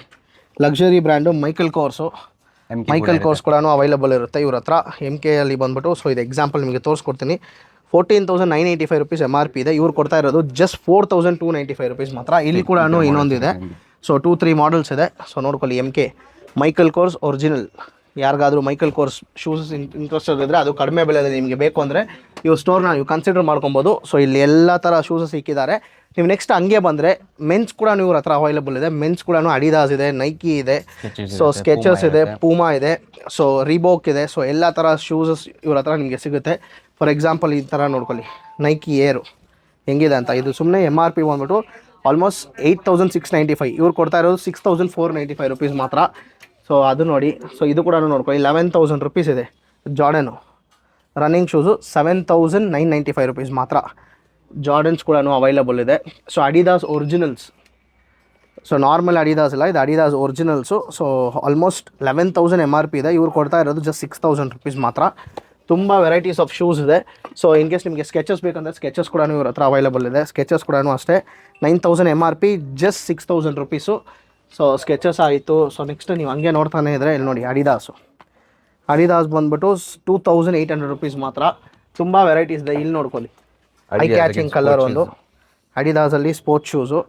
ಲಕ್ಸುರಿ ಬ್ರ್ಯಾಂಡು, ಮೈಕಲ್ ಕೋರ್ಸ್ ಕೂಡ ಅವೈಲಬಲ್ ಇರುತ್ತೆ ಇವ್ರ ಹತ್ರ. MK ಅಲ್ಲಿ ಬಂದ್ಬಿಟ್ಟು, ಸೊ ಇದು ಎಕ್ಸಾಂಪಲ್ ನಿಮಗೆ ತೋರಿಸ್ಕೊಡ್ತೀನಿ. 14,985 ರುಪೀಸ್ MRP ಇದೆ. ಇವ್ರು ಕೊಡ್ತಾ ಇರೋದು ಜಸ್ಟ್ 4,295 ರುಪೀಸ್ ಮಾತ್ರ. ಇಲ್ಲಿ ಕೂಡ ಇನ್ನೊಂದಿದೆ. ಸೊ 2-3 ಮಾಡಲ್ಸ್ ಇದೆ. ಸೊ ನೋಡ್ಕೊಳ್ಳಿ, MK ಮೈಕಲ್ ಕೋರ್ಸ್ ಒರಿಜಿನಲ್. ಯಾರಿಗಾದರೂ ಮೈಕಲ್ ಕೋರ್ಸ್ ಶೂಸ್ ಇಂಟ್ರೆಸ್ಟೆಡ್ ಇದ್ದರೆ, ಅದು ಕಡಿಮೆ ಬೆಲೆಯಲ್ಲಿ ನಿಮಗೆ ಬೇಕು ಅಂದರೆ ಇವು ಸ್ಟೋರ್ನ ನೀವು ಕನ್ಸಿಡರ್ ಮಾಡ್ಕೊಬೋದು. ಸೊ ಇಲ್ಲಿ ಎಲ್ಲ ಥರ ಶೂಸಸ್ ಸಿಕ್ಕಿದ್ದಾರೆ. ನೀವು ನೆಕ್ಸ್ಟ್ ಹಂಗೆ ಬಂದರೆ ಮೆನ್ಸ್ ಕೂಡ ಇವ್ರ ಹತ್ರ ಅವೈಲಬಲ್ ಇದೆ. ಮೆನ್ಸ್ ಕೂಡ ಅಡಿದಾಸ್ ಇದೆ, ನೈಕಿ ಇದೆ, ಸೊ ಸ್ಕೆಚರ್ಸ್ ಇದೆ, ಪೂಮಾ ಇದೆ, ಸೊ ರೀಬೋಕ್ ಇದೆ. ಸೊ ಎಲ್ಲ ಥರ ಶೂಸಸ್ ಇವ್ರ ಹತ್ರ ನಿಮಗೆ ಸಿಗುತ್ತೆ. ಫಾರ್ ಎಕ್ಸಾಂಪಲ್ ಈ ಥರ ನೋಡ್ಕೊಳ್ಳಿ, ನೈಕಿ ಏರು ಹೆಂಗಿದೆ ಅಂತ. ಇದು ಸುಮ್ಮನೆ MRP ಬಂದ್ಬಿಟ್ಟು ಆಲ್ಮೋಸ್ಟ್ 8,695. ಇವ್ರು ಕೊಡ್ತಾ ಇರೋದು 6,495 ರುಪೀಸ್ ಮಾತ್ರ. ಸೊ ಅದು ನೋಡಿ. ಸೊ ಇದು ಕೂಡ ನೋಡ್ಕೊಳ್ಳಿ, 11,000 ರುಪೀಸ್ ಇದೆ. ಜಾರ್ಡನು ರನ್ನಿಂಗ್ ಶೂಸು 7,995 ರುಪೀಸ್ ಮಾತ್ರ. ಜಾರ್ಡನ್ಸ್ ಕೂಡ ಅವೈಲಬಲ್ ಇದೆ. ಸೊ ಅಡಿದಾಸ್ ಒರಿಜಿನಲ್ಸ್, ಸೊ ನಾರ್ಮಲ್ ಅಡಿದಾಸ್ ಇಲ್ಲ, ಇದು ಅಡಿದಾಸ್ ಒರಿಜಿನಲ್ಸು. ಸೊ ಆಲ್ಮೋಸ್ಟ್ 11,000 MRP ಇದೆ. ಇವ್ರು ಕೊಡ್ತಾ ಇರೋದು ಜಸ್ಟ್ 6,000 ರುಪೀಸ್ ಮಾತ್ರ. ತುಂಬ ವೆರೈಟೀಸ್ ಆಫ್ ಶೂಸ್ ಇದೆ. ಸೊ ಇನ್ ಕೇಸ್ ನಿಮಗೆ ಸ್ಕೆಚಸ್ ಬೇಕಂದರೆ ಸ್ಕೆಚಸ್ ಕೂಡ ಇವ್ರ ಹತ್ರ ಅವೈಲಬಲ್ ಇದೆ. ಸ್ಕೆಚಸ್ ಕೂಡ ಅಷ್ಟೇ 9,000 MRP, just 6,000 rupees. So sketches ಆಯಿತು. ಸೊ ನೆಕ್ಸ್ಟ್ ನೀವು ಹಂಗೆ ನೋಡ್ತಾನೆ ಇದ್ದರೆ ಇಲ್ಲಿ ನೋಡಿ, ಅಡಿದಾಸ್ ಬಂದ್ಬಿಟ್ಟು 2,800 ರುಪೀಸ್ ಮಾತ್ರ. ತುಂಬ ವೆರೈಟೀಸ್ ಇದೆ. ಇಲ್ಲಿ ನೋಡ್ಕೊಳ್ಳಿ, ಐ ಕ್ಯಾಚಿಂಗ್ ಕಲರ್ ಒಂದು ಅಡಿದಾಸಲ್ಲಿ ಸ್ಪೋರ್ಟ್ಸ್ ಶೂಸು.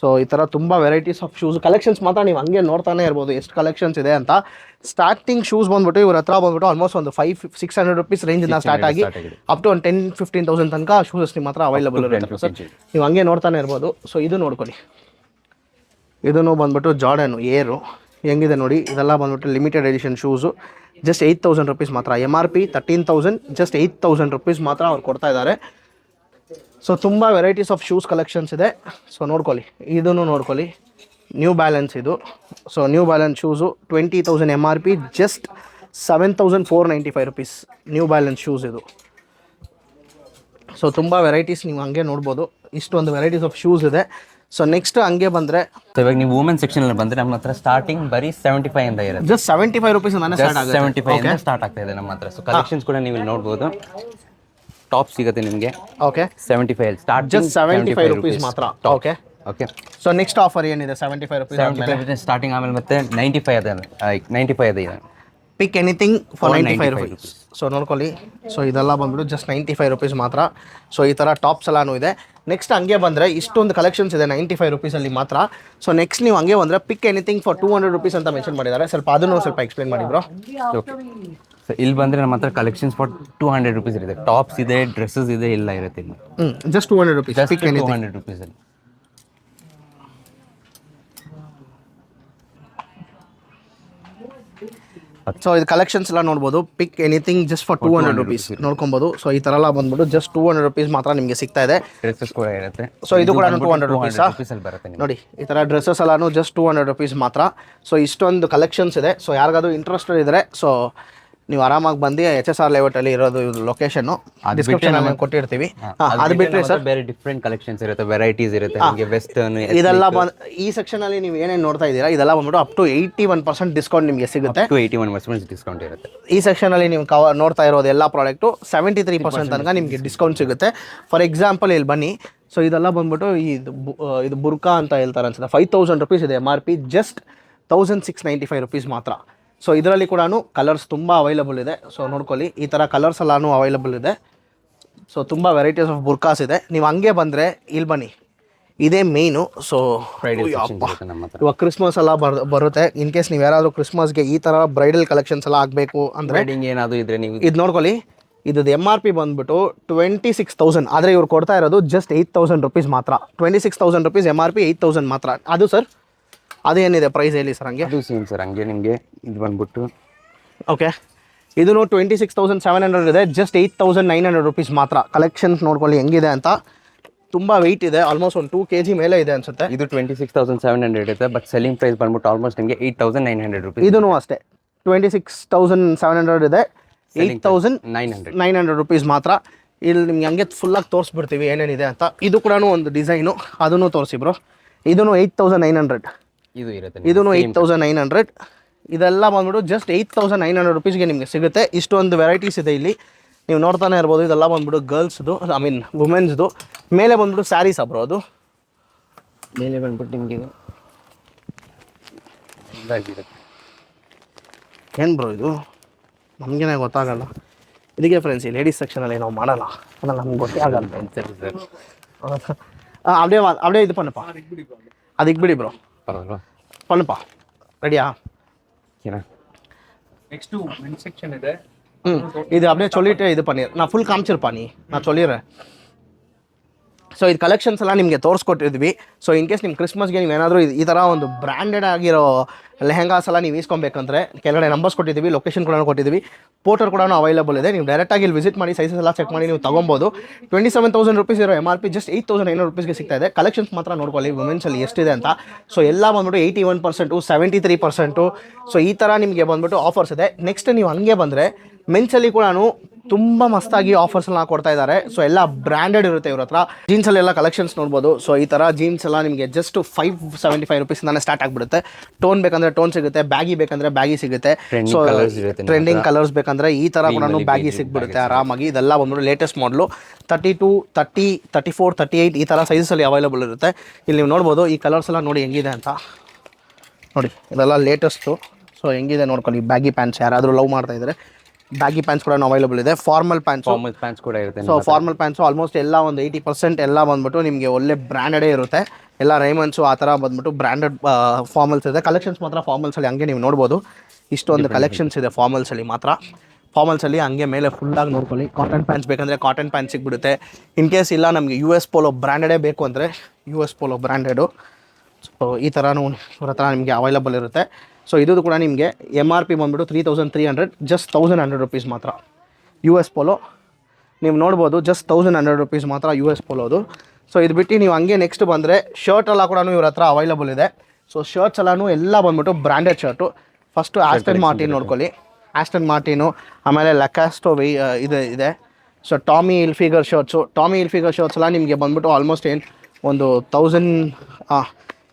ಸೊ ಈ ಥರ ತುಂಬ ವೆರೈಟೀಸ್ ಆಫ್ ಶೂಸ್ ಕಲೆಕ್ಷನ್ಸ್ ಮಾತ್ರ ನೀವು ಹಂಗೆ ನೋಡ್ತಾನೆ ಇರ್ಬೋದು ಎಷ್ಟು ಕಲೆಕ್ಷನ್ಸ್ ಇದೆ ಅಂತ. ಸ್ಟಾರ್ಟಿಂಗ್ ಶೂಸ್ ಬಂದ್ಬಿಟ್ಟು ಇವ್ರ ಹತ್ರ ಬಂದ್ಬಿಟ್ಟು ಆಲ್ಮೋಸ್ಟ್ ಒಂದು 500-600 ರುಪೀಸ್ ರೇಂಜಿಂದ ಸ್ಟಾರ್ಟ್ ಆಗಿ ಅಪ್ ಟು ಒಂದು 10,000-15,000 ತನಕ ಶೂಸಸ್ ನಿಮ್ಮ ಹತ್ರ ಅವೈಲಬಲ್ ಇರುತ್ತೆ ಸರ್. ನೀವು ಹಂಗೆ ನೋಡ್ತಾನೆ ಇರ್ಬೋದು. ಸೊ ಇದು ನೋಡ್ಕೊಳ್ಳಿ, ಇದನ್ನು ಬಂದ್ಬಿಟ್ಟು ಜಾರ್ಡನು ಏರು ಹೆಂಗಿದೆ ನೋಡಿ. ಇದೆಲ್ಲ ಬಂದ್ಬಿಟ್ಟು limited edition shoes. Just 8,000 rupees ಮಾತ್ರ. MRP 13,000, ಜಸ್ಟ್ 8,000 ರುಪೀಸ್ ಮಾತ್ರ ಅವ್ರು ಕೊಡ್ತಾ ಇದ್ದಾರೆ. ಸೊ ತುಂಬ ವೆರೈಟೀಸ್ ಆಫ್ ಶೂಸ್ ಕಲೆಕ್ಷನ್ಸ್ ಇದೆ. ಸೊ ನೋಡ್ಕೊಳ್ಳಿ, ಇದನ್ನು ನೋಡ್ಕೊಳ್ಳಿ, ನ್ಯೂ ಬ್ಯಾಲೆನ್ಸ್ ಇದು. So new balance shoes 20,000 MRP, just 7,495 rupees new balance shoes ಇದು. ಸೊ ತುಂಬ ವೆರೈಟೀಸ್ ನೀವು ಹಂಗೆ ನೋಡ್ಬೋದು. ಇಷ್ಟೊಂದು ವೆರೈಟೀಸ್ ಆಫ್ ಶೂಸ್ ಇದೆ. ಸೊ ನೆಕ್ಸ್ಟ್ ಹಂಗೆ ಬಂದರೆ ಇವಾಗ ನೀವು ವುಮೆನ್ ಸೆಕ್ಷನಲ್ಲಿ ಬಂದರೆ ನಮ್ಮ ಹತ್ರ ಸ್ಟಾರ್ಟಿಂಗ್ ಬರೀ 75 ಇಂದ ಇರುತ್ತೆ. ಜಸ್ಟ್ 75 ರುಪೀಸ್ ಸ್ಟಾರ್ಟ್ ಆಗುತ್ತೆ. 75 ಇಂದ ಸ್ಟಾರ್ಟ್ ಆಗ್ತಾ ಇದೆ ನಮ್ಮ ಹತ್ರ. ಸೊ ಕಲೆಕ್ಷನ್ಸ್ ಕೂಡ ನೀವು ಇಲ್ಲಿ ನೋಡ್ಬೋದು. ಟಾಪ್ ಸಿಗುತ್ತೆ ನಿಮಗೆ. ಓಕೆ, 75 ಸ್ಟಾರ್ಟ್, ಜಸ್ಟ್ 75 ರುಪೀಸ್ ಮಾತ್ರ. Okay, okay so next offer ಏನಿದೆ 75 ರುಪೀಸ್ ಆದಮೇಲೆ ಸ್ಟಾರ್ಟಿಂಗ್ ಆಮೇಲೆ ಮತ್ತೆ 95 ಅದ 95 ಅದ ಇದೆ ಪಿಕ್ ಎನಿಥಿಂಗ್ ಫಾರ್ 95 95 ರುಪೀಸ್. ಸೊ ನೋಡ್ಕೊಳ್ಳಿ, ಸೊ ಇದೆಲ್ಲ ಬಂದ್ಬಿಟ್ಟು ಜಸ್ಟ್ 95 ರುಪೀಸ್ ಮಾತ್ರ. ಸೊ ಈ ಥರ ಟಾಪ್ಸ್ ಎಲ್ಲಾನು ಇದೆ. ನೆಕ್ಸ್ಟ್ ಹಂಗೆ ಬಂದರೆ ಇಷ್ಟೊಂದು ಕಲೆಕ್ಷನ್ಸ್ ಇದೆ 95 ರುಪೀಸಲ್ಲಿ ಮಾತ್ರ. ಸೊ ನೆಕ್ಸ್ಟ್ ನೀವು ಹಂಗೆ ಬಂದರೆ ಪಿಕ್ ಎನಿಥಿಂಗ್ ಫಾರ್ 200 ರುಪೀಸ್ ಅಂತ ಮೆನ್ಷನ್ ಮಾಡಿದ್ದಾರೆ. ಸ್ವಲ್ಪ ಅದನ್ನು ಸ್ವಲ್ಪ ಎಕ್ಸ್ಪ್ಲೇನ್ ಮಾಡಿ ಬ್ರೋ. ಸೊ ಇಲ್ಲಿ ಬಂದರೆ ನಮ್ಮ ಹತ್ರ ಕಲೆಕ್ಷನ್ಸ್ ಫಾರ್ 200 ರುಪೀಸ್ ಇರುತ್ತೆ. ಟಾಪ್ಸ್ ಇದೆ, ಡ್ರೆಸ್ಸಸ್ ಇದೆ, ಎಲ್ಲ ಇರುತ್ತೆ ಇಲ್ಲಿ. ಜಸ್ಟ್ 200 ರುಪೀಸ್ ಪಿಕ್ ಎನಿಥಿಂಗ್. 200 ರುಪೀಸಲ್ಲಿ ಸೊ ಇದು ಕಲೆಕ್ಷನ್ಸ್ ಎಲ್ಲ ನೋಡ್ಬೋದು. ಪಿಕ್ ಎನಿಥಿಂಗ್ ಜಸ್ಟ್ ಫಾರ್ 200 ರುಪೀಸ್ ನೋಡ್ಕೊಬೋದು. ಸೊ ಈ ಥರ ಎಲ್ಲ ಬಂದ್ಬಿಟ್ಟು ಜಸ್ಟ್ 200 ರುಪೀಸ್ ಮಾತ್ರ ನಿಮಗೆ ಸಿಗ್ತಾ ಇದೆ. ಡ್ರೆಸ್ಸಸ್ ಕೂಡ ಇರುತ್ತೆ. ಸೊ ಇದು ಕೂಡ 200 ರುಪೀಸಾ ರುಪೀಸಲ್ಲಿ ಬರುತ್ತೆ ನಿಮಗೆ. ನೋಡಿ ಈ ಥರ ಡ್ರೆಸ್ಸಸ್ ಎಲ್ಲಾನು ಜಸ್ಟ್ 200 ರುಪೀಸ್ ಮಾತ್ರ. ಸೊ ಇಷ್ಟೊಂದು ಕಲೆಕ್ಷನ್ಸ್ ಇದೆ. ಸೊ ಯಾರಿಗಾದ್ರು ಇಂಟ್ರೆಸ್ಟೆಡ್ ಇದ್ದರೆ ಸೊ ನೀವು ಆರಾಮಾಗಿ ಬಂದು HSR ಲೇಔಟಲ್ಲಿ ಇರೋದು ಇದು ಲೊಕೇಶನ್ನು ಡಿಸ್ಕ್ರಿಪ್ಷನಲ್ಲಿ ಕೊಟ್ಟಿರ್ತೀವಿ. ಅದು ಬಿಟ್ಟರೆ ಸರ್ ಬೇರೆ ಡಿಫ್ರೆಂಟ್ ಕಲೆಕ್ಷನ್ಸ್ ಇರುತ್ತೆ, ವೆರೈಟೀಸ್ ಇರುತ್ತೆ, ನಿಮಗೆ ವೆಸ್ಟರ್ನ್ ಇದೆಲ್ಲ ಈ ಸೆಕ್ಷನಲ್ಲಿ ನೀವು ಏನೇನು ನೋಡ್ತಾ ಇದ್ದೀರಾ ಇದೆಲ್ಲ ಬಂದ್ಬಿಟ್ಟು ಅಪ್ ಟು 81% ಡಿಸ್ಕೌಂಟ್ ನಿಮಗೆ ಸಿಗುತ್ತೆ. 81% ಡಿಸ್ಕೌಂಟ್ ಇರುತ್ತೆ. ಈ ಸೆಕ್ಷನಲ್ಲಿ ನೀವು ನೋಡ್ತಾ ಇರೋದು ಎಲ್ಲ ಪ್ರಾಡಕ್ಟು 73% ತನಕ ನಿಮಗೆ ಡಿಸ್ಕೌಂಟ್ ಸಿಗುತ್ತೆ. ಫಾರ್ ಎಕ್ಸಾಂಪಲ್ ಇಲ್ಲಿ ಬನ್ನಿ. ಸೊ ಇದೆಲ್ಲ ಬಂದ್ಬಿಟ್ಟು ಇದು ಬುರ್ಕಾ ಅಂತ ಹೇಳ್ತಾರೆ ಅನ್ಸುತ್ತೆ. 5000 ರುಪೀಸ್ ಇದೆ MRP, ಜಸ್ಟ್ 1695 ರುಪೀಸ್ ಮಾತ್ರ. ಸೊ ಇದರಲ್ಲಿ ಕೂಡ ಕಲರ್ಸ್ ತುಂಬ ಅವೈಲಬಲ್ ಇದೆ. ಸೊ ನೋಡ್ಕೊಳ್ಳಿ, ಈ ಥರ ಕಲರ್ಸ್ ಎಲ್ಲಾನು ಅವೈಲಬಲ್ ಇದೆ. ಸೊ ತುಂಬ ವೆರೈಟೀಸ್ ಆಫ್ ಬುರ್ಕಾಸ್ ಇದೆ. ನೀವು ಹಂಗೆ ಬಂದರೆ ಇಲ್ಲಿ ಬನ್ನಿ, ಇದೇ ಮೇಯ್ನು. ಸೊ ಇವಾಗ ಕ್ರಿಸ್ಮಸ್ ಎಲ್ಲ ಬರುತ್ತೆ. ಇನ್ ಕೇಸ್ ನೀವು ಯಾರಾದರೂ ಕ್ರಿಸ್ಮಸ್ಗೆ ಈ ಥರ ಬ್ರೈಡಲ್ ಕಲೆಕ್ಷನ್ಸ್ ಎಲ್ಲ ಆಗಬೇಕು ಅಂದರೆ ಏನಾದರೂ ಇದ್ರೆ ನೀವು ಇದು ನೋಡ್ಕೊಳ್ಳಿ. ಇದು MRP ಬಂದ್ಬಿಟ್ಟು 26,000, ಆದರೆ ಇವ್ರು ಕೊಡ್ತಾ ಇರೋದು ಜಸ್ಟ್ 8,000 ರುಪೀಸ್ ಮಾತ್ರ. 26,000 ರುಪೀಸ್ MRP, 8,000 ಮಾತ್ರ. ಅದು ಸರ್ ಅದೇನಿದೆ ಪ್ರೈಸ್ ಹೇಳಿ ಸರ್. ಹಂಗೆ ಅದು ಸೇಮ್ ಸರ್. ಹಂಗೆ ನಿಮಗೆ ಇದು ಬಂದ್ಬಿಟ್ಟು ಓಕೆ, ಇದೂ 26,700 ಇದೆ, ಜಸ್ಟ್ 8,900 ರುಪೀಸ್ ಮಾತ್ರ. ಕಲೆಕ್ಷನ್ಸ್ ನೋಡ್ಕೊಳ್ಳಿ ಹೆಂಗಿದೆ ಅಂತ. ತುಂಬ ವೆಯ್ಟ್ ಇದೆ, ಆಲ್ಮೋಸ್ಟ್ ಒಂದು 2 kg ಮೇಲೆ ಇದೆ ಅನ್ಸುತ್ತೆ. ಇದು 26,700 ಇರುತ್ತೆ, ಬಟ್ ಸೆಲ್ಲಿಂಗ್ ಪ್ರೈಸ್ ಬಂದ್ಬಿಟ್ಟು ಆಲ್ಮೋಸ್ಟ್ ನಿಮಗೆ 8,900 ರುಪೀಸ್. ಇದೂ ಅಷ್ಟೇ 26,700 ಇದೆ, 8,900 ರುಪೀಸ್ ಮಾತ್ರ. ಇಲ್ಲಿ ನಿಮ್ಗೆ ಹಂಗೆ ಫುಲ್ಲಾಗಿ ತೋರಿಸ್ಬಿಡ್ತೀವಿ ಏನೇನಿದೆ ಅಂತ. ಇದು ಕೂಡ ಒಂದು ಡಿಸೈನು, ಅದನ್ನು ತೋರಿಸಿ ಬ್ರೋ. ಇದೂ 8,900. ಇದು ಇರುತ್ತೆ. ಇದೂ 8,900. ಇದೆಲ್ಲ ಬಂದ್ಬಿಟ್ಟು ಜಸ್ಟ್ 8,900 ರುಪೀಸ್ಗೆ ನಿಮಗೆ ಸಿಗುತ್ತೆ. ಇಷ್ಟೊಂದು ವೆರೈಟೀಸ್ ಇದೆ ಇಲ್ಲಿ, ನೀವು ನೋಡ್ತಾನೆ ಇರ್ಬೋದು. ಇದೆಲ್ಲ ಬಂದ್ಬಿಟ್ಟು ಗರ್ಲ್ಸ್ದು, ಐ ಮೀನ್ ವುಮೆನ್ಸ್ದು. ಮೇಲೆ ಬಂದ್ಬಿಟ್ಟು ಸ್ಯಾರೀಸ್ ಬ್ರೋ. ಅದು ಮೇಲೆ ಬಂದ್ಬಿಟ್ಟು ನಿಮಗೆ ಏನು ಬ್ರೋ ಇದು ನಮಗೇನೆ ಗೊತ್ತಾಗಲ್ಲ. ಇದಕ್ಕೆ ಫ್ರೆಂಡ್ಸ್ ಈ ಲೇಡೀಸ್ ಸೆಕ್ಷನಲ್ಲಿ ನಾವು ಮಾಡಲ್ಲ, ಅದನ್ನು ನಮ್ಗೆ ಗೊತ್ತೇ ಆಗಲ್ಲ. அப்படியே இது பண்ணுப்பா, அது இக்பிடி ப்ரோ பண்ணுப்பா. ரெடியா? ನೆಕ್ಸ್ಟ್ ಮೆನ್ ಸೆಕ್ಷನ್ ಇದೆ. இது அப்படியே சொல்லிட்டு இது பண்ணி நான் ಫುಲ್ ಕಾಮಿಸಿರ್ಪಾ ನಾನು சொல்லிடுறேன். ಸೊ ಇದು ಕಲೆಕ್ಷನ್ಸ್ ಎಲ್ಲ ನಿಮಗೆ ತೋರಿಸ್ಕೊಟ್ಟಿದ್ವಿ. ಸೊ ಇನ್ ಕೇಸ್ ನಿಮ್ಮ ಕ್ರಿಸ್ಮಸ್ಗೆ ನೀವು ಏನಾದರೂ ಈ ಥರ ಒಂದು ಬ್ರ್ಯಾಂಡೆಡ್ ಆಗಿರೋ ಲೆಹಂಗಾಸ್ ಎಲ್ಲ ನೀವು ಈಸ್ಕೊಬೇಕಂದ್ರೆ ಕೆಳಗಡೆ ನಂಬರ್ಸ್ ಕೊಟ್ಟಿದ್ದೀವಿ, ಲೊಕೇಶನ್ ಕೂಡ ಕೊಟ್ಟಿದ್ದೀವಿ, ಪೋರ್ಟರ್ ಕೂಡ ಅವೈಲಬಲ್ ಇದೆ. ನೀವು ಡೈರೆಕ್ಟಾಗಿ ಇಲ್ಲಿ ವಿಸಿಟ್ ಮಾಡಿ ಸೈಜಸ್ ಎಲ್ಲ ಚೆಕ್ ಮಾಡಿ ನೀವು ತೊಗೊಬೋದು. 27,000 ರುಪೀಸ್ ಇರೋ MRP ಜಸ್ಟ್ 8,900 ರುಪೀಸ್ಗೆ ಸಿಗ್ತಾ ಇದೆ. ಕಲೆಕ್ಷನ್ಸ್ ಮಾತ್ರ ನೋಡ್ಕೊಳ್ಳಿ ವುಮೆನ್ಸಲ್ಲಿ ಎಷ್ಟಿದೆ ಅಂತ. ಸೊ ಎಲ್ಲ ಬಂದ್ಬಿಟ್ಟು 81%, 73%. ಸೊ ಈ ಥರ ನಿಮಗೆ ಬಂದ್ಬಿಟ್ಟು ಆಫರ್ಸ್ ಇದೆ. ನೆಕ್ಸ್ಟ್ ನೀವು ಹಂಗೆ ಬಂದರೆ ಮೆನ್ಸಲ್ಲಿ ಕೂಡ ತುಂಬ ಮಸ್ತಾಗಿ ಆಫರ್ಸ್ ಎಲ್ಲ ಕೊಡ್ತಾ ಇದ್ದಾರೆ. ಸೊ ಎಲ್ಲ ಬ್ರ್ಯಾಂಡೆಡ್ ಇರುತ್ತೆ ಇವ್ರ ಹತ್ರ. ಜೀನ್ಸಲ್ಲಿ ಎಲ್ಲ ಕಲೆಕ್ಷನ್ಸ್ ನೋಡ್ಬೋದು. ಸೊ ಈ ಥರ ಜೀನ್ಸ್ ಎಲ್ಲ ನಿಮಗೆ ಜಸ್ಟ್ 575 ರುಪೀಸ್ನೇ ಸ್ಟಾರ್ಟ್ ಆಗಿಬಿಡುತ್ತೆ. ಟೋನ್ ಬೇಕಂದರೆ ಟೋನ್ ಸಿಗುತ್ತೆ, ಬ್ಯಾಗಿ ಬೇಕಂದರೆ ಬ್ಯಾಗಿ ಸಿಗುತ್ತೆ. ಸೊ ಟ್ರೆಂಡಿಂಗ್ ಕಲರ್ಸ್ ಬೇಕಂದರೆ ಈ ಥರ ಕೂಡ ಬ್ಯಾಗಿ ಸಿಗ್ಬಿಡುತ್ತೆ ಆರಾಮಾಗಿ. ಇದೆಲ್ಲ ಬಂದ್ಬಿಟ್ಟು ಲೇಟೆಸ್ಟ್ ಮಾಡಲು 32, 30, 34, 38 ಈ ಥರ ಸೈಜಸಲ್ಲಿ ಅವೈಲಬಲ್ ಇರುತ್ತೆ. ಇಲ್ಲಿ ನೀವು ನೋಡ್ಬೋದು ಈ ಕಲರ್ಸ್ ಎಲ್ಲ ನೋಡಿ ಹೆಂಗಿದೆ ಅಂತ. ನೋಡಿ ಇದೆಲ್ಲ ಲೇಟೆಸ್ಟು. ಸೊ ಹೆಂಗಿದೆ ನೋಡ್ಕೊಳ್ಳಿ. ಬ್ಯಾಗಿ ಪ್ಯಾಂಟ್ಸ್ ಯಾರಾದರೂ ಲವ್ ಮಾಡ್ತಾ ಇದ್ದಾರೆ, ಬ್ಯಾಗಿ ಪ್ಯಾಂಟ್ಸ್ ಕೂಡ ಅವೈಲಬಲ್ ಇದೆ. ಫಾರ್ಮಲ್ ಪ್ಯಾಂಟ್ಸ್ ಕೂಡ ಇರುತ್ತೆ. ಸೊ ಫಾರ್ಮಲ್ ಪ್ಯಾಂಟ್ಸು ಆಲ್ಮೋಸ್ಟ್ ಎಲ್ಲ ಒಂದು 80% ಎಲ್ಲ ಬಂದ್ಬಿಟ್ಟು ನಿಮಗೆ ಒಳ್ಳೆ ಬ್ರ್ಯಾಂಡೆಡೇ ಇರುತ್ತೆ. ಎಲ್ಲ ರೈಮನ್ಸು ಆ ಥರ ಬಂದ್ಬಿಟ್ಟು ಬ್ರ್ಯಾಂಡೆಡ್ ಫಾರ್ಮಲ್ಸ್ ಇದೆ. ಕಲೆಕ್ಷನ್ಸ್ ಮಾತ್ರ ಫಾರ್ಮಲ್ಸಲ್ಲಿ ಹಂಗೆ ನೀವು ನೋಡ್ಬೋದು. ಇಷ್ಟೊಂದು ಕಲೆಕ್ಷನ್ಸ್ ಇದೆ ಫಾರ್ಮಲ್ಸಲ್ಲಿ ಮಾತ್ರ. ಫಾರ್ಮಲ್ಸಲ್ಲಿ ಹಂಗೆ ಮೇಲೆ ಫುಲ್ಲಾಗಿ ನೋಡ್ಕೊಳ್ಳಿ. ಕಾಟನ್ ಪ್ಯಾಂಟ್ಸ್ ಬೇಕಂದರೆ ಕಾಟನ್ ಪ್ಯಾಂಟ್ಸ್ ಸಿಗ್ಬಿಡುತ್ತೆ. ಇನ್ ಕೇಸ್ ಇಲ್ಲ ನಮಗೆ US ಪೋಲೋ ಬ್ರ್ಯಾಂಡೆಡೇ ಬೇಕು ಅಂದರೆ US ಪೋಲೋ ಬ್ರ್ಯಾಂಡೆಡು. ಸೊ ಈ ಥರನೂ ಇವ್ರ ಹತ್ರ ನಿಮಗೆ ಅವೈಲಬಲ್ ಇರುತ್ತೆ. ಸೊ ಇದು ಕೂಡ ನಿಮಗೆ MRP ಬಂದ್ಬಿಟ್ಟು 3,300, ಜಸ್ಟ್ 1,100 ರುಪೀಸ್ ಮಾತ್ರ. US ಪೋಲೋ ನೀವು ನೋಡ್ಬೋದು, ಜಸ್ಟ್ 1,100 ರುಪೀಸ್ ಮಾತ್ರ US ಪೋಲೋದು. ಸೊ ಇದು ಬಿಟ್ಟು ನೀವು ಹಂಗೆ ನೆಕ್ಸ್ಟ್ ಬಂದರೆ ಶರ್ಟ್ ಎಲ್ಲ ಕೂಡ ಇವ್ರ ಹತ್ರ ಅವೈಲಬಲ್ ಇದೆ. ಸೊ ಶರ್ಟ್ಸ್ ಎಲ್ಲನೂ ಎಲ್ಲ ಬಂದ್ಬಿಟ್ಟು branded shirt. First Aston Martin ನೋಡ್ಕೊಳ್ಳಿ. ಆಸ್ಟನ್ ಮಾರ್ಟಿನು, ಆಮೇಲೆ ಲಕಾಸ್ಟೋ ಇದೆ. ಸೊ ಟಾಮಿ ಹಿಲ್ಫಿಗರ್ ಶರ್ಟ್ಸ್ ಎಲ್ಲ ನಿಮಗೆ ಬಂದ್ಬಿಟ್ಟು ಆಲ್ಮೋಸ್ಟ್ ಒಂದು 1000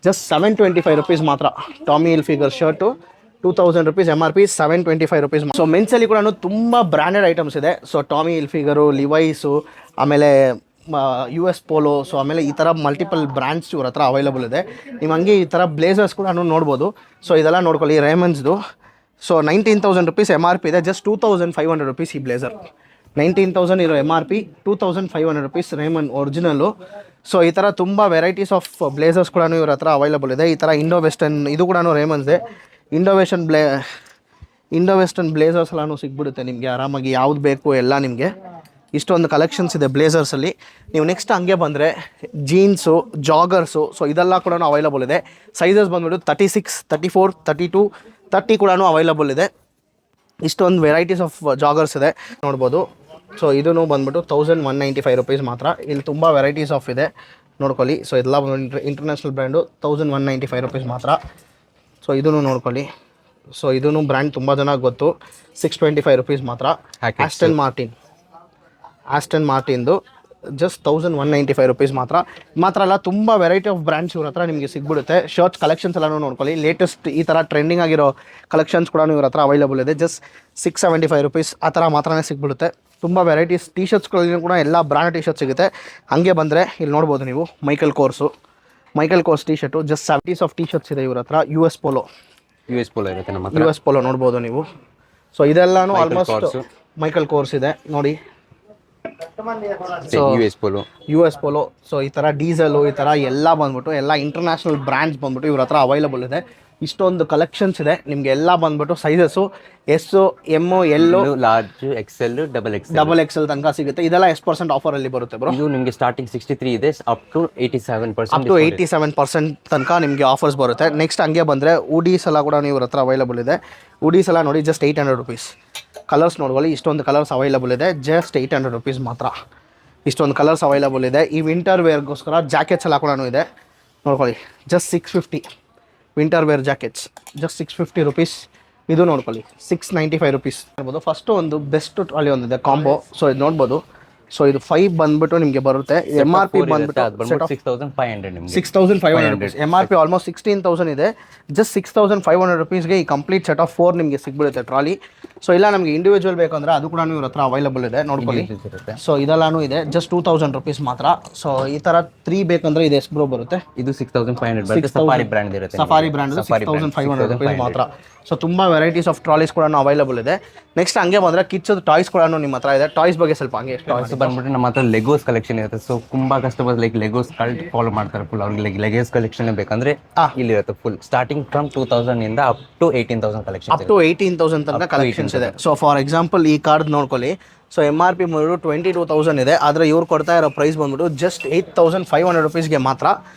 ಜಸ್ಟ್ 725 ರುಪೀಸ್ ಮಾತ್ರ. Tommy Hilfiger shirt 2,000 rupees MRP, 725 rupees. So ಮೆನ್ಸಲ್ಲಿ ಕೂಡ ತುಂಬ ಬ್ರ್ಯಾಂಡೆಡ್ ಐಟಮ್ಸ್ ಇದೆ. ಸೊ ಟಾಮಿ ಹಿಲ್ಫಿಗರು, ಲಿವೈಸು, ಆಮೇಲೆ US ಪೋಲೋ, ಸೊ ಆಮೇಲೆ ಈ ಥರ ಮಲ್ಟಿಪಲ್ ಬ್ರ್ಯಾಂಡ್ಸ್ ಇವ್ರ ಹತ್ರ ಅವೈಲಬಲ್ ಇದೆ. ನೀವು ಹಂಗೆ ಈ ಥರ ಬ್ಲೇಸರ್ಸ್ ಕೂಡ ನೋಡ್ಬೋದು. ಸೊ ಇದೆಲ್ಲ ನೋಡ್ಕೊಳ್ಳಿ ರೇಮಂಡ್ಸ್ದು. ಸೊ 19,000 ರುಪೀಸ್ MRP ಇದೆ, ಜಸ್ಟ್ 2,500 ರುಪೀಸ್ ಈ ಬ್ಲೇಸರ್. 19,000 ಇರೋ MRP, 2,500 rupees Raymond original. So ಈ ಥರ ತುಂಬ ವೆರೈಟೀಸ್ ಆಫ್ ಬ್ಲೇಸರ್ಸ್ ಕೂಡ ಇವ್ರ ಹತ್ರ ಅವೈಲಬಲ್ ಇದೆ. ಈ ಥರ ಇಂಡೋ ವೆಸ್ಟರ್ನ್ ಇದು ಕೂಡ ರೇಮಂಡ್ಸ್ದೆ. ಇಂಡೋ ವೆಸ್ಟರ್ನ್ ಬ್ಲೇಸರ್ಸ್ ಎಲ್ಲನೂ ಸಿಗ್ಬಿಡುತ್ತೆ ನಿಮಗೆ ಆರಾಮಾಗಿ, ಯಾವ್ದು ಬೇಕು ಎಲ್ಲ ನಿಮಗೆ. ಇಷ್ಟೊಂದು ಕಲೆಕ್ಷನ್ಸ್ ಇದೆ ಬ್ಲೇಸರ್ಸಲ್ಲಿ. ನೀವು ನೆಕ್ಸ್ಟ್ ಹಂಗೆ ಬಂದರೆ ಜೀನ್ಸು, ಜಾಗರ್ಸು, ಸೊ ಇದೆಲ್ಲ ಕೂಡ ಅವೈಲಬಲ್ ಇದೆ. ಸೈಜಸ್ ಬಂದ್ಬಿಟ್ಟು 36, 34, 32, 30 ಕೂಡ ಅವೈಲಬಲ್ ಇದೆ. ಇಷ್ಟೊಂದು ವೆರೈಟೀಸ್ ಆಫ್ ಜಾಗರ್ಸ್ ಇದೆ ನೋಡ್ಬೋದು. ಸೊ ಇದೂ ಬಂದ್ಬಿಟ್ಟು 1,195 ರುಪೀಸ್ ಮಾತ್ರ. ಇಲ್ಲಿ ತುಂಬ ವೆರೈಟೀಸ್ ಆಫ್ ಇದೆ ನೋಡ್ಕೊಳ್ಳಿ. ಸೊ ಇದೆಲ್ಲ ಇಂಟರ್ನ್ಯಾಷನಲ್ ಬ್ರ್ಯಾಂಡು, 1,195 ರುಪೀಸ್ ಮಾತ್ರ. ಸೊ ಇದೂ ನೋಡ್ಕೊಳ್ಳಿ. ಸೊ ಇದೂ ಬ್ರ್ಯಾಂಡ್ ತುಂಬ ಜನ ಗೊತ್ತು, 625 ರುಪೀಸ್ ಮಾತ್ರ. ಆಸ್ಟನ್ ಮಾರ್ಟಿನ್ದು ಜಸ್ಟ್ 1,195 ರುಪೀಸ್ ಮಾತ್ರ ಅಲ್ಲ, ತುಂಬ ವೆರೈಟಿ ಆಫ್ ಬ್ರ್ಯಾಂಡ್ಸ್ ಇವ್ರ ಹತ್ರ ನಿಮಗೆ ಸಿಗ್ಬಿಡುತ್ತೆ. ಶರ್ಟ್ಸ್ ಕಲೆಕ್ಷನ್ಸ್ ಎಲ್ಲನೂ ನೋಡ್ಕೊಳ್ಳಿ. ಲೇಟೆಸ್ಟ್ ಈ ಥರ ಟ್ರೆಂಡಿಂಗ್ ಆಗಿರೋ ಕಲೆಕ್ಷನ್ಸ್ ಕೂಡ ಇವ್ರ ಹತ್ರ ಅವೈಲಬಲ್ ಇದೆ. ಜಸ್ಟ್ 675 ರುಪೀಸ್ ಆ ಥರ ಮಾತ್ರನೇ ಸಿಗ್ಬಿಡುತ್ತೆ. ತುಂಬ ವೆರೈಟೀಸ್ ಟಿ ಶರ್ಟ್ಸ್ಗಳಲ್ಲಿ ಕೂಡ ಎಲ್ಲ ಬ್ರ್ಯಾಂಡ್ ಟಿ ಶರ್ಟ್ ಸಿಗುತ್ತೆ. ಹಂಗೆ ಬಂದರೆ ಇಲ್ಲಿ ನೋಡ್ಬೋದು ನೀವು Michael course T shirt, just 70s of T shirts ಇದೆ ಇವ್ರ ಹತ್ರ. US ಪೋಲೋ ಇರುತ್ತೆ ನಮ್ಮ ಹತ್ರ. US ಪೋಲೋ ನೋಡ್ಬೋದು ನೀವು. ಸೊ ಇದೆಲ್ಲಾನು ಆಲ್ಮೋಸ್ಟ್ ಮೈಕಲ್ ಕೋರ್ಸ್ ಇದೆ ನೋಡಿ. US polo. ಸೊ ಈ ಥರ ಡೀಸೆಲು, ಈ ಥರ ಎಲ್ಲ ಬಂದ್ಬಿಟ್ಟು ಎಲ್ಲ ಇಂಟರ್ನ್ಯಾಷನಲ್ ಬ್ರ್ಯಾಂಡ್ಸ್ ಬಂದ್ಬಿಟ್ಟು ಇವ್ರ ಹತ್ರ ಅವೈಲಬಲ್ ಇದೆ. ಇಷ್ಟೊಂದು ಕಲೆಕ್ಷನ್ಸ್ ಇದೆ ನಿಮಗೆ. ಎಲ್ಲ ಬಂದ್ಬಿಟ್ಟು sizes S, M, L, large, XL, double XL ತನಕ ಸಿಗುತ್ತೆ. ಇದೆಲ್ಲ ಎಷ್ಟು % ಆಫರಲ್ಲಿ ಬರುತ್ತೆ ಬ್ರೋ? ಇದು ನಿಮಗೆ ಸ್ಟಾರ್ಟಿಂಗ್ 63 ಇದೆ, ಅಪ್ ಟು 87% ತನಕ ನಿಮಗೆ ಆಫರ್ಸ್ ಬರುತ್ತೆ. ನೆಕ್ಸ್ಟ್ ಹಂಗೆ ಬಂದರೆ ಉಡೀಸ್ ಎಲ್ಲ ಕೂಡ ಇವ್ರ ಹತ್ರ ಅವೈಲಬಲ್ ಇದೆ. ಉಡೀಸ್ ಎಲ್ಲ ನೋಡಿ ಜಸ್ಟ್ 800 ರುಪೀಸ್. ಕಲರ್ಸ್ ನೋಡ್ಕೊಳ್ಳಿ, ಇಷ್ಟೊಂದು ಕಲರ್ಸ್ ಅವೈಲಬಲ್ ಇದೆ, ಜಸ್ಟ್ 800 ರುಪೀಸ್ ಮಾತ್ರ. ಇಷ್ಟೊಂದು ಕಲರ್ಸ್ ಅವೈಲಬಲ್ ಇದೆ. ಈ ವಿಂಟರ್ ವೇರ್ಗೋಸ್ಕರ ಜಾಕೆಟ್ಸ್ ಎಲ್ಲ ಕೂಡ ಇದೆ ನೋಡ್ಕೊಳ್ಳಿ, just 650. Winter wear jackets just 650 rupees. ಇದು ನೋಡ್ಕೊಳ್ಳಿ 695 ರುಪೀಸ್ ನೋಡ್ಬೋದು. ಫಸ್ಟು ಒಂದು ಬೆಸ್ಟ್ ಟ್ರಾಲಿ ಒಂದಿದೆ ಕಾಂಬೋ. ಸೊ ಇದು ನೋಡ್ಬೋದು. ಸೊ ಇದು 5 ಬಂದ್ಬಿಟ್ಟು ನಿಮಗೆ ಬರುತ್ತೆ. MRP ಬಂದ್ಬಿಟ್ಟು 6,500 ರುಪೀಸ್. MRP ಆಲ್ಮೋಸ್ಟ್ 16,000 ಇದೆ. ಜಸ್ಟ್ 6,500 ರುಪೀಸ್ಗೆ ಈ ಕಂಪ್ಲೀಟ್ ಸೆಟ್ ಆಫ್ 4 ನಿಮಗೆ ಸಿಗ್ಬಿಡುತ್ತೆ ಟ್ರಾಲಿ. ಸೊ ಇಲ್ಲ ನಮಗೆ ಇಂಡಿವಿಜುವಲ್ ಬೇಕಂದ್ರೆ ಅದು ಕೂಡ ಇವ್ರ ಹತ್ರ ಅವೈಲಬಲ್ ಇದೆ ನೋಡ್ಕೊಳ್ಳಿ. ಸೊ ಇದೆಲ್ಲಾನು ಇದೆ, ಜಸ್ಟ್ 2,000 ರುಪೀಸ್ ಮಾತ್ರ. ಸೊ ಈ ಥರ 3 ಬೇಕಂದ್ರೆ ಇದು ಎಷ್ಟು ಬ್ರೋ ಬರುತ್ತೆ? ಇದು 6,500 ಬರುತ್ತೆ. ಸಫಾರಿ ಬ್ರ್ಯಾಂಡ್ ಇರುತ್ತೆ. ಸಫಾರಿ ಬ್ರ್ಯಾಂಡ್ 6,500 ರುಪೀಸ್ ಮಾತ್ರ. ಸೊ ತುಂಬ ವೆರೈಟೀಸ್ ಆಫ್ ಟ್ರಾಲೀಸ್ ಕೂಡ ಅವೈಲಬಲ್ ಇದೆ. ನೆಕ್ಸ್ಟ್ ಹಂಗೆ ಬಂದರೆ ಕಿಡ್ಸ್ ಟಾಯ್ಸ್ ಕೂಡ ನಿಮ್ಮ ಹತ್ರ ಇದೆ. ಟಾಯ್ಸ್ ಬಗ್ಗೆ ಸ್ವಲ್ಪ ಹಂಗೆ ಟಾಯ್ಸ್ ಬಂದ್ಬಿಟ್ಟು ನಮ್ಮ ಹತ್ರ ಲೆಗೋಸ್ ಕಲೆಕ್ಷನ್ ಇರುತ್ತೆ. ಸೊ ತುಂಬಾ ಕಸ್ಟಮರ್ಸ್ ಲೆಗೋಸ್ ಕಲ್ಟ್ ಫಾಲೋ ಮಾಡ್ತಾರೆ ಫುಲ್. ಅವ್ರಿಗೆ ಲೆಗೋಸ್ ಕಲೆಕ್ಷನ್ ಬೇಕಂದ್ರೆ ಇಲ್ಲಿರುತ್ತೆ ಫುಲ್. ಸ್ಟಾರ್ಟಿಂಗ್ ಫ್ರಮ್ 2,000 ಇಂದ up to 18,000 collection. Up to 18,000 ತನಕ ಕಲೆಕ್ಷನ್ಸ್ ಇದೆ. ಸೊ ಫಾರ್ ಎಕ್ಸಾಂಪಲ್ ಈ ಕಾರ್ಡ್ ನೋಡ್ಕೊಳ್ಳಿ. ಸೊ MRP ಬಂದ್ಬಿಟ್ಟು 22,000 ಇದೆ. ಆದರೆ ಇವ್ರು ಕೊಡ್ತಾ ಇರೋ ಪ್ರೈಸ್ ಬಂದ್ಬಿಟ್ಟು ಜಸ್ಟ್ 8,500 ರುಪೀಸ್ಗೆ ಮಾತ್ರ.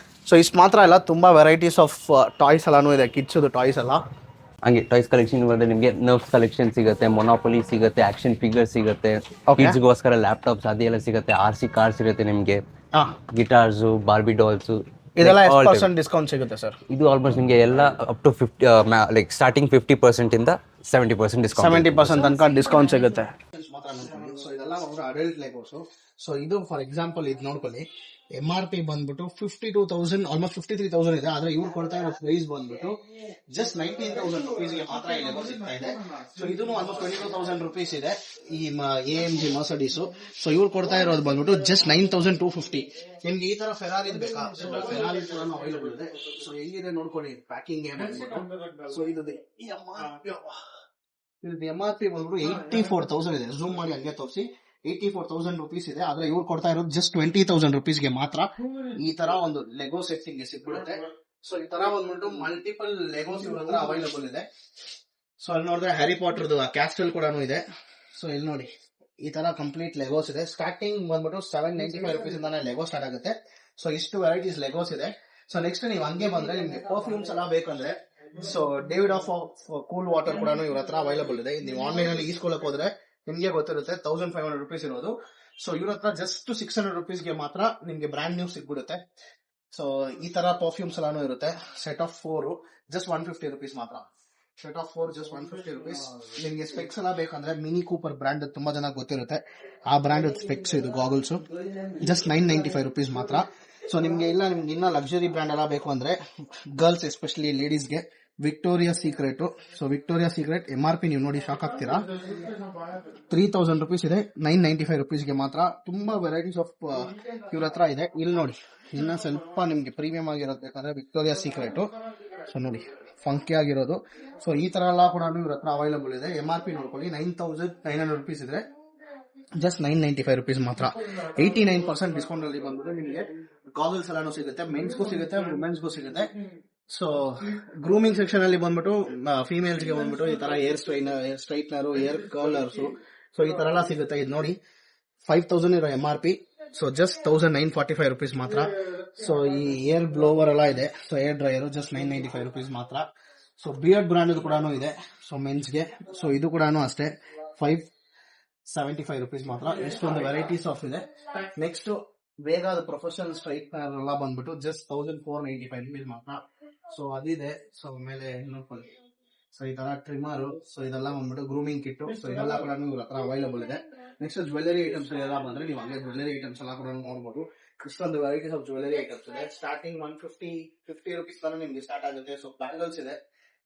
ಸೊ ಇಷ್ಟು ಮಾತ್ರ ಎಲ್ಲ ತುಂಬ ವೆರೈಟೀಸ್ ಆಫ್ ಟಾಯ್ಸ್ ಎಲ್ಲನೂ ಇದೆ, ಕಿಡ್ಸದು ಟಾಯ್ಸ್ ಎಲ್ಲ. ಹಂಗೆ ಟಾಯ್ಸ್ ಕಲೆಕ್ಷನ್ ಬಂದ್ರೆ ನಿಮಗೆ ನರ್ವ್ಸ್ ಕಲೆಕ್ಷನ್ ಸಿಗುತ್ತೆ, ಮೊನೋಪೊಲಿ ಸಿಗುತ್ತೆ, ಆಕ್ಷನ್ ಫಿಗರ್ ಸಿಗುತ್ತೆ, ಕಿಡ್ಸ್ಗೋಸ್ಕರ ಲ್ಯಾಪ್ಟಾಪ್ಸ್ ಅದೆಲ್ಲ ಸಿಗುತ್ತೆ, RC ಕಾರ್ಸ್ ಇರುತ್ತೆ ನಿಮಗೆ, ಗಿಟಾರ್ಸು, ಬಾರ್ಬಿ ಡಾಲ್ಸು, ಇದೆಲ್ಲ ಎಷ್ಟು % ಡಿಸ್ಕೌಂಟ್ ಸಿಗುತ್ತೆ ಸರ್? ಇದು ಆಲ್ಮೋಸ್ಟ್ ನಿಮಗೆ ಎಲ್ಲ ಅಪ್ ಟು 50 ಲೈಕ್ ಸ್ಟಾರ್ಟಿಂಗ್ 50% ಇಂದ 70% ಡಿಸ್ಕೌಂಟ್. 70% ತನಕ ಡಿಸ್ಕೌಂಟ್ ಸಿಗುತ್ತೆ. ಸೊ ಇದೆಲ್ಲ ಅಡಲ್ಟ್ ಲೆಗೋಸು. ಸೊ ಇದು ಫಾರ್ ಎಕ್ಸಾಂಪಲ್ ಇದು ನೋಡ್ಕೊಳ್ಳಿ. MRP ಬಂದ್ಬಿಟ್ಟು 52,000 ಆಲ್ಮೋಸ್ಟ್ 53,000 ಇದೆ. ಆದ್ರೆ ಇವ್ರು ಕೊಡ್ತಾ ಇರೋ ಪ್ರೈಸ್ ಬಂದ್ಬಿಟ್ಟು ಜಸ್ಟ್ 19,000 ರುಪೀಸ್ಗೆ ಮಾತ್ರ ಈ ಲೆಗೋ ಸಿಗ್ತಾ ಇದೆ. ಸೊ ಇದೂ ಆಲ್ಮೋಸ್ಟ್ 22,000 ರುಪೀಸ್ ಇದೆ ಈ AMG ಮರ್ಸಿಡೀಸು. ಸೊ ಇವ್ರು ಕೊಡ್ತಾ ಇರೋದು ಬಂದ್ಬಿಟ್ಟು ಜಸ್ಟ್ 9,250. ನಿಮ್ಗೆ ಈ ತರ ಫೆರಾರಿ ಬೇಕಾ? ಫೆರಾರಿ ಅವೈಲಬಲ್ ಇದೆ. ಸೊ ಹೆಂಗಿದೆ ನೋಡ್ಕೊಳ್ಳಿ ಪ್ಯಾಕಿಂಗ್. ಸೊ ಇದು MRP ಬಂದ್ಬಿಟ್ಟು 84,000 ಇದೆ. ಝೂಮ್ ಮಾಡಿ ಹಂಗೆ ತೋರಿಸಿ, 84,000 ರುಪೀಸ್ ಇದೆ. ಆದ್ರೆ ಇವ್ರು ಕೊಡ್ತಾ ಇರೋದು ಜಸ್ಟ್ 20,000 ರುಪೀಸ್ಗೆ ಮಾತ್ರ. ಈ ತರ ಒಂದು ಲೆಗೋ ಸೆಟ್ ನಿಮಗೆ ಸಿಗ್ಬಿಡುತ್ತೆ. ಸೊ ಈ ತರ ಬಂದ್ಬಿಟ್ಟು ಮಲ್ಟಿಪಲ್ ಲೆಗೋಸ್ ಇವ್ರ ಹತ್ರ ಅವೈಲಬಲ್ ಇದೆ. ಸೊ ಅಲ್ಲಿ ನೋಡಿದ್ರೆ ಹ್ಯಾರಿ ಪಾಟರ್ದು ಕ್ಯಾಸ್ಟಲ್ ಕೂಡ ಇದೆ. ಸೊ ಇಲ್ಲಿ ನೋಡಿ ಈ ತರ ಕಂಪ್ಲೀಟ್ ಲೆಗೋಸ್ ಇದೆ. ಸ್ಟಾರ್ಟಿಂಗ್ ಬಂದ್ಬಿಟ್ಟು 795 ರುಪೀಸ್ ಇಂದಾನೆ ಲೆಗೋ ಸ್ಟಾರ್ಟ್ ಆಗುತ್ತೆ. ಸೊ ಇಷ್ಟು ವೆರೈಟೀಸ್ ಲೆಗೋಸ್ ಇದೆ. ಸೊ ನೆಕ್ಸ್ಟ್ ನೀವು ಹಂಗೆ ಬಂದ್ರೆ ನಿಮ್ಗೆ ಪರ್ಫ್ಯೂಮ್ಸ್ ಎಲ್ಲ ಬೇಕಂದ್ರೆ so David of cool water ಕೂಡ ಇವ್ರ ಹತ್ರ ಅವೈಲಬಲ್ ಇದೆ. ನೀವು ಆನ್ಲೈನ್ ಅಲ್ಲಿ ಈಸ್ಕೊಳಕ್ ಹೋದ್ರೆ ನಿಮ್ಗೆ ಗೊತ್ತಿರುತ್ತೆ 1,500 ರುಪೀಸ್ ಇರೋದು. ಸೊ ಇವ್ರ ಹತ್ರ ಜಸ್ಟ್ 600 ರುಪೀಸ್ಗೆ ಮಾತ್ರ ನಿಮ್ಗೆ ಬ್ರ್ಯಾಂಡ್ ನ್ಯೂ ಸಿಗ್ಬಿಡುತ್ತೆ. ಸೊ ಈ ತರ ಪರ್ಫ್ಯೂಮ್ಸ್ ಎಲ್ಲಾನು ಇರುತ್ತೆ. ಸೆಟ್ ಆಫ್ 4 ಜಸ್ಟ್ 150 ರುಪೀಸ್ ಮಾತ್ರ. Set of 4 just 150 rupees. ನಿಮ್ಗೆ ಸ್ಪೆಕ್ಸ್ ಎಲ್ಲ ಬೇಕಂದ್ರೆ ಮಿನಿ ಕೂಪರ್ ಬ್ರ್ಯಾಂಡ್ ತುಂಬಾ ಜನ ಗೊತ್ತಿರುತ್ತೆ. ಆ ಬ್ರ್ಯಾಂಡ್ ಸ್ಪೆಕ್ಸ್ ಇದು ಗಾಗಲ್ಸ್ ಜಸ್ಟ್ 995 ರುಪೀಸ್ ಮಾತ್ರ. ಸೊ ನಿಮ್ಗೆ ಇಲ್ಲ ನಿಮ್ಗೆ ಇನ್ನ ಲಕ್ಸುರಿ ಬ್ರ್ಯಾಂಡ್ ಎಲ್ಲ ಬೇಕು ಅಂದ್ರೆ ಗರ್ಲ್ಸ್ ಎಸ್ಪೆಷಲಿ ಲೇಡೀಸ್ಗೆ Victoria Secret. So Victoria Secret MRP ನೀವು ನೋಡಿ ಶಾಕ್ ಆಗ್ತೀರಾ, 3000 ರುಪೀಸ್ ಇದೆ, 995 ರುಪೀಸ್ಗೆ ಮಾತ್ರ. ತುಂಬಾ ವೆರೈಟೀಸ್ ಆಫ್ ಇವ್ರ ಹತ್ರ ಇದೆ. ಇಲ್ಲಿ ನೋಡಿ ಇನ್ನ ಸ್ವಲ್ಪ ನಿಮ್ಗೆ ಪ್ರೀಮಿಯಂ ಆಗಿರೋದು ಬೇಕಂದ್ರೆ ವಿಕ್ಟೋರಿಯಾ ಸೀಕ್ರೆಟ್. ಸೊ ನೋಡಿ ಫಂಕಿ ಆಗಿರೋದು. ಸೊ ಈ ತರ ಎಲ್ಲ ಕೂಡ ಇವ್ರ ಹತ್ರ ಅವೈಲಬಲ್ ಇದೆ. MRP ನೋಡ್ಕೊಳ್ಳಿ, 9900 ರುಪೀಸ್ ಇದ್ರೆ ಜಸ್ಟ್ 995 ರುಪೀಸ್ ಮಾತ್ರ. 89% ಡಿಸ್ಕೌಂಟ್ ಅಲ್ಲಿ ಬಂದ್ಬಿಟ್ಟು ನಿಮಗೆ ಗಾಗಲ್ಸ್ ಎಲ್ಲಾನು ಸಿಗುತ್ತೆ, ಮೆನ್ಸ್ಗೂ ಸಿಗುತ್ತೆ, ವುಮೆನ್ಸ್ಗೂ ಸಿಗುತ್ತೆ. ಸೊ ಗ್ರೂಮಿಂಗ್ ಸೆಕ್ಷನ್ ಅಲ್ಲಿ ಬಂದ್ಬಿಟ್ಟು ಫಿಮೇಲ್ಸ್ ಗೆ ಬಂದ್ಬಿಟ್ಟು ಈ ತರ ಸ್ಟ್ರೈಟ್ನರ್, ಏರ್ ಕರ್ಲರ್ಸ್, ಸೊ ಈ ತರ ಎಲ್ಲ ಸಿಗುತ್ತೆ. ಇದು ನೋಡಿ 5000 ಇರೋ MRP, ಸೊ ಜಸ್ಟ್ 1945 ರುಪೀಸ್ ಮಾತ್ರ. ಸೊ ಈ ಏರ್ ಬ್ಲೋವರ್ ಎಲ್ಲ ಇದೆ, so air dryer just 995 rupees ಮಾತ್ರ. ಸೊ ಬಿಯರ್ಡ್ ಬ್ರಾಂಡ್ ಕೂಡ ಇದೆ, ಸೊ ಮೆನ್ಸ್ಗೆ. ಸೊ ಇದು ಕೂಡ ಅಷ್ಟೇ 575 ರುಪೀಸ್ ಮಾತ್ರ. ಇಷ್ಟೊಂದು ವೆರೈಟೀಸ್ ಆಫ್ ಇದೆ. ನೆಕ್ಸ್ಟ್ ವೇಗಾದ ಪ್ರೊಫೆಷನಲ್ ಸ್ಟ್ರೈಟ್ನರ್ ಎಲ್ಲ ಬಂದ್ಬಿಟ್ಟು ಜಸ್ಟ್ 1495 ರುಪೀಸ್ ಮಾತ್ರ. ಸೊ ಅದಿದೆ. ಸೊ ಮೇಲೆ ನೋಡ್ಕೊಳ್ಳಿ, ಸೊ ಈ ತರ ಟ್ರಿಮ್ಮರ್, ಸೊ ಇದೆಲ್ಲ ಬಂದ್ಬಿಟ್ಟು ಗ್ರೂಮಿಂಗ್ ಕಿಟ್. ಸೊ ಇದೆಲ್ಲ ಕೂಡ ಇವ್ರ ಹತ್ರ ಅವೈಲಬಲ್ ಇದೆ. ನೆಕ್ಸ್ಟ್ ಜ್ಯುವೆಲರಿ ಐಟಮ್ಸ್ ಎಲ್ಲ ಬಂದ್ರೆ ನೀವು ಹಂಗೆ ಜ್ಯುವೆಲರಿ ಐಟಮ್ಸ್ ಎಲ್ಲ ಕೂಡ ನೋಡ್ಬೋದು. ಇಷ್ಟೊಂದು ವೆರೈಟೀಸ್ ಆಫ್ ಜ್ಯುವೆಲರಿ ಐಟಮ್ಸ್ ಇದೆ. ಸ್ಟಾರ್ಟಿಂಗ್ 150 ರುಪೀಸ್ ತರ ನಿಮ್ಗೆ ಸ್ಟಾರ್ಟ್ ಆಗುತ್ತೆ. ಸೊ ಬ್ಯಾಂಗಲ್ಸ್ ಇದೆ,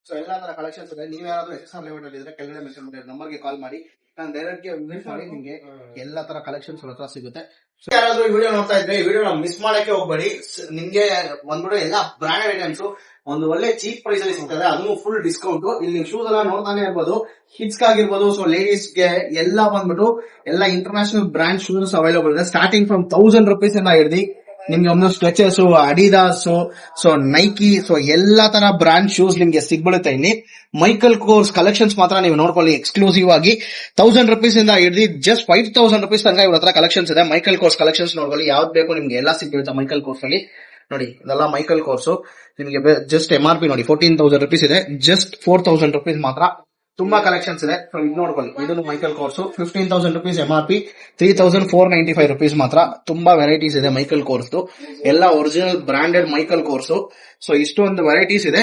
ಸೊ ಎಲ್ಲಾ ತರ ಕಲೆಕ್ಷನ್ಸ್ ಇದೆ. ನೀವು ಯಾರಾದ್ರೂ SSR ಲೇಔಟ್ ಅಲ್ಲಿ ಇದ್ರೆ ಕೆಳಗಡೆ ಮೆನ್ಷನ್ ಮಾಡಿರೋ ನಂಬರ್ಗೆ ಕಾಲ್ ಮಾಡಿ, ನಾನು ಡೈರೆಕ್ಟ್ ಗೆ ವಿಸಿಟ್ ಮಾಡಿ ನಿಮ್ಗೆ ಎಲ್ಲಾ ತರ ಕಲೆಕ್ಷನ್ಸ್ ಹತ್ರ ಸಿಗುತ್ತೆ. ಸೊ ಯಾರಾದ್ರೂ ಈ ವಿಡಿಯೋ ನೋಡ್ತಾ ಇದ್ರೆ ಈ ವಿಡಿಯೋ ಮಿಸ್ ಮಾಡಕ್ಕೆ ಹೋಗ್ಬೇಡಿ. ನಿಮ್ಗೆ ಬಂದ್ಬಿಟ್ಟು ಎಲ್ಲಾ ಬ್ರಾಂಡೆಡ್ ಐಟಮ್ಸ್ ಒಂದು ಒಳ್ಳೆ ಚೀಪ್ ಪ್ರೈಸ್ ಅಲ್ಲಿ ಸಿಗ್ತದೆ, ಅದನ್ನು ಫುಲ್ ಡಿಸ್ಕೌಂಟ್. ಇಲ್ಲಿ ಶೂಸ್ ಎಲ್ಲ ನೋಡ್ತಾನೆ ಇರ್ಬೋದು, ಕಿಡ್ಸ್ ಆಗಿರ್ಬೋದು, ಸೊ ಲೇಡೀಸ್ ಗೆ ಎಲ್ಲ ಬಂದ್ಬಿಟ್ಟು ಎಲ್ಲ ಇಂಟರ್ನ್ಯಾಷನಲ್ ಬ್ರಾಂಡ್ ಶೂಸ್ ಅವೈಲಬಲ್ ಇದೆ. ಸ್ಟಾರ್ಟಿಂಗ್ ಫ್ರಮ್ 1000 ರುಪೀಸ್ ಇಂದ ಹಿಡಿದು ನಿಮ್ಗೆ ಒಂದು stretches, Adidas, so Nike, so ಎಲ್ಲಾ ತರ ಬ್ರಾಂಡ್ ಶೂಸ್ ನಿಮ್ಗೆ ಸಿಗ್ಬಿಡುತ್ತೆ ಇಲ್ಲಿ. ಮೈಕಲ್ ಕೋರ್ಸ್ ಕಲೆಕ್ಷನ್ಸ್ ಮಾತ್ರ ನೀವು ನೋಡ್ಕೊಳ್ಳಿ, ಎಕ್ಸ್ಕ್ಲೂಸಿವ್ ಆಗಿ 1000 ರುಪೀಸ್ ಇಂದ ಹಿಡಿದು ಜಸ್ಟ್ 5000 ರುಪೀಸ್ ತನಕ ಇವ್ರ ಹತ್ರ ಕಲೆಕ್ಷನ್ಸ್ ಇದೆ. ಮೈಕಲ್ ಕೋರ್ಸ್ ಕಲೆಕ್ಷನ್ಸ್ ನೋಡ್ಕೊಳ್ಳಿ, ಯಾವ್ದು ಬೇಕು ನಿಮ್ಗೆ ಎಲ್ಲ ಸಿಗ್ಬಿಡುತ್ತೆ ಮೈಕಲ್ ಕೋರ್ಸ್ ಅಲ್ಲಿ. ನೋಡಿ ಇದೆಲ್ಲ ಮೈಕಲ್ ಕೋರ್ಸ್ ನಿಮಗೆ ಜಸ್ಟ್ MRP ನೋಡಿ 14,000 ರುಪೀಸ್ ಇದೆ, ಜಸ್ಟ್ 4000 ರುಪೀಸ್ ಮಾತ್ರ. ತುಂಬಾ ಕಲೆಕ್ಷನ್ಸ್ ಇದೆ. ಇದು ನೋಡ್ಕೊಳ್ಳಿ, ಇದು Michael course 15,000 rupees MRP, 3,495 rupees ಮಾತ್ರ. ತುಂಬಾ ವೆರೈಟೀಸ್ ಇದೆ ಮೈಕಲ್ ಕೋರ್ಸ್, ಎಲ್ಲ original branded Michael course. So ಇಷ್ಟೊಂದು ವೆರೈಟೀಸ್ ಇದೆ.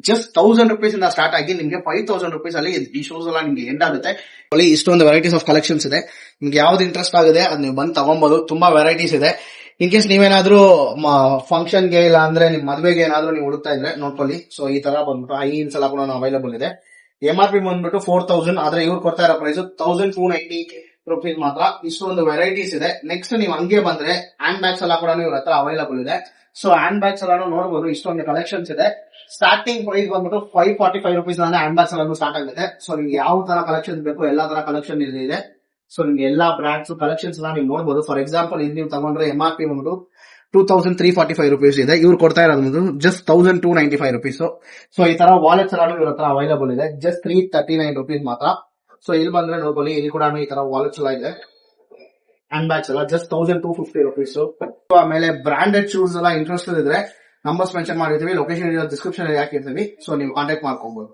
ಜಸ್ಟ್ 1000 ರುಪೀಸ್ ಇಂದ ಸ್ಟಾರ್ಟ್ ಆಗಿ ನಿಮ್ಗೆ 5000 ರುಪೀಸ್ ಅಲ್ಲಿ ಈ ಶೂಸ್ ಎಲ್ಲ ನಿಮ್ಗೆ ಎಂಡ್ ಆಗುತ್ತೆ. ಇಷ್ಟೊಂದು ವೆರೈಟೀಸ್ ಆಫ್ ಕಲೆಕ್ಷನ್ಸ್ ಇದೆ. ನಿಮ್ಗೆ ಯಾವ್ದು ಇಂಟ್ರೆಸ್ಟ್ ಆಗಿದೆ ಅದ್ ನೀವು ಬಂದು ತಗೊಬಹುದು. ತುಂಬಾ ವೆರೈಟೀಸ್ ಇದೆ. ಇನ್ ಕೇಸ್ ನೀವೇನಾದ್ರೂ ಫಂಕ್ಷನ್ಗೆ ಇಲ್ಲ ಅಂದ್ರೆ ನಿಮ್ ಮದ್ವೆಗೆ ಏನಾದ್ರೂ ನೀವು ಹುಡುಕ್ತಾ ಇದ್ರೆ ನೋಡ್ಕೊಳ್ಳಿ. ಸೊ ಈ ತರ ಬಂದ್ಬಿಟ್ಟು ಹೈ ಹೀಲ್ಸ್ ಎಲ್ಲ ಕೂಡ ಅವೈಲಬಲ್ ಇದೆ. MRP ಬಂದ್ಬಿಟ್ಟು 4000, ಆದ್ರೆ ಇವ್ರು ಕೊಡ್ತಾ ಇರೋ ಪ್ರೈಸ್ 1290 ರುಪೀಸ್ ಮಾತ್ರ. ಇಷ್ಟೊಂದು ವೆರೈಟೀಸ್ ಇದೆ. ನೆಕ್ಸ್ಟ್ ನೀವು ಹಂಗೆ ಬಂದ್ರೆ ಹ್ಯಾಂಡ್ ಬ್ಯಾಗ್ಸ್ ಎಲ್ಲ ಕೂಡ ಇವ್ರ ಹತ್ರ ಅವೈಲಬಲ್ ಇದೆ. ಸೊ ಹ್ಯಾಂಡ್ ಬ್ಯಾಗ್ಸ್ ಎಲ್ಲ ನೋಡಬಹುದು, ಇಷ್ಟೊಂದು ಕಲೆಕ್ಷನ್ಸ್ ಇದೆ. ಸ್ಟಾರ್ಟಿಂಗ್ ಪ್ರೈಸ್ ಬಂದ್ಬಿಟ್ಟು 545 ರುಪೀಸ್ ಹ್ಯಾಂಡ್ ಬ್ಯಾಗ್ಸ್ ಎಲ್ಲ ಸ್ಟಾರ್ಟ್ ಆಗಿದೆ. ಸೊ ನಿಮ್ಗೆ ಯಾವ ತರ ಕಲೆಕ್ಷನ್ ಬೇಕು ಎಲ್ಲಾ ತರ ಕಲೆಕ್ಷನ್ ಇದೆ. ಸೊ ನಿಮ್ಗೆ ಎಲ್ಲಾ ಬ್ರಾಂಡ್ಸ್ ಕಲೆಕ್ಷನ್ಸ್ ಎಲ್ಲ ನೀವು ನೋಡಬಹುದು. ಫಾರ್ ಎಕ್ಸಾಂಪಲ್ ಇಲ್ಲಿ ನೀವು ತಗೊಂಡ್ರೆ MRP ಬಂದ್ಬಿಟ್ಟು 2345 ರುಪೀಸ್ ಇದೆ, ಇವ್ರು ಕೊಡ್ತಾ ಇರೋದು ಜಸ್ಟ್ 1295 ರುಪೀಸ್. ಸೊ ಈ ತರ ವಾಲೆಟ್ಸ್ ಎಲ್ಲ ಇವ್ರ ಹತ್ರ ಅವೈಲಬಲ್ ಇದೆ, ಜಸ್ಟ್ 339 ರುಪೀಸ್ ಮಾತ್ರ. ಸೊ ಇಲ್ಲಿ ಬಂದ್ರೆ ನೋಡ್ಕೊಳ್ಳಿ, ಇಲ್ಲಿ ಕೂಡ ಈ ತರ ವಾಲೆಟ್ಸ್ ಎಲ್ಲ ಇದೆ. ಹ್ಯಾಂಡ್ ಬ್ಯಾಗ್ಸ್ ಎಲ್ಲ ಜಸ್ಟ್ 1250 ರುಪೀಸ್. ಆಮೇಲೆ ಬ್ರಾಂಡೆಡ್ ಶೂಸ್ ಎಲ್ಲ ಇಂಟ್ರೆಸ್ಟ್ ಇದ್ರೆ ನಂಬರ್ಸ್ ಮೆನ್ಷನ್ ಮಾಡಿರ್ತೀವಿ, ಲೊಕೇಶನ್ ಡಿಸ್ಕ್ರಿಪ್ಷನ್ ಹಾಕಿರ್ತೀವಿ. ಸೊ ನೀವು ಕಾಂಟ್ಯಾಕ್ಟ್ ಮಾಡ್ಕೊಬಹುದು.